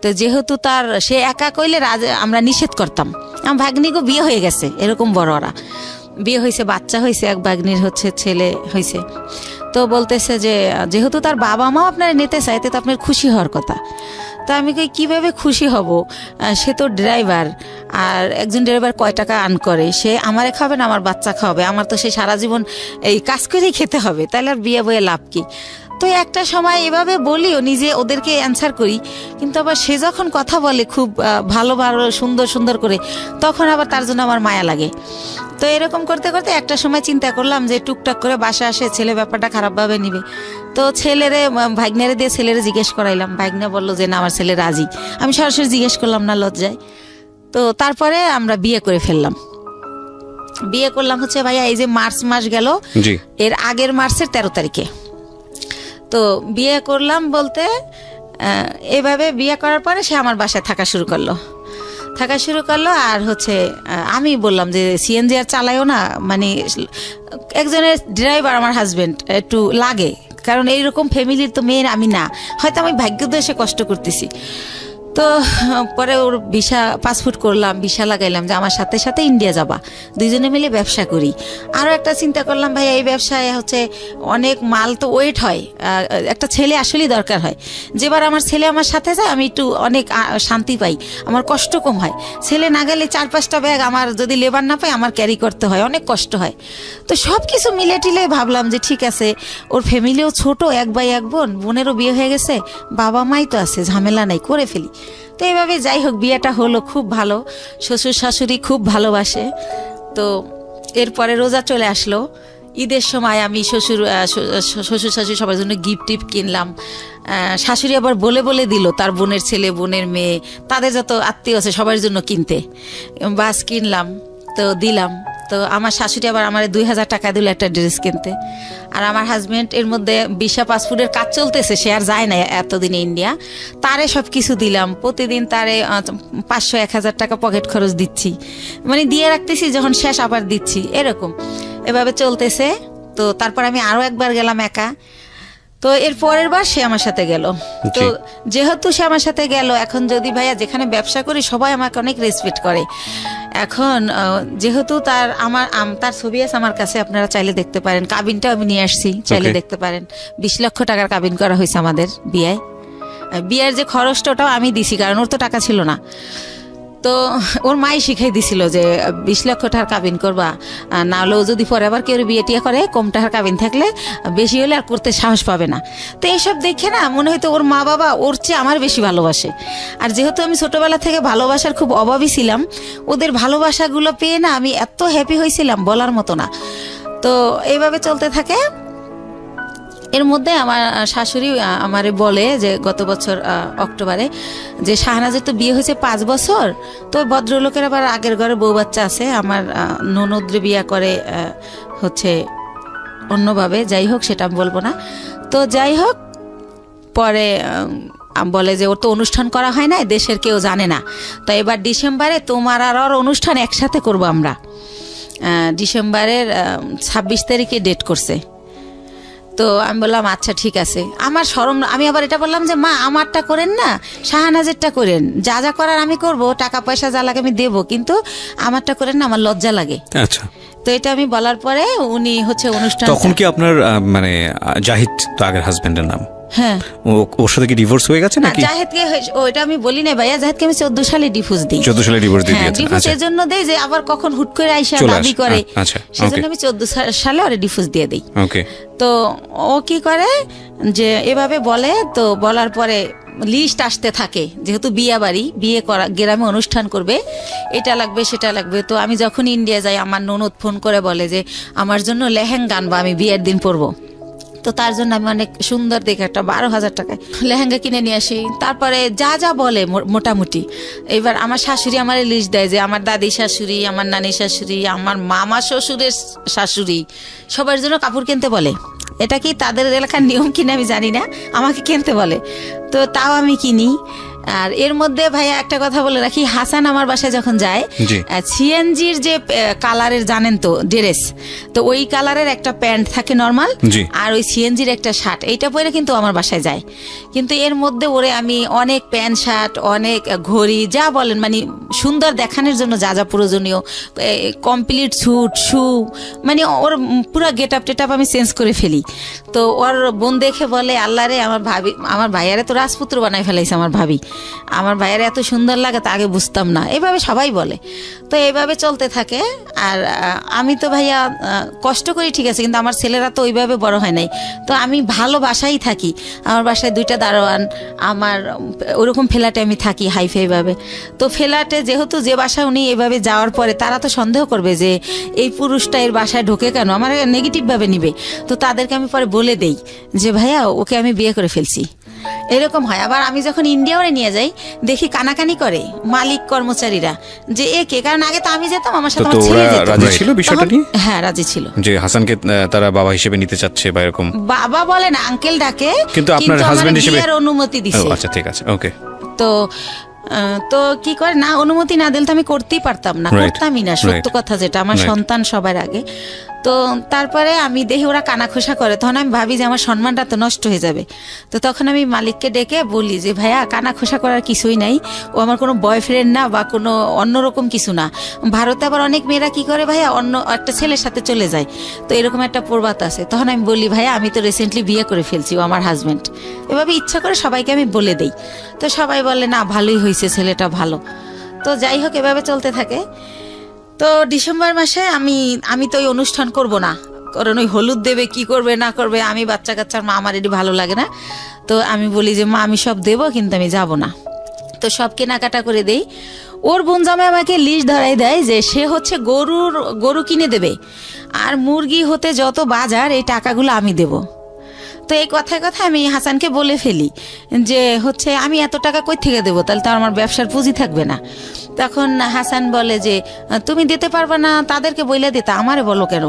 তো যেহেতু তার সে একা কইলে আমরা নিষেধ করতাম। আমার ভাগ্নিকে বিয়ে হয়ে গেছে, এরকম বড়রা বিয়ে হয়েছে, বাচ্চা হয়েছে, এক ভাগ্নির হচ্ছে ছেলে হয়েছে। তো বলতেছে যে যেহেতু তার বাবা মাও আপনারা নিতে চাইতে, তো আপনার খুশি হওয়ার কথা। তা আমি কিভাবে খুশি হব, সে তো ড্রাইভার, আর একজন ড্রাইভার কয় টাকা আর্ন করে, সে আমারে খাবে না আমার বাচ্চা খাবে, আমার তো সে সারা জীবন এই কাজ করেই খেতে হবে, তাহলে আর বিয়ে বয়ে লাভ কি। তো একটা সময় এভাবে বলিও, নিজে ওদেরকে অ্যান্সার করি, কিন্তু আবার সে যখন কথা বলে খুব ভালো ভালো সুন্দর সুন্দর করে, তখন আবার তার জন্য আমার মায়া লাগে। তো এরকম করতে করতে একটা সময় চিন্তা করলাম যে টুকটাক করে বাসা আসে, ছেলে ব্যাপারটা খারাপভাবে নিবে। তো ছেলেরে ভাগ্নেরে দিয়ে ছেলেরে জিজ্ঞেস করাইলাম, ভাগ্নে বললো যে না আমার ছেলে রাজি। আমি সরাসরি জিজ্ঞেস করলাম না, লজ্জায়। তো তারপরে আমরা বিয়ে করে ফেললাম। বিয়ে করলাম হচ্ছে ভাইয়া এই যে মার্চ মাস গেল, এর আগের মার্চের 13 তারিখে। তো বিয়ে করলাম বলতে এভাবে বিয়ে করার পরে সে আমার বাসায় থাকা শুরু করলো। আর হচ্ছে আমি বললাম যে সিএনজি আর চালাইও না, মানে একজনের ড্রাইভার আমার হাজবেন্ড একটু লাগে, কারণ এইরকম ফ্যামিলির তো মেয়ে আমি না, হয়তো আমি ভাগ্যোদশে কষ্ট করতেছি। তো পরে ওর ভিসা পাসপোর্ট করলাম, ভিসা লাগাইলাম যে আমার সাথে সাথে ইন্ডিয়া যাবা, দুইজনে মিলে ব্যবসা করি। আরও একটা চিন্তা করলাম ভাই এই ব্যবসায় হচ্ছে অনেক মাল তো ওয়েট হয়, একটা ছেলে আসলেই দরকার হয়। যেবার আমার ছেলে আমার সাথে যায় আমি একটু অনেক শান্তি পাই, আমার কষ্ট কম হয়। ছেলে না গেলে 4-5টা ব্যাগ আমার যদি লেবার না পাই আমার ক্যারি করতে হয়, অনেক কষ্ট হয়। তো সব কিছু মিলে টিলে ভাবলাম যে ঠিক আছে, ওর ফ্যামিলিও ছোট, 1 ভাই 1 বোন, বোনেরও বিয়ে হয়ে গেছে, বাবা মাই তো আছে, ঝামেলা নাই, করে ফেলি। তো এইভাবে যাই হোক বিয়েটা হলো, খুব ভালো, শ্বশুর শাশুড়ি খুব ভালোবাসে। তো এরপরে রোজা চলে আসলো, ঈদের সময় আমি শ্বশুর শাশুড়ি সবার জন্য গিফট টিফট কিনলাম। শাশুড়ি আবার বলে বলে দিল তার বোনের ছেলে বোনের মেয়ে তাদের যত আত্মীয় আছে সবার জন্য কিনতে, বাস কিনলাম, তো দিলাম। তো আমার শাশুড়ি আবার আমার 2000 টাকা দিল একটা ড্রেস কিনতে। আর আমার হাজবেন্ড এর মধ্যে ভিসা পাসপোর্টের কাজ চলতেছে, সে আর যায় না এতদিনে ইন্ডিয়া, তারে সব কিছু দিলাম। প্রতিদিন তারে 500-1000 টাকা পকেট খরচ দিচ্ছি, মানে দিয়ে রাখতেছি, যখন শেষ আবার দিচ্ছি, এরকম এভাবে চলতেছে। তো তারপর আমি আরো একবার গেলাম একা। তো এর পরের বার সে আমার সাথে গেল। তো যেহেতু সে আমার সাথে গেল, এখন যদি ভাইয়া যেখানে ব্যবসা করি সবাই আমাকে অনেক রেসপেক্ট করে। এখন যেহেতু তার ছবি আছে আমার কাছে, আপনারা চাইলে দেখতে পারেন, কাবিনটা আমি নিয়ে আসছি, চাইলে দেখতে পারেন। 20 লক্ষ টাকার কাবিন করা হয়েছে আমাদের বিয়ের যে খরচটা ওটাও আমি দিছি, কারণ ওর তো টাকা ছিল না। তো ওর মাই শিখাই দিছিল যে 20 লক্ষ টাকার কাবিন করবা, না হলেও যদি পরে আবার কেউ বিয়ে টিয়া করে কম টাকার কাবিন থাকলে বেশি হলে আর করতে সাহস পাবে না। তো এইসব দেখে না মনে হয়তো ওর মা বাবা ওর চেয়ে আমার বেশি ভালোবাসে। আর যেহেতু আমি ছোটবেলা থেকে ভালোবাসার খুব অভাবী ছিলাম, ওদের ভালোবাসাগুলো পেয়ে না আমি এত হ্যাপি হয়েছিলাম বলার মতো না। তো এইভাবে চলতে থাকে। এর মধ্যে আমার শাশুড়ি আমারে বলে যে গত বছর অক্টোবরে যে শাহনাজের তো বিয়ে হয়েছে 5 বছর, তো ভদ্রলোকের আবার আগের ঘরে বউ বাচ্চা আছে, আমার ননদরে বিয়ে করে হচ্ছে অন্যভাবে, যাই হোক সেটা আমি বলবো না। তো যাই হোক পরে বলে যে ওর তো অনুষ্ঠান করা হয় না, দেশের কেউ জানে না, তো এবার ডিসেম্বরে তোমার আর ওর অনুষ্ঠান একসাথে করবো আমরা। ডিসেম্বরের 26 তারিখে ডেট করছে। তো আমি বললাম আচ্ছা ঠিক আছে। আমার শরম, আমি আবার এটা বললাম যে মা আমারটা করেন না, শাহনাজেরটা করেন, যা যা করার আমি করব, টাকা পয়সা যা লাগে আমি দেবো, কিন্তু আমারটা করেন না, আমার লজ্জা লাগে। আচ্ছা। তো এটা আমি বলার পরে উনি হচ্ছে অনুষ্ঠান। তখন কি আপনার মানে জাহিদ তো আগের হাজবেন্ডের নাম? হ্যাঁ। ওর সাথে কি ডিভোর্স হয়ে গেছে নাকি? জাহিদকে ওইটা আমি বলি না ভাইয়া, জাহিদকে আমি 14 সালে ডিভোর্স দিই। 14 সালে ডিভোর্স দিয়ে দিয়েছেন? ডিভোর্স এর জন্য দেই যে আবার কখন হুট করে আইসা দাবি করে, সেজন্য আমি 14 সালে ওরে ডিভোর্স দিয়ে দেই। ওকে। তো ও কি করে যে এভাবে বলে, তো বলার পরে লিস্ট আসতে থাকে, যেহেতু বিয়ে বাড়ি, বিয়ে করা গ্রামে অনুষ্ঠান করবে, এটা লাগবে সেটা লাগবে। তো আমি যখন ইন্ডিয়া যাই আমার ননদ ফোন করে বলে যে আমার জন্য লেহেঙ্গা আনবা, আমি বিয়ের দিন পরবো। তো তার জন্য আমি অনেক সুন্দর দেখে একটা 12,000 টাকায় লেহেঙ্গা কিনে নিয়ে আসি। তারপরে যা যা বলে মোটামুটি, এবার আমার শাশুড়ি আমার লিস্ট দেয় যে আমার দাদি শাশুড়ি, আমার নানি শাশুড়ি, আমার মামা শ্বশুরের শাশুড়ি, সবার জন্য কাপড় কিনতে বলে। এটা কি তাদের এলাকার নিয়ম কিনা আমি জানি না, আমাকে কিনতে বলে, তো তাও আমি কিনি। আর এর মধ্যে ভাইয়া একটা কথা বলে রাখি, হাসান আমার বাসায় যখন যায়, সিএনজির যে কালারের জানেন তো ড্রেস, তো ওই কালারের একটা প্যান্ট থাকে নর্মাল, আর ওই সিএনজির একটা শার্ট, এইটা পরে কিন্তু আমার বাসায় যায়। কিন্তু এর মধ্যে ওরে আমি অনেক প্যান্ট শার্ট, অনেক ঘড়ি, যা বলেন মানে সুন্দর দেখানোর জন্য যা যা প্রয়োজনীয়, কমপ্লিট স্যুট শু, মানে ওর পুরো গেট আপ টেট আপ আমি চেঞ্জ করে ফেলি। তো ওর বোন দেখে বলে আল্লাহ রে, আমার ভাইয়ারে তো রাজপুত্র বানাই ফেলাইছে আমার ভাবি। আমার ভাইয়ের এত সুন্দর লাগে তা আগে বুঝতাম না, এভাবে সবাই বলে। তো এইভাবে চলতে থাকে। আর আমি তো ভাইয়া কষ্ট করি ঠিক আছে, কিন্তু আমার ছেলেরা তো ওইভাবে বড় হয় নাই। তো আমি ভালো বাসায় থাকি, আমার বাসায় 2টা দারোয়ান, আমার ওরকম ফ্ল্যাটে আমি থাকি হাইফাইভাবে। তো ফ্ল্যাটে যেহেতু যে বাসায় উনি এভাবে যাওয়ার পরে তারা তো সন্দেহ করবে যে এই পুরুষটা এর বাসায় ঢোকে কেন, আমার নেগেটিভভাবে নিবে। তো তাদেরকে আমি পরে বলে দেই যে ভাইয়া ওকে আমি বিয়ে করে ফেলছি, এরকম হয়। আবার আমি যখন ইন্ডিয়াও নিয়ে যাই দেখি কানাকানি করে মালিক কর্মচারীরা যে একে, কারণ আগে তো আমি যেতাম, আমার সাথে আমার ছেলে যেত। রাজি ছিল বিষয়টা নিয়ে? হ্যাঁ রাজি ছিল যে হাসানকে তারা বাবা হিসেবে নিতে চাচ্ছে বা এরকম। বাবা বলে না, আঙ্কেল ডাকে, কিন্তু আপনার হাজবেন্ড হিসেবে অনুমতি দিছে। আচ্ছা ঠিক আছে, ওকে। তো কি করে না, অনুমতি না দিলে তো আমি করতেই পারতাম না, করতামই না, সত্য কথা যেটা, আমার সন্তান সবার আগে। তো তারপরে আমি দেখি ওরা কানাখোসা করে, তখন আমি ভাবি যে আমার সম্মানটা তো নষ্ট হয়ে যাবে। তো তখন আমি মালিককে ডেকে বলি যে ভাইয়া কানাখোসা করার কিছুই নাই, ও আমার কোনো বয়ফ্রেন্ড না বা কোনো অন্যরকম কিছু না। ভারতে আবার অনেক মেয়েরা কি করে ভাইয়া অন্য একটা ছেলের সাথে চলে যায়, তো এরকম একটা প্রবাদ আছে। তখন আমি বলি ভাইয়া আমি তো রিসেন্টলি বিয়ে করে ফেলছি, ও আমার হাজব্যান্ড। এভাবে ইচ্ছা করে সবাইকে আমি বলে দেই। তো সবাই বলে না ভালোই হয়েছে, ছেলেটা ভালো। তো যাই হোক এভাবে চলতে থাকে। তো ডিসেম্বর মাসে আমি তো ওই অনুষ্ঠান করব না, কারণ ওই হলুদ দেবে কি করবে না করবে, আমি বাচ্চা কাচ্চার মা, আমার এটি ভালো লাগে না। তো আমি বলি যে মা আমি সব দেবো কিন্তু আমি যাব না। তো সব কেনাকাটা করে দেই। ওর বোন জামাই আমাকে লিস্ট ধরাই দেয় যে সে হচ্ছে গরু কিনে দেবে, আর মুরগি হতে যত বাজার এই টাকাগুলো আমি দেব। তো এই কথায় কথায় আমি হাসানকে বলে ফেলি যে হচ্ছে আমি এত টাকা কই থেকে দেবো, তাহলে তো আমার ব্যবসার পুঁজি থাকবে না। তখন হাসান বলে যে তুমি দিতে পারবে না, তাদেরকে বইলে দিতে, আমারে বলো কেন?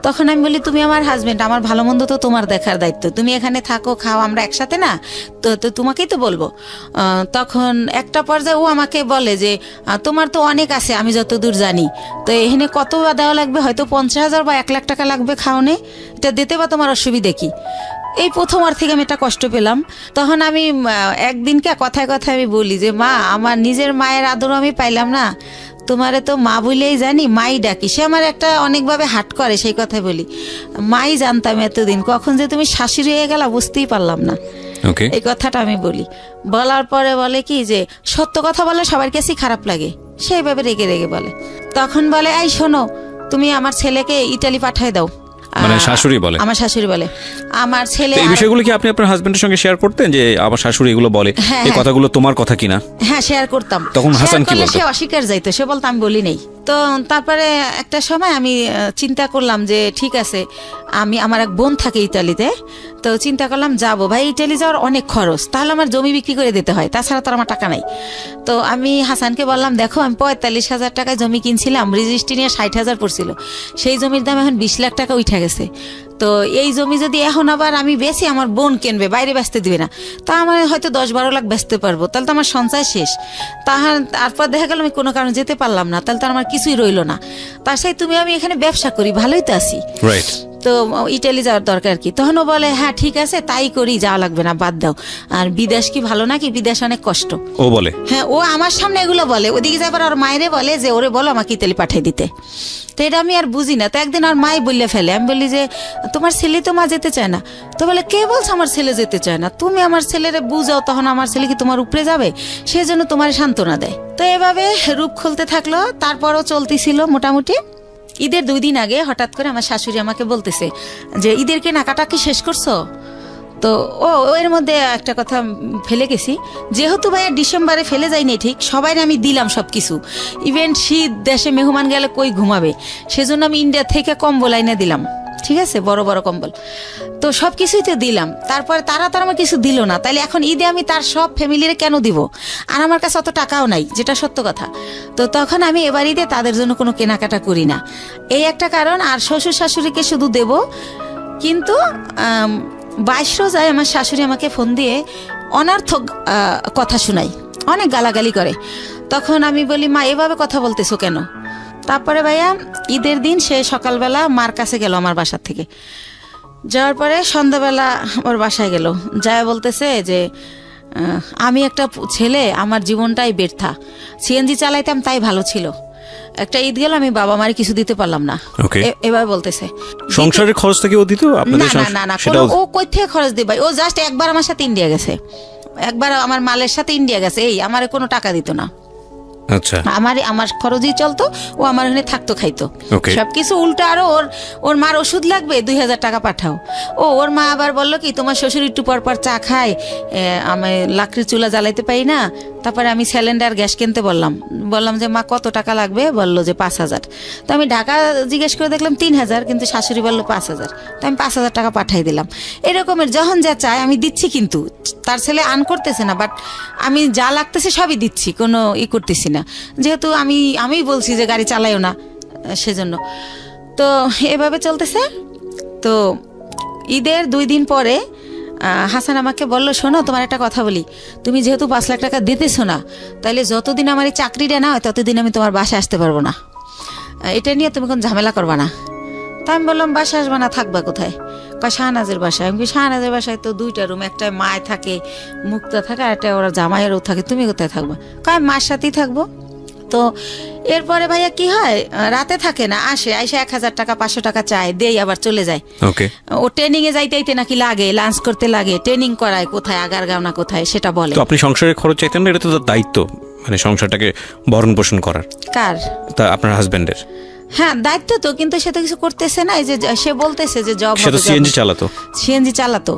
তখন আমি বলি তুমি আমার হাজবেন্ড, আমার ভালো মন্দ তো তোমার দেখার দায়িত্ব, তুমি এখানে থাকো খাও, আমরা একসাথে না, তো তোমাকেই তো বলবো। তখন একটা পর্যায়ে ও আমাকে বলে যে তোমার তো অনেক আছে আমি যতদূর জানি, তো এখানে কত দেওয়া লাগবে, হয়তো 50,000 বা 1 লাখ টাকা লাগবে খাওয়ানে, এটা দিতে বা তোমার অসুবিধা কি? এই প্রথমবার থেকে আমি একটা কষ্ট পেলাম। তখন আমি একদিনকে কথায় কথায় আমি বলি যে মা আমার নিজের মায়ের আদর আমি পাইলাম না, তোমারে তো মা বলেই জানি, মাই ডাকি। সে আমার একটা অনেকভাবে হাট করে, সেই কথাই বলি, মাই জানতাম এতদিন, কখন যে তুমি শাশুড়ি হয়ে গেলা বুঝতেই পারলাম না। এই কথাটা আমি বলি। বলার পরে বলে কি যে সত্য কথা বলে সবার কাছেই খারাপ লাগে, সেইভাবে রেগে রেগে বলে। তখন বলে এই শোনো তুমি আমার ছেলেকে ইটালি পাঠায় দাও। মানে শাশুড়ি বলে? আমার শাশুড়ি বলে। আমার ছেলে এই বিষয়গুলো কি আপনি আপনার হাজবেন্ডের সঙ্গে শেয়ার করতেন যে আমার শাশুড়ি এগুলো বলে, এই কথাগুলো তোমার কথা কিনা? হ্যাঁ শেয়ার করতাম। তখন হাসান কি বলতো? সে অস্বীকার যাইতো, সে বলতো আমি বলি নাই। তো তারপরে একটা সময় আমি চিন্তা করলাম যে ঠিক আছে, আমার এক বোন থাকে ইতালিতে, তো চিন্তা করলাম যাবো, ভাই ইটালি যাওয়ার অনেক খরচ, তাহলে আমার জমি বিক্রি করে দিতে হয়, তাছাড়া তো আমার টাকা নাই। তো আমি হাসানকে বললাম দেখো আমি 45,000 টাকায় জমি কিনছিলাম, রেজিস্ট্রি নিয়ে 60,000 পড়ছিল, সেই জমির দাম এখন 20 লাখ টাকা উঠে গেছে। তো এই জমি যদি এখন আবার আমি বেশি, আমার বোন কিনবে, বাইরে বেচতে দিবে না, তা আমার হয়তো 10-12 লাখ বেচতে পারবো, তাহলে তো আমার সঞ্চয় শেষ। তারপর দেখা গেল আমি কোনো কারণে যেতে পারলাম না, তাহলে তো আমার কিছুই রইলো না। তার সাথে তুমি আমি এখানে ব্যবসা করি, ভালোই তো আছি, তো ইটালি যাওয়ার দরকার কি? তখন ও বলে হ্যাঁ ঠিক আছে তাই করি, যাওয়া লাগবে না, বাদ দাও। আর বিদেশ কি ভালো নাকি? বিদেশ অনেক কষ্ট, ও বলে। হ্যাঁ ও আমার সামনে এগুলো বলে, ওদিকে যাবার আর মায়েরে বলে যে ওরে বলো আমাকে ইতালি পাঠিয়ে দিতে। তো এটা আমি আর বুঝি না। তো একদিন আর মাই বললে ফেলে, আমি বলি যে তোমার ছেলে তো মা যেতে চায় না। তো বলে কে বলছে আমার ছেলে যেতে চায় না? তুমি আমার ছেলেরে বুঝাও, তখন আমার ছেলে কি তোমার উপরে যাবে? সেই জন্য তোমার সান্ত্বনা দেয়। তো এভাবে রূপ খুলতে থাকলো। তারপরও চলতেছিল মোটামুটি। ঈদের 2 দিন আগে হঠাৎ করে আমার শাশুড়ি আমাকে বলতেছে যে ঈদের কেনাকাটা কি শেষ করছো? তো এর মধ্যে একটা কথা ফেলে গেছি, যেহেতু ভাইয়া ডিসেম্বরে ফেলে যায়নি ঠিক, সবাই আমি দিলাম সবকিছু। ইভেন শীত, দেশে মেহমান গেলে কই ঘুমাবে, সেজন্য আমি ইন্ডিয়া থেকে কম্বল আইনা দিলাম, ঠিক আছে, বড় বড় কম্বল। তো সবকিছুই তো দিলাম। তারপরে তারা আমার কিছু দিল না, তাইলে এখন ঈদে আমি তার সব ফ্যামিলিরে কেন দিব? আর আমার কাছে অত টাকাও নাই, যেটা সত্য কথা। তো তখন আমি এবার ঈদে তাদের জন্য কোনো কেনাকাটা করি না, এই একটা কারণ। আর শ্বশুর শাশুড়িকে শুধু দেব। কিন্তু 22 রোজায় আমার শাশুড়ি আমাকে ফোন দিয়ে অনর্থক কথা শোনায়, অনেক গালাগালি করে। তখন আমি বলি মা এভাবে কথা বলতেছো কেন? তারপরে ভাইয়া ঈদের দিন সে সকালবেলা মার কাছে গেল আমার বাসার থেকে, যাওয়ার পরে সন্ধ্যাবেলা আমার বাসায় গেল, যায় বলতেছে যে আমি একটা ছেলে, আমার জীবনটাই ব্যর্থা, সিএনজি চালাইতাম তাই ভালো ছিল, একটা ঈদ গেল আমি বাবা মারে কিছু দিতে পারলাম না, এবার বলতেছে। সংসারের খরচ থেকে ও দিত? না, ও কই থেকে খরচ দিবে? ও জাস্ট একবার আমার সাথে ইন্ডিয়া গেছে, একবার আমার মালের সাথে ইন্ডিয়া গেছে, এই আমার কোনো টাকা দিত না। আচ্ছা, আমার খরচই চলতো, ও আমার ওখানে থাকতো, খাইতো, সবকিছু উল্টো। আরো ওর মার ওষুধ লাগবে, 2000 টাকা পাঠাও। ওর মা আবার বললো কি, তোমার শ্বশুর একটু পর পর চা খায়, আমি লাকড়ির চুলা জ্বালাইতে পারি না। তারপরে আমি সিলিন্ডার গ্যাস কিনতে বললাম যে মা কত টাকা লাগবে, বললো যে 5000। তো আমি ঢাকা জিজ্ঞেস করে দেখলাম 3000, কিন্তু শাশুড়ি বললো 5000। তো আমি 5000 টাকা পাঠাই দিলাম। এরকমের যখন যা চায় আমি দিচ্ছি, কিন্তু তার ছেলে আন করতেছে না, বাট আমি যা লাগতেছে সবই দিচ্ছি, কোনো করতেছি না, যেহেতু আমি বলছি যে গাড়ি চালাইও না, সেজন্য। তো এভাবে চলতেছে। তো ঈদের 2 দিন পরে হাসান আমাকে বলল, শোনো তোমার একটা কথা বলি, তুমি যেহেতু 5 লাখ টাকা দিতেছো না, তাহলে যতদিন আমার এই চাকরিটা না হয় ততদিন আমি তোমার বাসায় আসতে পারবো না, এটা নিয়ে তুমি কোনো ঝামেলা করবা না। তা আমি বললাম, বাসায় আসবা না, থাকবা কোথায়? শাহনাজের বাসায়। আমি শাহনাজের বাসায় তো 2টা রুম, একটা মায় থাকে, মুক্তা থাকে, আর একটা ওরা জামাইয়েরও থাকে, তুমি কোথায় থাকবা? কয় মার সাথেই থাকবো। তো এরপরে ভাইয়া কি হয়, রাতে থাকে না, আসে 1000 টাকা 500 টাকা চায়, দেই, আবার চলে যায়। ও ট্রেনিং এ যাইতে নাকি লাগে, লাঞ্চ করতে লাগে, ট্রেনিং করায়, কোথায় আগারগাঁও না কোথায় সেটা বলে। তো আপনি সংসারের খরচ চাইতেন না, এটা তো দায়িত্ব, মানে সংসারটাকে ভরণ পোষণ করার। কার? তা আপনার হাজবেন্ডের। হ্যাঁ, দায়িত্ব তো, কিন্তু সে তো কিছু করতেছে না। এই যে সে বলতেছে যে জব, সিএনজি চালাতো,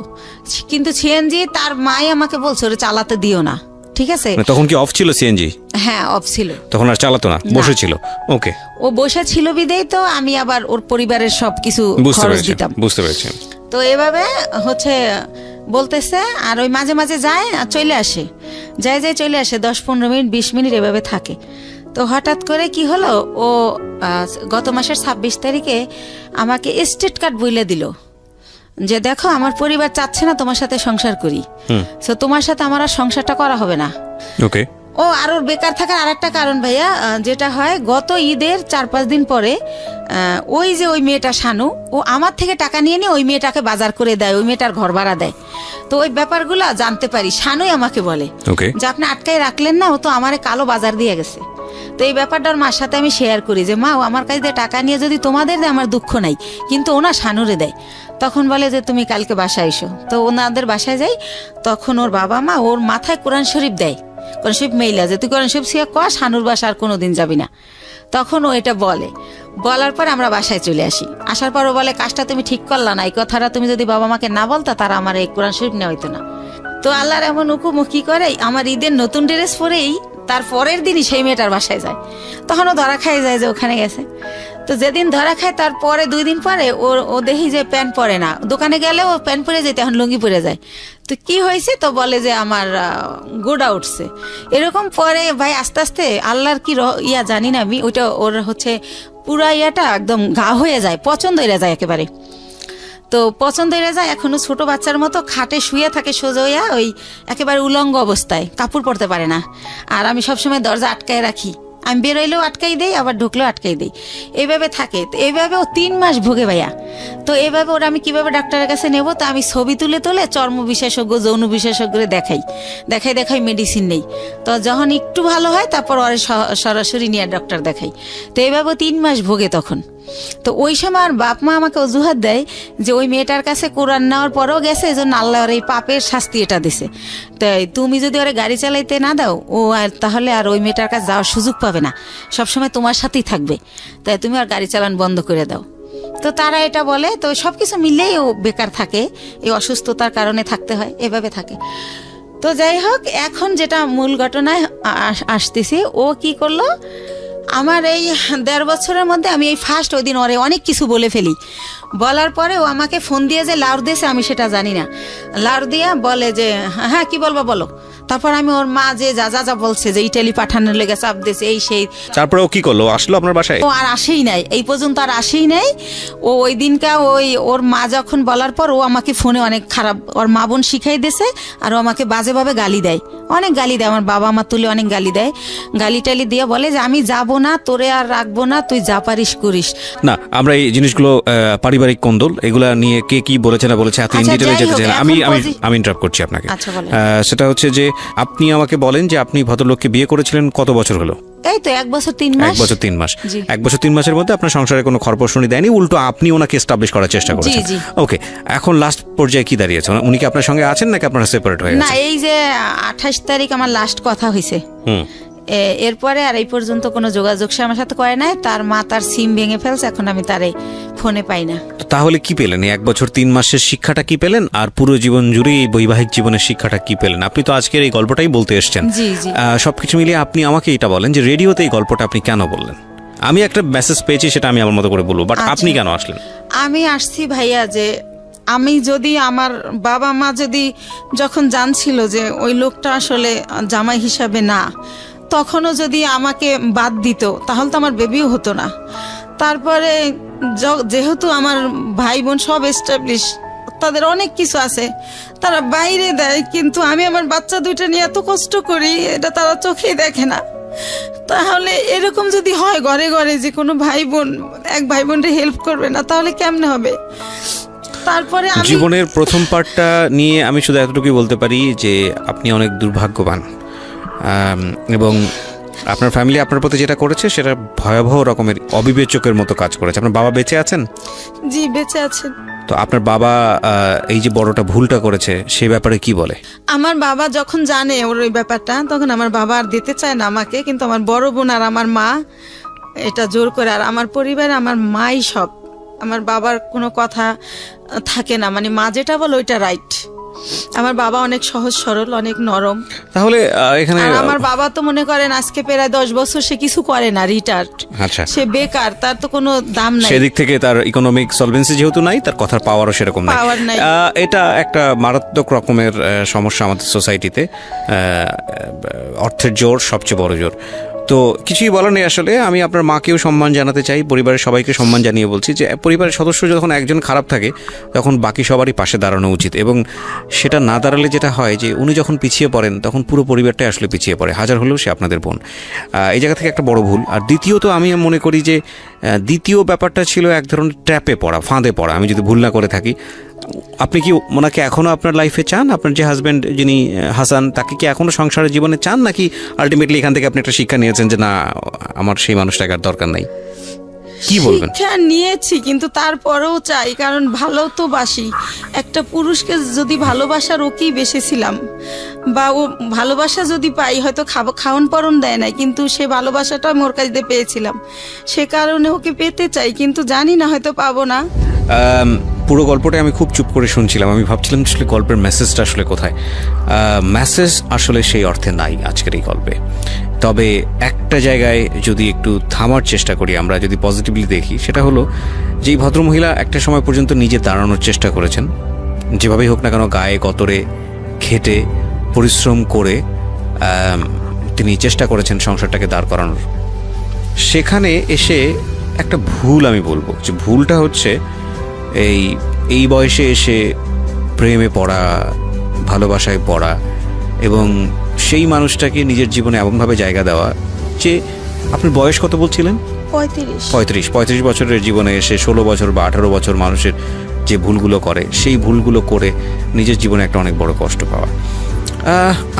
কিন্তু সিএনজি তার মাই আমাকে বলছে ওরে চালাতে দিও না, ঠিক আছে? তখন কি অফ ছিল সিএনজি? হ্যাঁ, অফ ছিল, তখন আর চালাতো না, বসে ছিল। ওকে, ও বসে ছিল বিদেই তো আমি আবার ওর পরিবারের সবকিছু খরচ দিতাম। বুঝতে পেরেছি। তো এভাবে হচ্ছে বলতেছে, আর ওই মাঝে মাঝে যায় চলে আসে, যায় চলে আসে, 10-15 মিনিট 20 মিনিট এভাবে থাকে। তো হঠাৎ করে কি হলো, ও গত মাসের 26 তারিখে আমাকে স্টেট কার্ড বইলে দিল যে দেখো আমার পরিবার চাচ্ছে না তোমার সাথে সংসার করি, তো তোমার সাথে আমার আর সংসারটা করা হবে না। ওকে। ও আর ওর বেকার থাকার আরেকটা কারণ ভাইয়া, যেটা হয় গত ঈদের 4-5 দিন পরে ওই যে ওই মেয়েটা শানু, ও আমার থেকে টাকা নিয়ে ওই মেয়েটাকে বাজার করে দেয়, ওই মেয়েটার ঘর ভাড়া দেয়। তো ওই ব্যাপারগুলো জানতে পারি, শানুই আমাকে বলে যে আপনি আটকায় রাখলেন না, ও তো আমারে কালো বাজার দিয়ে গেছে। তো এই ব্যাপারটা ওর মার সাথে আমি শেয়ার করি যে মা, ও আমার কাছে দিয়ে টাকা নিয়ে যদি তোমাদের দেয় আমার দুঃখ নাই, কিন্তু ওনা শানুরে দেয়। তখন বলে যে তুমি কালকে বাসায় এসো। তো ওনাদের বাসায় যাই, তখন ওর বাবা মা ওর মাথায় কোরআন শরীফ দেয়, কোরআন শরীফ মেইলা যে তুই কোরআন শরীফ শিয়া কর, শানুর বাসা আর কোনোদিন যাবি না। তখন ও এটা বলার পর আমরা বাসায় চলে আসি। আসার পর ও বলে, কাজটা তুমি ঠিক করলা না, এই কথাটা তুমি যদি বাবা মাকে না বলতা, তারা আমার এই কোরআন শরীফ নেওয়া হইতো না। তো আল্লাহর এমন হুকুম, কি করে, আমার ঈদের নতুন ড্রেস পরেই তার পরের দিনই সেই মেয়েটার বাসায় যায়। তখন ও ধরা খাই যায় যে ওখানে গেছে। তো যেদিন ধরা খায় তারপরে 2 দিন পরে ও দেখি যে প্যান্ট পরে না, দোকানে গেলে ও প্যান্ট পরে যেতে, এখন লুঙ্গি পরে যায়। তো কি হয়েছে, তো বলে যে আমার গোড়া উঠছে। এরকম পরে ভাই আস্তে আস্তে আল্লাহর কি জানি না আমি, ওইটা ওর হচ্ছে পুরা ইয়াটা একদম গা হয়ে যায়, পছন্দ হয়ে যায় একেবারে। তো পছন্দ হয়ে যায়, এখনো ছোট বাচ্চার মতো খাটে শুয়ে থাকে সোজা হইয়া, ওই একেবারে উলঙ্গ অবস্থায়, কাপড় পরতে পারে না। আর আমি সবসময় দরজা আটকায় রাখি, আমি বেরোইলেও আটকাই দেই, আবার ঢুকলেও আটকাই দেই, এইভাবে থাকে। তো এইভাবে ও 3 মাস ভোগে ভাইয়া। তো এইভাবে ওরা আমি কিভাবে ডাক্তারের কাছে নেব, তো আমি ছবি তুলে চর্ম বিশেষজ্ঞ, যৌন বিশেষজ্ঞরে দেখাই মেডিসিন নেই। তো যখন একটু ভালো হয় তারপর ওরা সরাসরি নিয়ে ডক্টর দেখাই। তো এইভাবে 3 মাস ভোগে তখন। তো ওই সময় আর বাপ মা আমাকে অজুহাত দেয় যে ওই মেয়েটার কাছে কোরআন নেওয়ার পরেও গেছে, এই জন্য আল্লাহ ওর এই পাপের শাস্তি এটা দিছে। তাই তুমি যদি ওরা গাড়ি চালাইতে না দাও, ও আর তাহলে আর ওই মেয়েটার কাছে যাওয়ার সুযোগ পাবে না, সবসময় তোমার সাথেই থাকবে, তাই তুমি আর গাড়ি চালান বন্ধ করে দাও। তো তারা এটা বলে। তো সবকিছু মিলেই ও বেকার থাকে, এই অসুস্থতার কারণে থাকতে হয়, এভাবে থাকে। তো যাই হোক, এখন যেটা মূল ঘটনায় আসতেছি, ও কি করলো, আমার এই 1.5 বছরের মধ্যে আমি এই ফার্স্ট ওই দিন ওরে অনেক কিছু বলে ফেলি। বলার পরে ও আমাকে ফোন দিয়ে যে লাউড দিয়েছে আমি সেটা জানি না, লাউড দিয়া বলে যে হ্যাঁ কি বলবো বলো। তারপর আমি ওর মা যে যা বলছে যে ইটালি পাঠানোর লেগে চাপ দিয়েছে, এই সেই। তারপরে ও কি করলো, আসলো আপনার বাসায়? ও আর আসেই নাই, এই পর্যন্ত আর আসেই নাই। ও ওই দিনকা ওর মা যখন বলার পর ও আমাকে ফোনে অনেক খারাপ, ওর মা বোন শিখাই দিয়েছে, আর ও আমাকে বাজেভাবে গালি দেয়, অনেক গালি দেয়, আমার বাবা মা তুলে অনেক গালি দেয়, গালি টালি দিয়ে বলে যে আমি যাবো না, তোরে আর রাখবো না, তুই যা পারিস করিস না। আমরা এই জিনিসগুলো পারিবারিক কোন্দল, এগুলা নিয়ে কে কি বলেছে না বলেছে এত ইন ডিটেইলে যেতে চাই না। আমি ইন্টারাপ্ট করছি আপনাকে। সেটা হচ্ছে যে আপনি আমাকে বলেন যে আপনি ভদ্রলোককে বিয়ে করেছিলেন কত বছর হলো? এই তো 1 বছর 3 মাস। 1 বছর 3 মাস। 1 বছর 3 মাসের মধ্যে আপনার সংসারে কোনো খরপোশনি দেয়নি, উল্টো আপনি ওনাকে এস্টাবলিশ করার চেষ্টা করেছেন। ওকে, এখন লাস্ট পর্যায়ে কি দাঁড়িয়েছে? উনি কি আপনার সঙ্গে আছেন নাকি আপনারা সেপারেট হয়ে গেছেন? না, এই যে 28 তারিখ আমার লাস্ট কথা হইছে, এরপরে আর এই পর্যন্ত কোনো যোগাযোগ সে আমার সাথে করে নাই। তার মা তার সিম ভেঙে ফেলছে, এখন আমি তারে ফোনে পাই না। তাহলে কি পেলেন? 1 বছর 3 মাসের শিক্ষাটা কি পেলেন, আর পুরো জীবন জুড়ে এই বৈবাহিক জীবনের শিক্ষাটা কি পেলেন? আপনি তো আজকের এই গল্পটাই বলতে এসেছেন। সবকিছু মিলিয়ে আপনি আমাকে এটা বলেন যে রেডিওতে এই গল্পটা আপনি কেন বললেন? আমি একটা মেসেজ পেয়েছি, সেটা আমি আমার মতো করে বলবো, বাট আপনি কেন আসলেন? আমি আসছি ভাইয়া যে আমি যদি আমার বাবা মা যদি যখন জানছিল যে ওই লোকটা আসলে জামাই হিসাবে না, তখনও যদি আমাকে বাদ দিত তাহলে তো আমার বেবিও হতো না। তারপরে যেহেতু আমার ভাই বোন সব এস্টাবলিশ, তাদের অনেক কিছু আছে, তারা বাইরে দেয়, কিন্তু আমি আমার বাচ্চা দুইটা নিয়ে এত কষ্ট করি, এটা তারা চোখেই দেখে না। তাহলে এরকম যদি হয় ঘরে ঘরে যে কোনো ভাই বোন এক ভাই বোনকে হেল্প করবে না, তাহলে কেমনে হবে? তারপরে জীবনের প্রথম পার্টটা নিয়ে আমি শুধু এতটুকুই বলতে পারি যে আপনি অনেক দুর্ভাগ্যবান, এবং আপনার ফ্যামিলি আপনার প্রতি যেটা করেছে সেটা ভয়াবহ রকমের অবিবেচকের মতো কাজ করেছে। আপনার বাবা বেঁচে আছেন? জি, বেঁচে আছেন। তো আপনার বাবা এই যে বড়টা ভুলটা করেছে সেই ব্যাপারে কি বলে? আমার বাবা যখন জানে ওর ওই ব্যাপারটা, তখন আমার বাবা আর দিতে চায় না আমাকে, কিন্তু আমার বড় বোন আর আমার মা এটা জোর করে। আর আমার পরিবারে আমার মাই সব, আমার বাবার কোনো কথা থাকে না, মানে মা যেটা বলে ওইটা রাইট। আমার বাবা অনেক সহজ সরল, অনেক নরম। তাহলে এখানে আমার বাবা তো মনে করেন আজকে প্রায় 10 বছর সে কিছু করে না, রিটায়ার্ড। আচ্ছা, সে বেকার, তার তো কোনো দাম নাই। সেদিক থেকে তার ইকোনমিক সলভেন্সি যেহেতু নাই, তার কথার পাওয়ারও সেরকম নাই। এটা একটা মারাত্মক রকমের সমস্যা আমাদের সোসাইটিতে। অর্থের জোর সবচেয়ে বড় জোর। তো কিছুই বলার নেই আসলে। আমি আপনার মাকেও সম্মান জানাতে চাই, পরিবারের সবাইকে সম্মান জানিয়ে বলছি যে পরিবারের সদস্য যখন একজন খারাপ থাকে তখন বাকি সবারই পাশে দাঁড়ানো উচিত, এবং সেটা না দাঁড়ালে যেটা হয় যে উনি যখন পিছিয়ে পড়েন তখন পুরো পরিবারটাই আসলে পিছিয়ে পড়ে, হাজার হলেও সে আপনাদের বোন। এই জায়গা থেকে একটা বড় ভুল। আর দ্বিতীয়ত আমি মনে করি যে দ্বিতীয় ব্যাপারটা ছিল এক ধরনের ট্র্যাপে পড়া, ফাঁদে পড়া, আমি যদি ভুল না করে থাকি। আপনি কি ওনাকে এখনও আপনার লাইফে চান? আপনার যে হাজব্যান্ড যিনি হাসান, তাকে কি এখনও সংসারের জীবনে চান, নাকি আলটিমেটলি এখান থেকে আপনি একটা শিক্ষা নিয়েছেন যে না, আমার সেই মানুষটাকে আর দরকার নাই? কি বলবেন? শিক্ষা নিয়েছি, কিন্তু তারপরেও চাই, কারণ ভালো তো বাসি। একটা পুরুষকে যদি ভালোবাসার ওকেই বেসেছিলাম, বা ও ভালোবাসা যদি পাই, হয়তো খাওয়ান পরন দেয় নাই, কিন্তু সে ভালোবাসাটা মোর কাছে পেয়েছিলাম, সে কারণে ওকে পেতে চাই, কিন্তু জানি না হয়তো পাবো না। পুরো গল্পটা আমি খুব চুপ করে শুনছিলাম, আমি ভাবছিলাম আসলে গল্পের মেসেজটা আসলে কোথায়। মেসেজ আসলে সেই অর্থে নাই আজকের এই গল্পে। তবে একটা জায়গায় যদি একটু থামার চেষ্টা করি, আমরা যদি পজিটিভলি দেখি, সেটা হলো যে এই ভদ্রমহিলা একটা সময় পর্যন্ত নিজে দাঁড়ানোর চেষ্টা করেছেন, যেভাবেই হোক না কেন গায়ে গতরে খেটে পরিশ্রম করে তিনি চেষ্টা করেছেন সংসারটাকে দাঁড় করানোর। সেখানে এসে একটা ভুল আমি বলবো, যে ভুলটা হচ্ছে এই বয়সে এসে প্রেমে পড়া, ভালোবাসায় পড়া, এবং সেই মানুষটাকে নিজের জীবনে এমনভাবে জায়গা দেওয়া যে, আপনার বয়স কত বলছিলেন? 35 বছরের জীবনে এসে 16 বছর বা 18 বছর মানুষের যে ভুলগুলো করে, সেই ভুলগুলো করে নিজের জীবনে একটা অনেক বড় কষ্ট পাওয়া।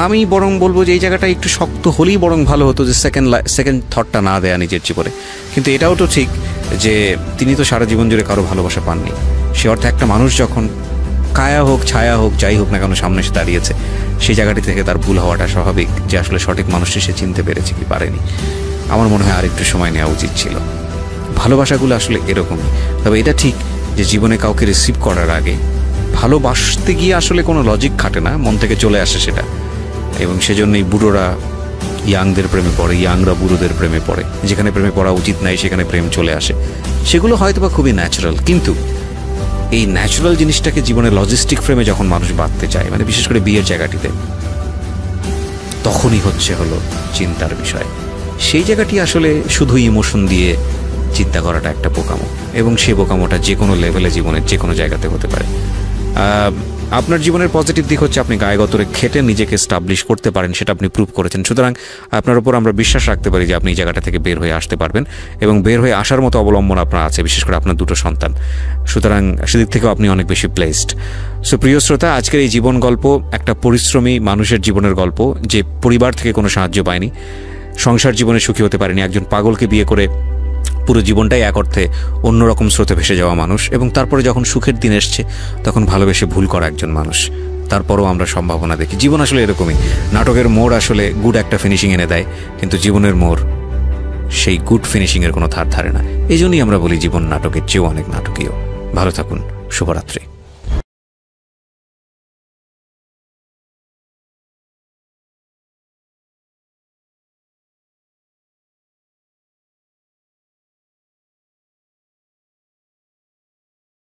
আমি বরং বলবো যে এই জায়গাটা একটু শক্ত হলেই বরং ভালো হতো, যে সেকেন্ড থটটা না দেয়া নিজের জীবনে। কিন্তু এটাও তো ঠিক যে তিনি তো সারা জীবন জুড়ে কারো ভালোবাসা পাননি। সে অর্থে একটা মানুষ যখন কায়া হোক ছায়া হোক যাই হোক না কেন সামনে এসে দাঁড়িয়েছে, সেই জায়গাটি থেকে তার ভুল হওয়াটা স্বাভাবিক, যে আসলে সঠিক মানুষটি সে চিনতে পেরেছে কি পারেনি। আমার মনে হয় আর একটু সময় নেওয়া উচিত ছিল। ভালোবাসাগুলো আসলে এরকমই। তবে এটা ঠিক যে জীবনে কাউকে রিসিভ করার আগে ভালোবাসতে গিয়ে আসলে কোনো লজিক খাটে না, মন থেকে চলে আসে সেটা। এবং সেজন্যই বুড়োরা ইয়াংদের প্রেমে পড়ে, ইয়াংরা বুড়োদের প্রেমে পড়ে। যেখানে প্রেমে পড়া উচিত নাই সেখানে প্রেম চলে আসে। সেগুলো হয়তো বা খুবই ন্যাচারাল, কিন্তু এই ন্যাচারাল জিনিসটাকে জীবনে লজিস্টিক ফ্রেমে যখন মানুষ বাঁধতে চায়, মানে বিশেষ করে বিয়ের জায়গাটিতে, তখনই হলো চিন্তার বিষয়। সেই জায়গাটি আসলে শুধু ইমোশন দিয়ে চিন্তা করাটা একটা বোকামো, এবং সেই বোকামোটা যে কোনো লেভেলে জীবনের যে কোনো জায়গাতে হতে পারে। আপনার জীবনের পজিটিভ দিক হচ্ছে আপনি গায়ে গতরে খেটে নিজেকে স্টাবলিশ করতে পারেন, সেটা আপনি প্রুভ করেছেন। সুতরাং আপনার উপর আমরা বিশ্বাস রাখতে পারি যে আপনি এই জায়গাটা থেকে বের হয়ে আসতে পারবেন, এবং বের হয়ে আসার মতো অবলম্বন আপনার আছে, বিশেষ করে আপনার 2 সন্তান। সুতরাং সেদিক থেকেও আপনি অনেক বেশি ব্লেসড। সো প্রিয় শ্রোতা, আজকের এই জীবন গল্প একটা পরিশ্রমী মানুষের জীবনের গল্প, যে পরিবার থেকে কোনো সাহায্য পায়নি, সংসার জীবনে সুখী হতে পারেনি, একজন পাগলকে বিয়ে করে পুরো জীবনটাই এক অর্থে অন্যরকম স্রোতে ভেসে যাওয়া মানুষ, এবং তারপরে যখন সুখের দিন এসছে তখন ভালোবেসে ভুল করা একজন মানুষ। তারপরও আমরা সম্ভাবনা দেখি। জীবন আসলে এরকমই, নাটকের মোড় আসলে গুড একটা ফিনিশিং এনে দেয়, কিন্তু জীবনের মোড় সেই গুড ফিনিশিংয়ের কোনো ধার ধারে না। এই জন্যই আমরা বলি জীবন নাটকের চেয়েও অনেক নাটকীয়। ভালো থাকুন, শুভরাত্রি।